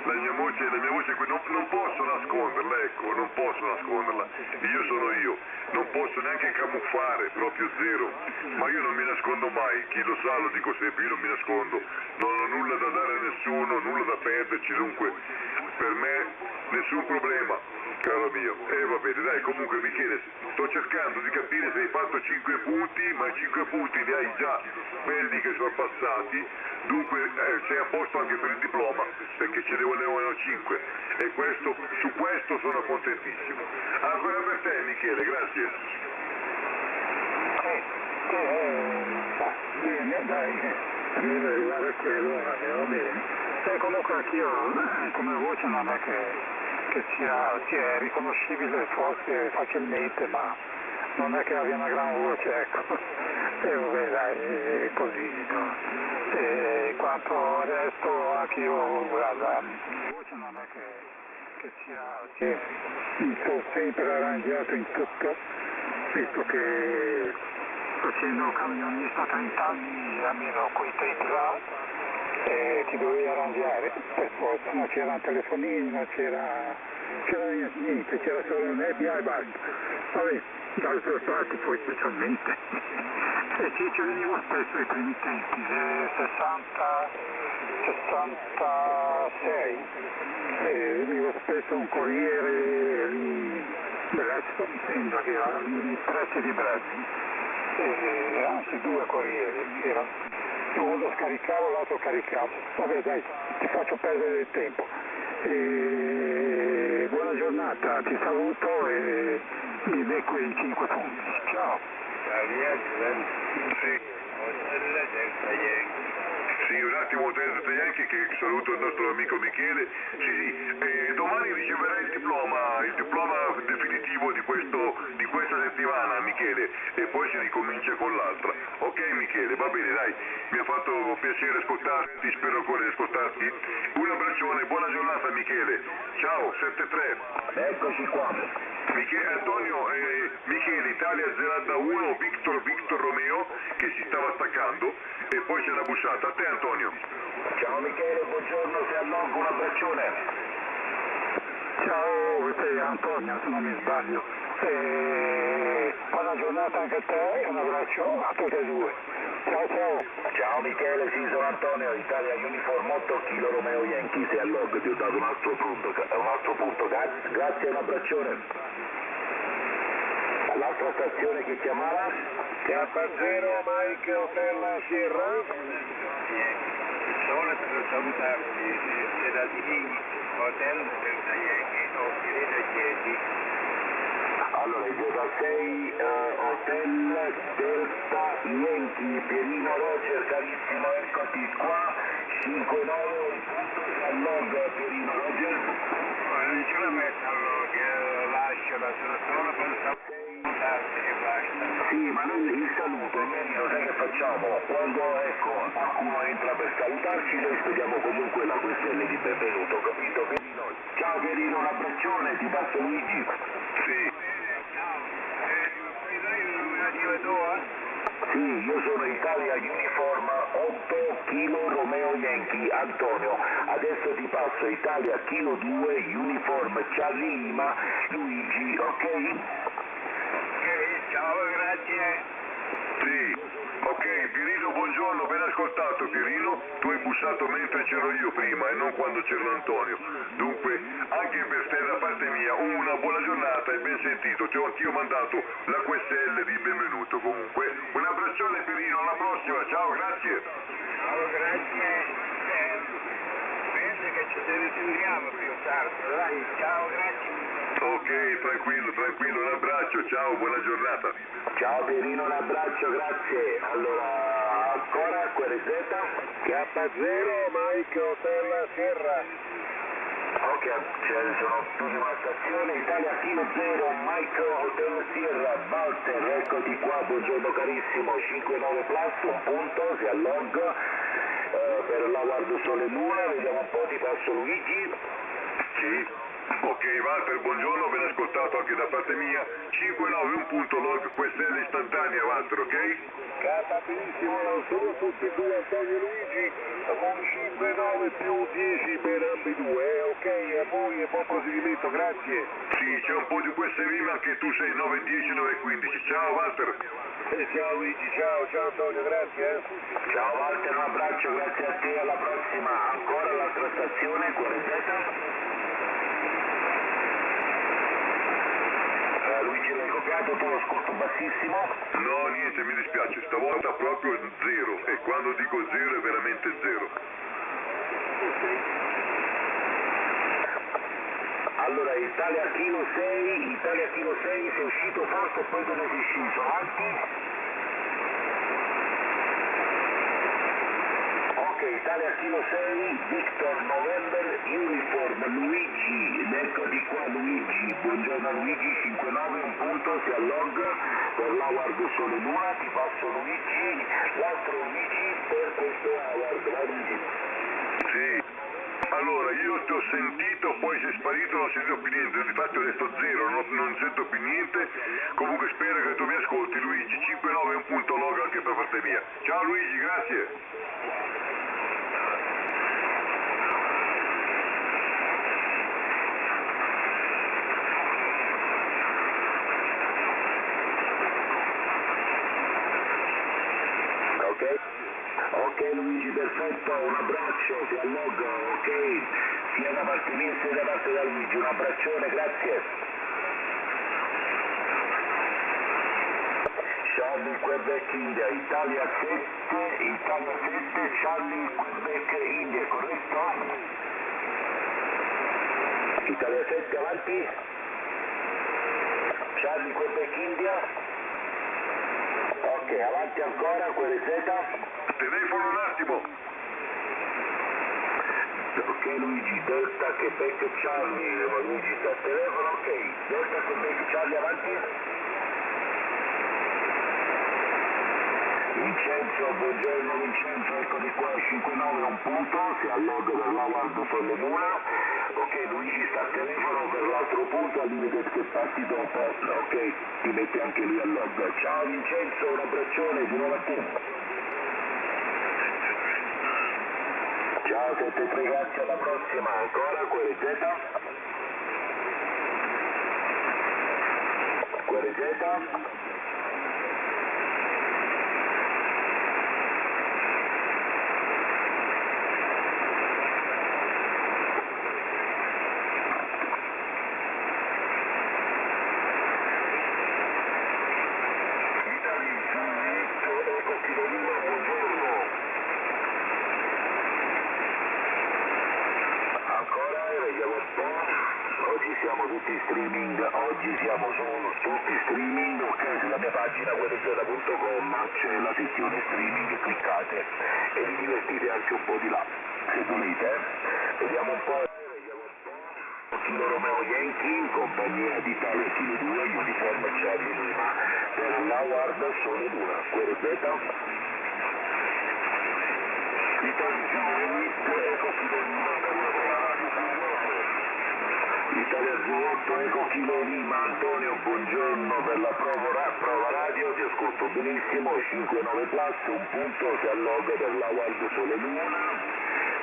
la mia voce qui non posso nasconderla, ecco, non posso nasconderla. Io sono io, non posso neanche camuffare, proprio zero. Ma io non mi nascondo mai, chi lo sa lo dico sempre, io non mi nascondo, non ho nulla da dare a nessuno, nulla da perderci, dunque per me nessun problema, caro mio. Va bene, dai, comunque Michele, sto cercando di capire se hai fatto 5 punti, ma 5 punti li hai già belli che sono passati, dunque sei a posto anche per il diploma, perché ce ne volevano 5, e su questo sono contentissimo. Ancora per te Michele, grazie. Bene, dai, devo arrivare a quello, va bene. E comunque anch'io, come voce non è che sia riconoscibile forse facilmente, ma non è che abbia una gran voce, ecco. E vabbè, dai, è così, no? E quanto al resto anch'io, guarda, voce non è che mi sono sempre arrangiato in tutto, visto che facendo camionista 30 anni almeno quei tempi là, ti dovevi arrangiare per forza, non c'era telefonini, non c'era niente, c'era solo nebbia e basta. Vabbè, d'altre parti poi specialmente. E ci venivo spesso ai primi tempi, 66, venivo spesso un corriere lì, Brezzo, mi sembra che era nei pressi di Brezzo. Anzi 2 corrieri erano. Uno lo scaricavo, l'altro caricavo. Vabbè dai, ti faccio perdere il tempo. Buona giornata, ti saluto e mi becco i 5 punti. Ciao. Sì, un attimo Delta Yankee, che saluto il nostro amico Michele. Sì, domani riceverai il diploma definitivo di questa settimana Michele, e poi si ricomincia con l'altra. Ok Michele, va bene, dai, mi ha fatto piacere ascoltarti, spero ancora di ascoltarti. Un abbraccione, buona giornata Michele. Ciao, 7-3. Eccoci qua. Antonio, Michele, Italia 0-1, Victor Romeo, che si stava attaccando, e poi c'è la bussata. A te Antonio. Ciao Michele, buongiorno, sei a Long, un abbraccione. Ciao, sei Antonio se non mi sbaglio. Buona giornata anche a te e un abbraccio a tutte e due. Ciao ciao. Ciao Michele, sì, sono Antonio, Italia Uniform 8 Kilo Romeo Yankee, sei a Log, ti ho dato un altro punto, grazie, un abbraccione. All'altra stazione che chiamava? K0 Mike Hotel Sierra. Solo per salutarti, c'è da Dini, Hotel Delta Yankee, o Pirina Chiesi. Allora, il 6 Hotel Delta Yankee, Pierino Roger, carissimo, eccoti qua, 5-9, al log Pierino Roger. Non ce la metto al log, lasciala, solo per salutarti e basta. Sì, ma noi il saluto, Pierino, sai che facciamo? Quando qualcuno entra per salutarci, noi spediamo comunque la questione di benvenuto, capito Pierino? Ciao Pierino, un abbraccione, ti passo Luigi. Sì. Sì, io sono Italia Uniform 8 Kilo Romeo Yankee, Antonio. Adesso ti passo Italia Kilo 2 Uniform Charlie Lima, Luigi, ok? Ok, ciao, grazie. Sì. Ok, Pierino, buongiorno, ben ascoltato Pierino, tu hai bussato mentre c'ero io prima e non quando c'era Antonio, dunque anche per te da parte mia una buona giornata e ben sentito, ti ho anch'io mandato la QSL di benvenuto comunque, un abbraccione Pierino, alla prossima, ciao, grazie. Ciao, grazie. Penso che ci risentiamo più tardi, dai, ciao, grazie. Ok, tranquillo, un abbraccio, ciao, buona giornata. Ciao Pierino, un abbraccio, grazie. Allora, ancora QRZ? K0 Mike Hotel Sierra. Ok, ce sono l'ultima stazione, Italia Kilo 0, Mike Hotel Sierra, Walter, eccoti qua, buongiorno carissimo, 5-9 plus, un punto, si allog, per la Guardo Sole Luna, vediamo un po', ti passo Luigi. Sì. Ok, Walter, buongiorno, ben ascoltato anche da parte mia. 59 un punto log, QSL istantanea, Walter, ok? Capa benissimo, sono tutti qui Antonio e Luigi, con 5-9 più 10 per ambedue, ok? A voi e buon proseguimento, grazie. Sì, c'è un po' di QSV, ma anche tu sei 9-10, 9-15. Ciao, Walter. Ciao Luigi, ciao Antonio, grazie. Ciao Walter, un abbraccio, grazie a te, alla prossima. Ancora l'altra stazione, QRZ. Luigi, l'hai copiato, te lo ascolto bassissimo? No, niente, mi dispiace, stavolta proprio zero, e quando dico zero è veramente zero. Allora, Italia Kilo 6, sei uscito forte e poi dove sei sceso? Avanti? Ok, Italia Kilo 6, Victor November, Uniform, Luigi, ed eccoti qua Luigi, buongiorno Luigi, 5-9, un punto, si allogga per l'Howard Sole Luna, ti passo Luigi, l'altro Luigi per questo Howard, va Luigi. Sì. Allora, io ti ho sentito, poi sei sparito, non ho sentito più niente, infatti ho detto zero, non sento più niente. Comunque spero che tu mi ascolti, Luigi. 5-9 un punto log anche per parte mia. Ciao Luigi, grazie. Ok Luigi, perfetto, un abbraccio, si allogga, ok? Sia da parte mia sia da parte da Luigi, un abbraccione, grazie. Charlie Quebec India, Italia 7, Charlie Quebec India, corretto? Italia 7 avanti. Charlie Quebec India. Ok, avanti ancora, QRZ. Telefono un attimo. Ok Luigi, Delta Quebec Charlie, Luigi sta al telefono, ok. Delta Quebec Charlie avanti. Vincenzo, buongiorno Vincenzo, eccoti qua, 5-9 un punto, si allogga per l'Howard Sole Luna. Ok, Luigi sta al telefono per l'altro punto, al limite che passi dopo, ok, ti metti anche lui al log. Ciao Vincenzo, un abbraccione, di nuovo a te. Ciao 7-3, grazie, alla prossima, ancora QRZ. QRZ. Oggi siamo solo tutti streaming, ok, sulla mia pagina www.guerrezza.com c'è la sezione streaming, cliccate e vi divertite anche un po' di là, se volete. Vediamo un po'. Kilo Romeo Yankee, compagnia di Italia Kilo 2, Uniform Charlie Lima, per l'Howard Sole Luna, QRZ. Italia Kilo 8, Eco Kilo Lima, Italia 8, Eco Kilo Lima, Antonio, buongiorno per la prova radio, ti ascolto benissimo, 5-9 plus, un punto, si allogga per l'Howard Sole Luna,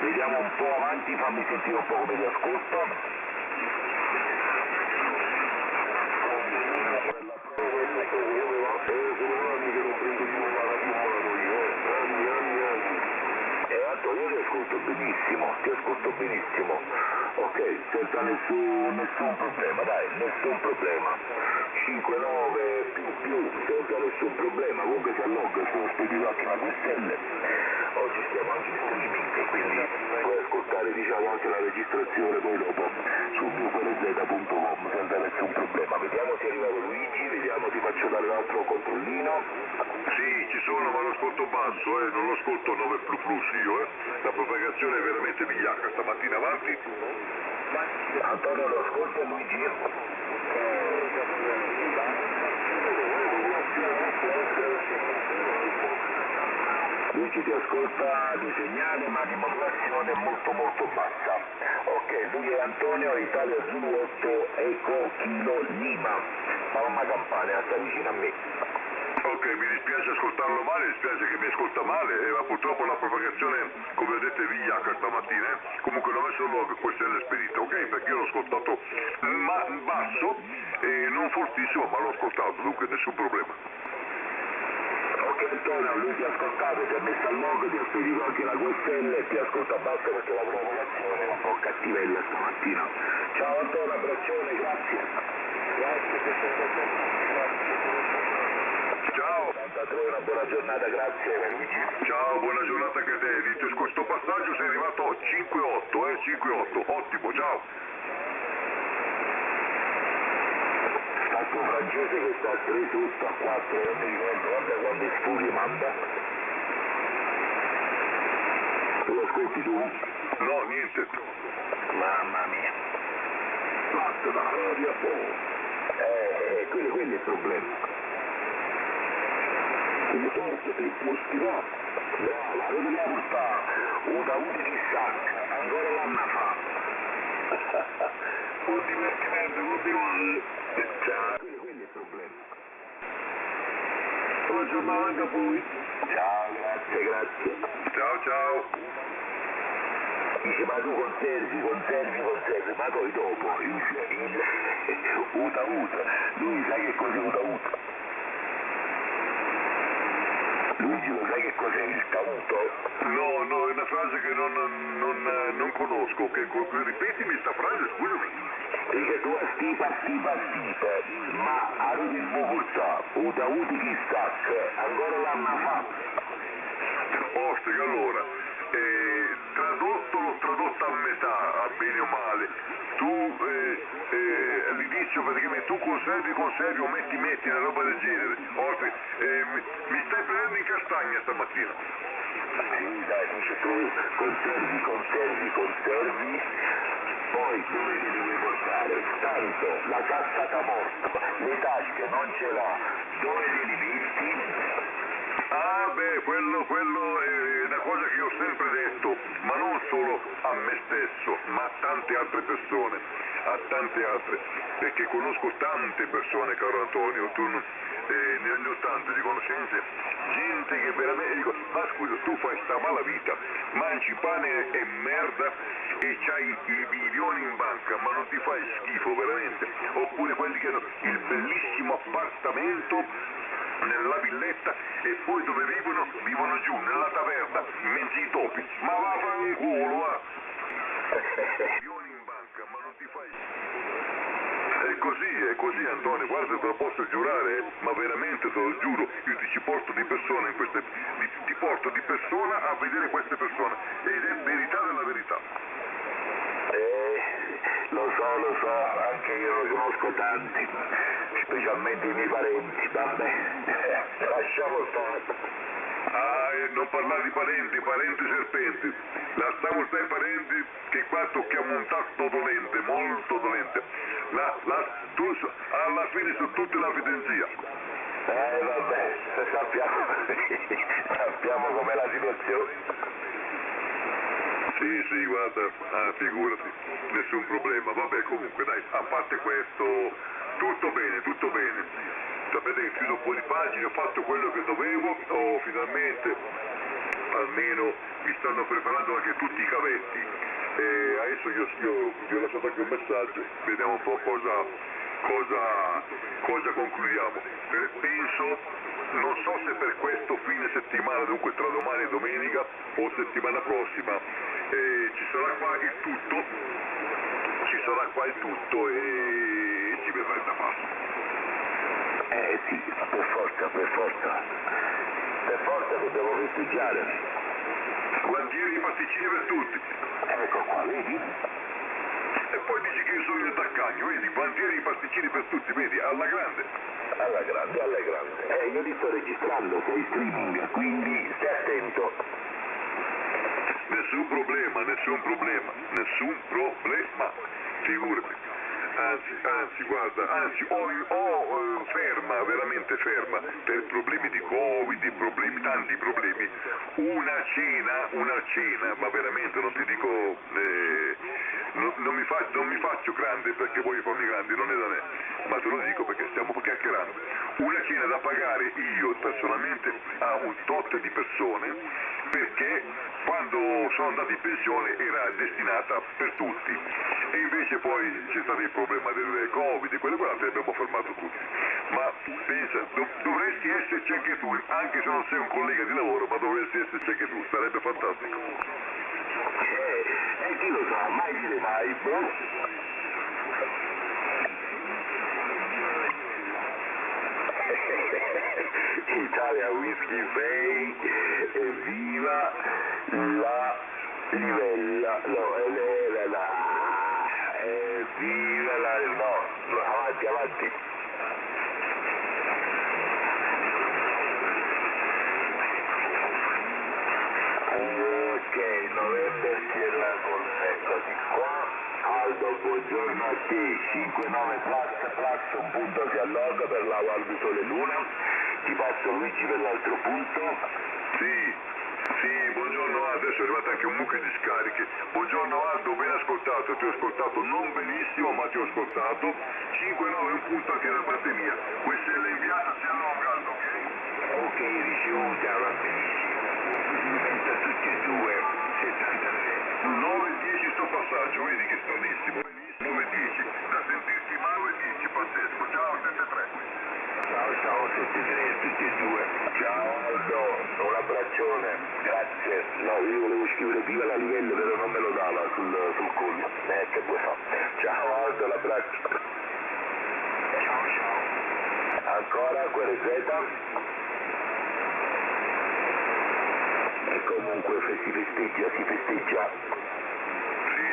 vediamo un po' avanti, fammi sentire un po' come ti ascolto. Io ti ascolto benissimo, ok, senza nessun problema, dai, nessun problema, 5-9 più, senza nessun problema, comunque si allogga su spedito anche una QSL, oggi stiamo anche in streaming, quindi puoi ascoltare diciamo anche la registrazione poi dopo su mioqrz.com senza nessun problema. Vediamo se arriva Luigi, vediamo, ti faccio dare l'altro controllino. Sì, ci sono, ma lo ascolto basso, non lo ascolto 9 plus io, La propagazione è veramente vigliacca stamattina, avanti. Antonio lo ascolta Luigi? Luigi ti ascolta di segnale ma di modulazione molto bassa. Ok, Ok, lui è Antonio, Italia Zulu 8, Eco, Kilo, Lima, Palma Campania, sta vicino a me. Ok, mi dispiace ascoltarlo male, mi dispiace che mi ascolta male, ma purtroppo la propagazione, come ho detto, è vigliacca stamattina, Comunque l'ho messo nuovo, questo è l'espedito, ok? Perché io l'ho ascoltato basso e non fortissimo, ma l'ho ascoltato, dunque nessun problema. Ok Antonio, lui ti ha ascoltato, ti ha messo al log, ti ha spedito anche la QSL e ti ascolta basso perché la propagazione è un po' cattivella stamattina. Ciao Antonio, abbraccione, grazie. Grazie per Ciao. 83, una buona giornata, grazie Luigi. Ciao, buona giornata anche a te. Di questo passaggio sei arrivato a 5-8, 5-8. Ottimo, ciao. Sto francese che sta a 3 sotto, a 4, non mi ricordo, guarda quante sfughe manda. Lo ascolti tu? No, niente. Mamma mia. Basta da radio, quello è il problema. Come torto per il tuo stivato. Brava, vedi la porta, una utile sacca, ancora l'anno fa. Un divertimento, continuare. Ciao. Quello è il problema. Buona giornata anche a voi. Ciao, grazie. Ciao, ciao. Dice, ma tu conservi, ma poi dopo uta, lui sai che cos'è uta? Luigi, lo sai che cos'è il tauto? No, è una frase che non conosco. Ripetimi sta frase, scusami. Dice tu a stipa, ma arrivi il bucurta, uta chissà, ancora l'hanno fatto. Ostrica, allora, l'ho tradotto a metà, a bene o male. Tu all'inizio praticamente tu conservi o metti una roba del genere. Ostri, mi stai prendendo in castagna stamattina. Sì, dai, dice tu conservi, poi dove li devi portare? Tanto la cassa t'ha morto, le tasche non ce l'ha, dove li metti? Ah beh, quello è una cosa che io ho sempre detto, ma non solo a me stesso, ma a tante altre persone, perché conosco tante persone, caro Antonio, ne ho tante di conoscenze, gente che veramente, dico, ma scusa, tu fai sta mala vita, mangi pane e merda e c'hai i milioni in banca, ma non ti fai schifo veramente, oppure quelli che hanno il bellissimo appartamento nella villetta e poi dove vivono giù nella taverna in mezzo ai topi, ma vaffanculo, va! Milioni in banca, ma non ti fai. È così Antonio, guarda, te lo posso giurare, ma veramente te lo giuro, io ti porto di persona ti porto di persona a vedere queste persone ed è verità della verità. Lo so, anche io ne conosco tanti, specialmente i miei parenti, vabbè, lasciamo stare. Ah, non parlare di parenti serpenti, lasciamo stare i parenti che qua tocchiamo un tasto dolente, molto dolente, alla fine sono tutti una fidenzia. Vabbè, sappiamo com'è la situazione. Sì, guarda, figurati, nessun problema. Vabbè, comunque, dai, a parte questo, tutto bene. Sapete che chiudo un po' di pagine, ho fatto quello che dovevo, finalmente, almeno mi stanno preparando anche tutti i cavetti. E adesso io vi ho lasciato anche un messaggio, vediamo un po' cosa concludiamo. Penso, non so se per questo fine settimana, dunque tra domani e domenica o settimana prossima, ci sarà qua il tutto e ci verrà da passo. Sì, per forza dobbiamo festeggiare. Guantieri e pasticcini per tutti. Ecco qua, vedi? E poi dici che io sono il taccagno, vedi? Guantieri e pasticcini per tutti, vedi? Alla grande. Alla grande. Io li sto registrando, sei streaming, quindi stai attento. Nessun problema, figurati. Anzi, guarda, ho veramente ferma, per problemi di Covid, tanti problemi, una cena, ma veramente non ti dico non mi faccio grande perché voglio farmi grandi, non è da me, ma te lo dico perché stiamo chiacchierando. Una cena da pagare io personalmente a un tot di persone, perché quando sono andato in pensione era destinata per tutti, e invece poi c'è stato il problema del Covid e quello e abbiamo fermato tutti. Ma pensa, dovresti esserci anche tu, anche se non sei un collega di lavoro, ma dovresti esserci anche tu, sarebbe fantastico. Chi lo sa, mai dire mai, bro. Italia Whisky Bay, evviva la livella, no, evviva la, no, avanti. Ok, November Sierra Golf, eccoti qua. Aldo, buongiorno a te, 59 plus, un punto si alloga per la Guardi Sole Luna. Ti passo Luigi per l'altro punto. Sì, buongiorno Aldo, adesso è arrivato anche un mucchio di scariche. Buongiorno Aldo, ben ascoltato, ti ho ascoltato non benissimo, ma ti ho ascoltato. 5-9 un punto anche da parte mia. Questa è l'inviata, si allunga Aldo, ok? Ok, ricevuta, va benissimo. Complimenti a tutti e due, 73. 9-10 sto passaggio, vedi che stranissimo. 9-10, da sentirti male 10, pazzesco. Ciao, 7-3. Ciao, 73 a tutti e due. Ciao Aldo, un abbraccione, grazie. No, io volevo scrivere viva la livello, però non me lo dava sul coglio. Che vuoi fare? Ciao Aldo, l'abbraccio. Ciao. Ancora quelle Z? E comunque si festeggia. Sì.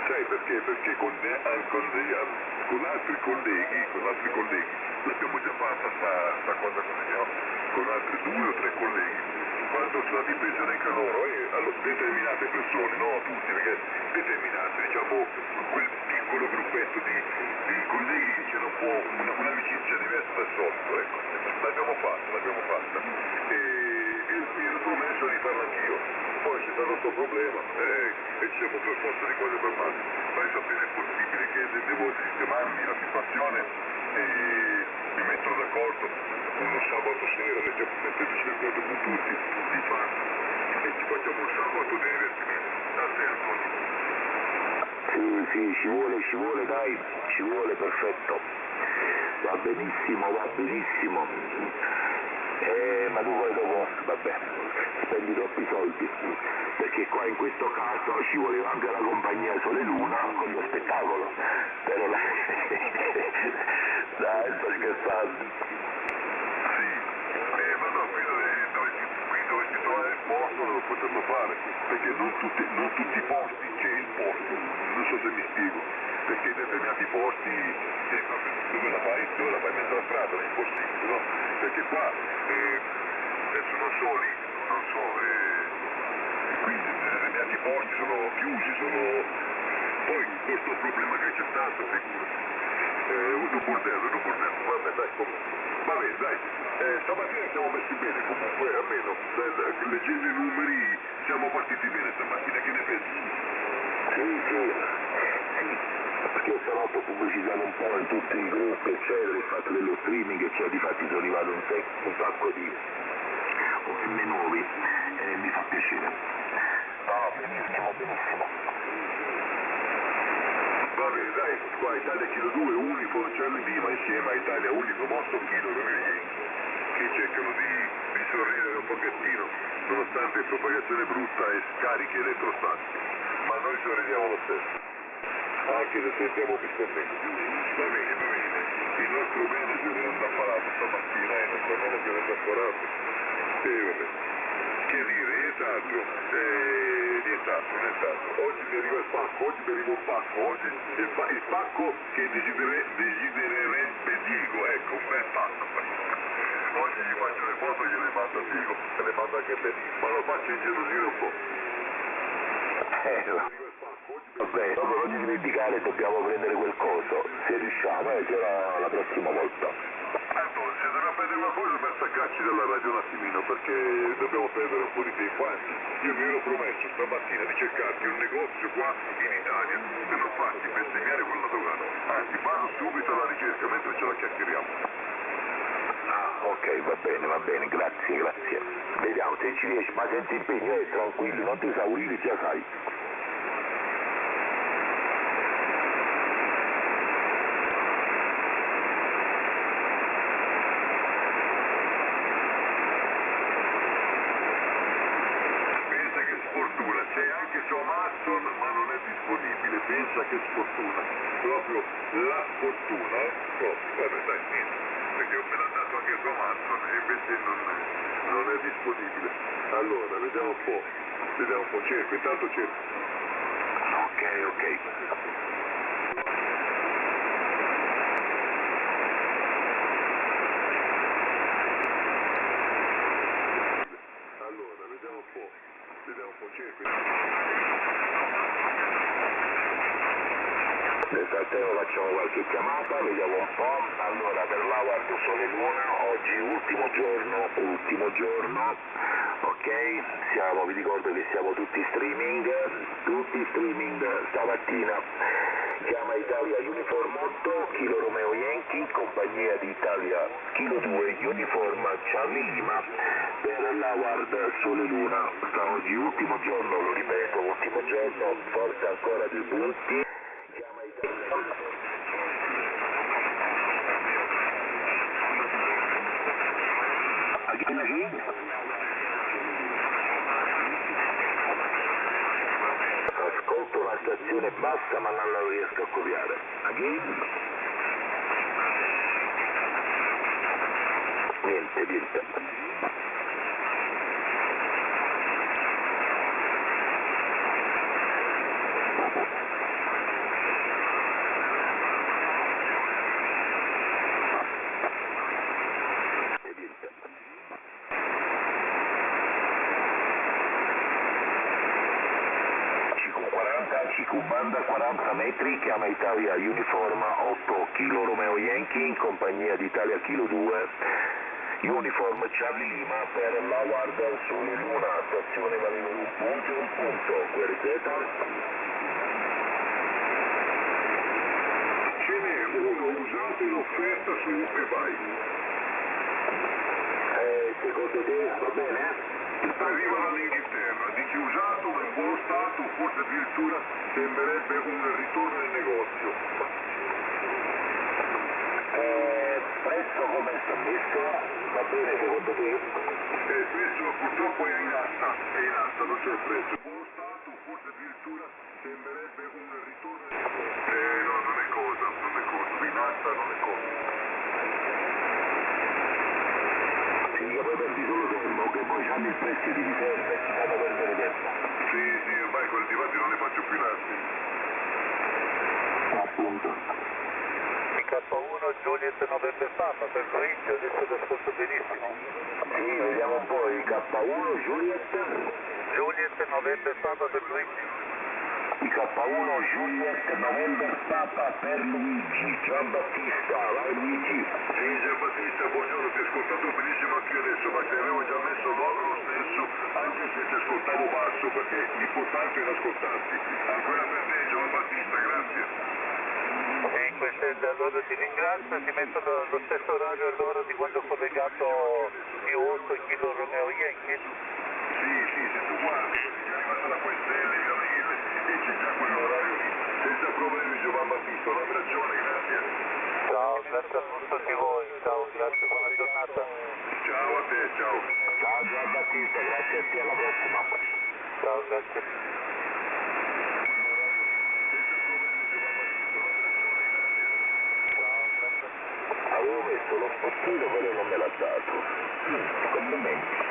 Sai perché? Perché con altri colleghi, l'abbiamo già fatta sta cosa così, no? Con altri 2 o 3 colleghi, quando sono andati in pensione anche loro, allora, determinate persone, no tutti, perché determinate, diciamo, quel piccolo gruppetto di colleghi che c'era un po' un'amicizia diversa dal solito, ecco, l'abbiamo fatta, e mi ero promesso di farla anch'io. Poi c'è stato questo problema e ci siamo per forza di cose fermati. Fai sapere è possibile che devo sistemarmi la situazione e mi metto d'accordo uno sabato sera, metteteci d'accordo con tutti, di farlo e ci facciamo un sabato di divertimento. Da te Antonio. Sì, ci vuole dai, ci vuole, perfetto. Va benissimo. Ma tu poi dopo, vabbè, spendi troppi soldi, perché qua in questo caso ci voleva anche la compagnia Sole Luna con lo spettacolo, però dai, sto scherzando. Sì, ma no, qui dovresti trovare il posto dove poterlo fare, perché non tutti i posti c'è il posto, non so se mi spiego, perché in determinati posti dove la fai in mezzo alla strada, è impossibile, no? Perché qua adesso non so, qui determinati posti sono chiusi, poi questo problema che c'è stato, figurati. Un bordello, vabbè dai, comunque. Va bene, dai, stamattina siamo messi bene comunque, almeno leggendo i numeri siamo partiti bene stamattina, che ne pensi? Sì, perché stanotte ho pubblicizzato un po' in tutti i gruppi, eccetera, il fatto dello streaming, eccetera, difatti sono arrivato un sacco di OM nuovi e mi fa piacere. No, benissimo. Va bene, dai, qua Italia Chilo 2, Uniform Charlie Lima insieme a Italia Unico Mosco Kilo Romeo Yankee, che cercano di sorridere un pochettino, nonostante propagazione brutta e scarichi elettrostanti, ma noi sorridiamo lo stesso, anche se sentiamo biscontenti. Va bene, il nostro manager è andaffarato stamattina, vabbè. Che dire, nient'altro, oggi mi arriva un pacco, oggi il pacco che desidererebbe Diego, ecco, un bel pacco. Oggi gli faccio le foto e gliele mando a Diego, e le mando anche a te, ma lo faccio ingelosire un po'. Vabbè, dopo non ti dimenticare, dobbiamo prendere quel coso, se riusciamo, se no la prossima volta. Si deve prendere una cosa per staccarci dalla radio un attimino, perché dobbiamo perdere un po' di tempo. Anzi, io mi ero promesso stamattina di cercarti un negozio qua in Italia per non farti bestemmiare con la dogana. Anzi, vado subito alla ricerca mentre ce la chiacchieriamo. Ah, ok, va bene, grazie. Vediamo se ci riesci, ma senza impegno, tranquilli, non ti esaurire, già sai. C'è anche su Amazon, ma non è disponibile. Pensa che sfortuna, proprio la sfortuna, vabbè dai, niente, perché ho appena dato anche su Amazon e invece non è disponibile. Allora, vediamo un po', cerco, intanto cerco. Ok. Allora, vediamo un po', cerco. Nel frattempo facciamo qualche chiamata, vediamo un po'. Allora, per l'Award Sole Luna, oggi ultimo giorno, ok? Vi ricordo che siamo tutti streaming stamattina. Chiama Italia Uniform 8, Kilo Romeo Yankee, compagnia di Italia Kilo 2, Uniform Charlie Lima per l'Award Sole Luna. Oggi ultimo giorno, lo ripeto, ultimo giorno, forza ancora dei punti. Ascolto una stazione bassa ma non la riesco a copiare. Niente. Banda 40 metri, chiama Italia Uniform 8 Kilo Romeo Yankee, compagnia di Italia Kilo 2, Uniform Charlie Lima per l'Award Sole Luna, stazione valevole un punto, QRZ. Ce n'è uno usato in offerta su eBay. Secondo te va bene? Arriva dall'Inghilterra, dice usato, in buono stato, forse addirittura sembrerebbe un ritorno nel negozio. Prezzo come sta messo? Va bene secondo te? Il prezzo purtroppo è in asta, non c'è il prezzo. In buono stato, forse addirittura sembrerebbe un ritorno nel negozio. No, non è cosa, in asta non è cosa. Sì, poi perdi solo tempo, che poi hanno il prezzo di riserva e ci fanno perdere tempo. Sì, ormai con i difatti non ne faccio più nassi. Appunto. K1 Juliet November Papa per Luigi, adesso ti ascolto benissimo. Sì, vediamo un po', i K1 Juliet November Papa per Luigi. I K1 Juliet November Papa per Luigi, Giambattista, vai Luigi. Sì, Giambattista, buongiorno, ti ascoltato benissimo anche io adesso, ma ti avevo già messo lo stesso, anche se ti ascoltavo basso, perché l'importante era ascoltarti. Ancora per te, Giambattista, grazie. E questo è allora ti ringrazio, ti metto lo stesso orario allora di quando ho collegato più 8 Kilo Romeo Yankee. Sì, se tu guardi, è arrivata la tua stella, il mail, e c'è già quell'orario lì. Senza problemi, Giovanni Battista, un abbraccione, grazie. Ciao, grazie a tutti voi, ciao, grazie, buona giornata. Ciao a te, ciao. Ciao Giambattista, grazie a te, alla prossima. Ciao, grazie. Avevo messo lo spottino, però non me l'ha dato. Complimenti.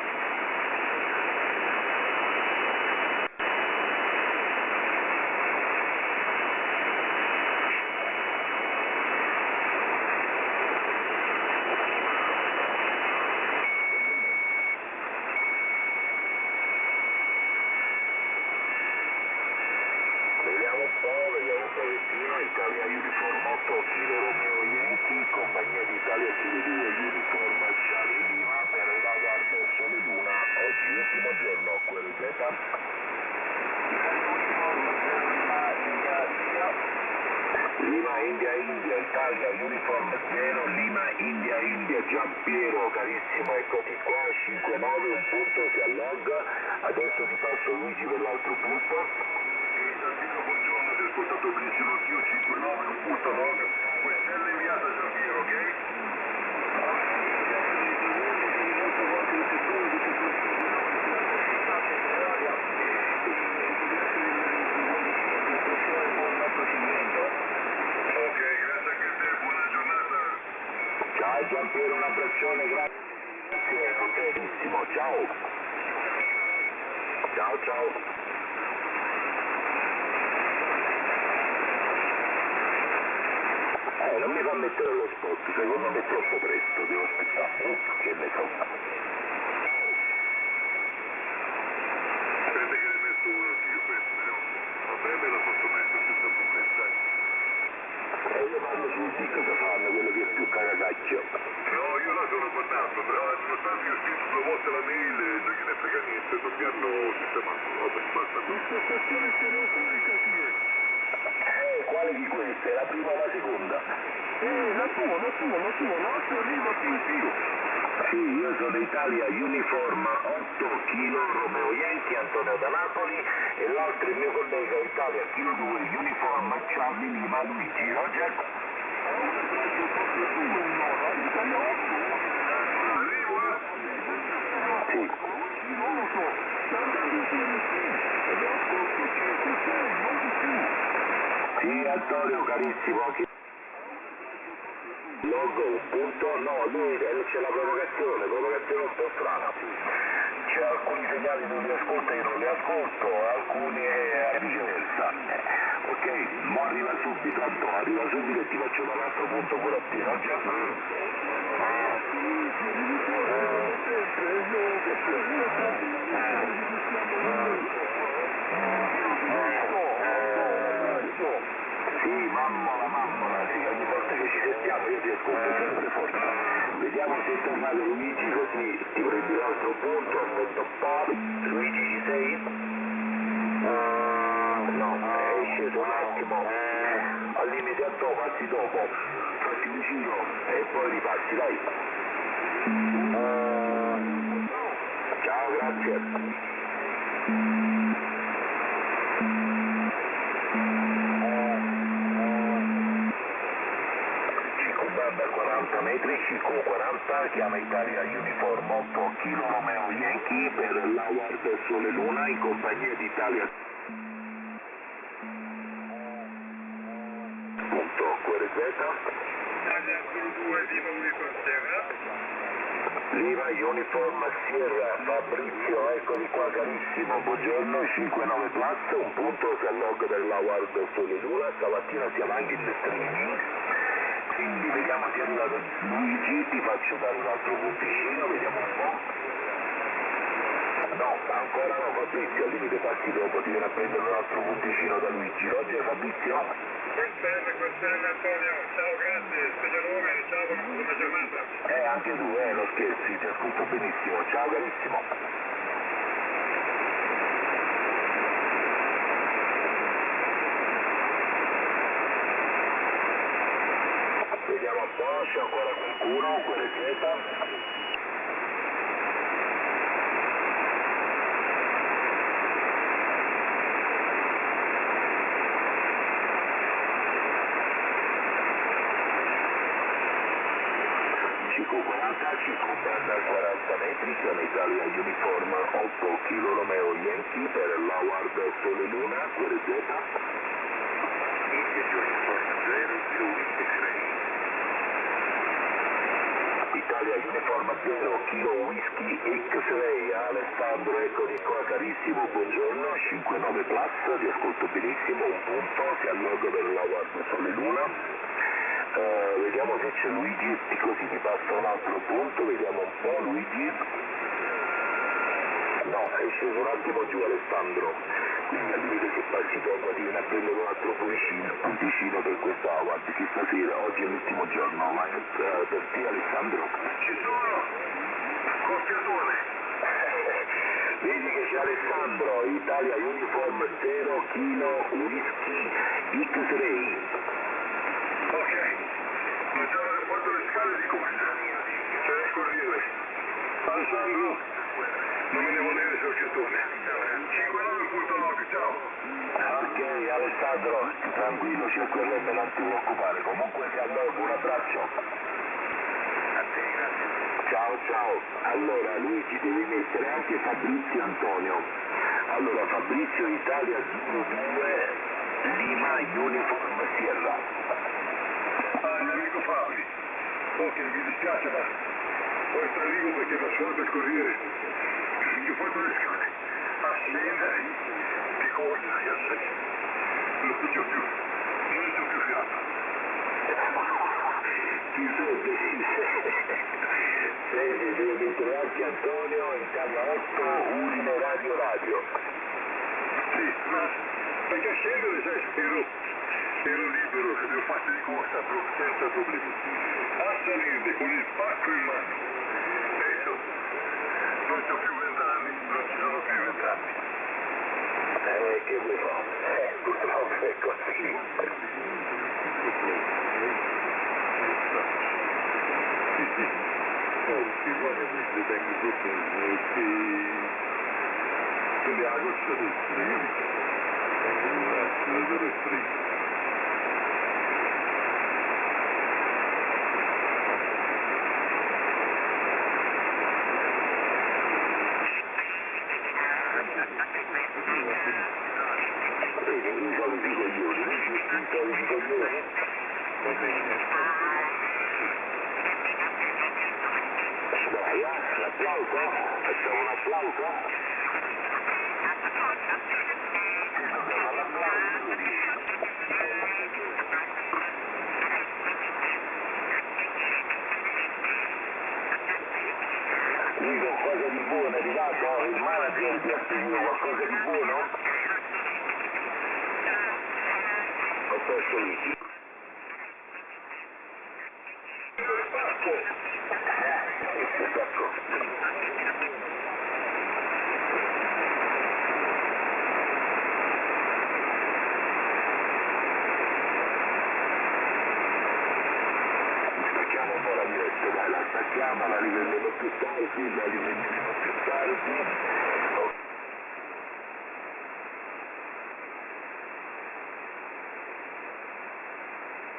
Vediamo un pochettino, Italia Uniform 8 Kilo Romeo Yankee, compagnia di Italia Kilo 2 Lima India India, Italia, Uniform 0, Lima India India, Giampiero, carissimo, eccoti qua, 5-9, un punto, si allogga, adesso ti passo Luigi per l'altro punto. Giampiero, buongiorno, ti ho ascoltato benissimo anch'io, 5-9, un punto log, quest'L inviata Giampiero, ok? Ok, grazie anche a te, buona giornata. Ciao Giampiero, un abbraccione, grazie, benissimo, ciao. Ciao ciao. Non mi fa mettere lo spot, secondo me è troppo presto, devo aspettare, che ne so. Aspetta che ne metto uno anch'io, penso, vediamo. Vabbè, me la posso mettere senza problemi, dai. Io parlo sul Dick che fanno, quello che è più cagacacchio. No, io la sono guardato, però nonostante io ho scritto 2 volte la mail non gliene frega niente, non mi hanno sistemato. Vabbè, basta. L'impostazione stereofonica chi è? Quale di queste? La prima o la seconda? La tua, l'altro arriva più. Sì, io sono Italia Uniform 8 Kilo Romeo Yankee Antonio da Napoli e l'altro è il mio collega Italia Kilo 2 Uniform Charlie Lima Luigi Roger. Arrivo, Sì. Non lo so, sta andando in TNT, ed ho ascolto 5-6, non di più. Sì, Antonio, carissimo, anche logo un punto, no, lui c'è la provocazione un po' strana. C'è alcuni segnali dove li ascolta e io non li ascolto, alcuni è viceversa. Ok, ma arriva subito e ti faccio un altro punto pure a te, non c'è? Sì, mammola, sì, ogni volta che ci sentiamo io ti ascolto sempre forte. Vediamo se è tornato Luigi così ti prendi l'altro punto, aspetta un po'. Luigi ci sei? No, è sceso un attimo. Al limite a dopo, passi dopo. Fatti un giro e poi ripassi, dai. Ciao, grazie. Da 40 metri, CQ40, chiama Italia Uniform 8 Kilo Romeo Yankee per l'Howard Sole Luna in compagnia di Italia. Punto, QRZ. Italia Solo 2, Lima Uniform Sierra. Lima Uniform Sierra, Fabrizio, eccoli qua carissimo, buongiorno, 59 Plus, un punto, si allogga per l'Howard Sole Luna, stamattina siamo anche in streaming. Quindi vediamo se è arrivato Luigi, ti faccio dare un altro punticino, vediamo un po'. No, ancora no Fabrizio, al limite passi dopo, ti viene a prendere un altro punticino da Luigi. Roger Fabrizio? Quest'L Antonio, ciao, grazie, spedialone, ciao, buona giornata. Anche tu, non scherzi, ti ascolto benissimo. Ciao carissimo. Vediamo un po', c'è ancora qualcuno, QRZ. Circobanda 40 metri, chiama Italia Uniform 8 Kilo Romeo Yankee per l'Howard Sole Luna, QRZ. India Uniform 0, Kilo Whisky X-Ray. Italia Uniform 0 Kilo Whisky X-Ray, Alessandro, eccoti qua carissimo, buongiorno, 59 Plus, ti ascolto benissimo, un punto, si allogga per l'Howard Sole Luna. Vediamo se c'è Luigi, così ti passa un altro punto, vediamo un po' Luigi. No, è sceso un attimo giù Alessandro, quindi al limite se passi dopo ti viene a prendere un altro punticino per questa Howard, che stasera, oggi è l'ultimo giorno, vai per te Alessandro. Ci sono, cocchiatone. Vedi che c'è Alessandro, Italia Uniform 0 Kilo Whisky X-Ray. tranquillo, CQRM, non ti preoccupare, comunque sia dopo, un abbraccio. Ciao ciao, allora Luigi devi mettere anche Fabrizio Antonio. Allora Fabrizio Italia 02 Lima Uniform Sierra. L'amico Fabi. Ok, mi dispiace ma poi sta lì perché va solo per corriere. Io faccio le scale. A scendere. Che cosa sia sei? Non c'ho più fiato. Ti senti? Senti, devi mettere anche Antonio Italia 8 Udine Radio. Sì, ma perché scendere se ero libero, le ho fatte di corsa senza problemi. A salire con il pacco in mano. Adesso non c'ho più 20 anni, non ci sono più 20 anni. Che vuoi fare? Purtroppo è così. Sì, guarda, queste tengo sotto che le agosce del stream. Dello stream. Va bene. Dai, l'applauso? Facciamo un applauso? Dobbiamo l'applauso, tu dici. Qui qualcosa di buono è arrivato? Il manager ti ha spiegato qualcosa di buono? Ho perso Luigi. Stacchiamo un po' la diretta, dai, la stacchiamo, la riprenderò più tardi,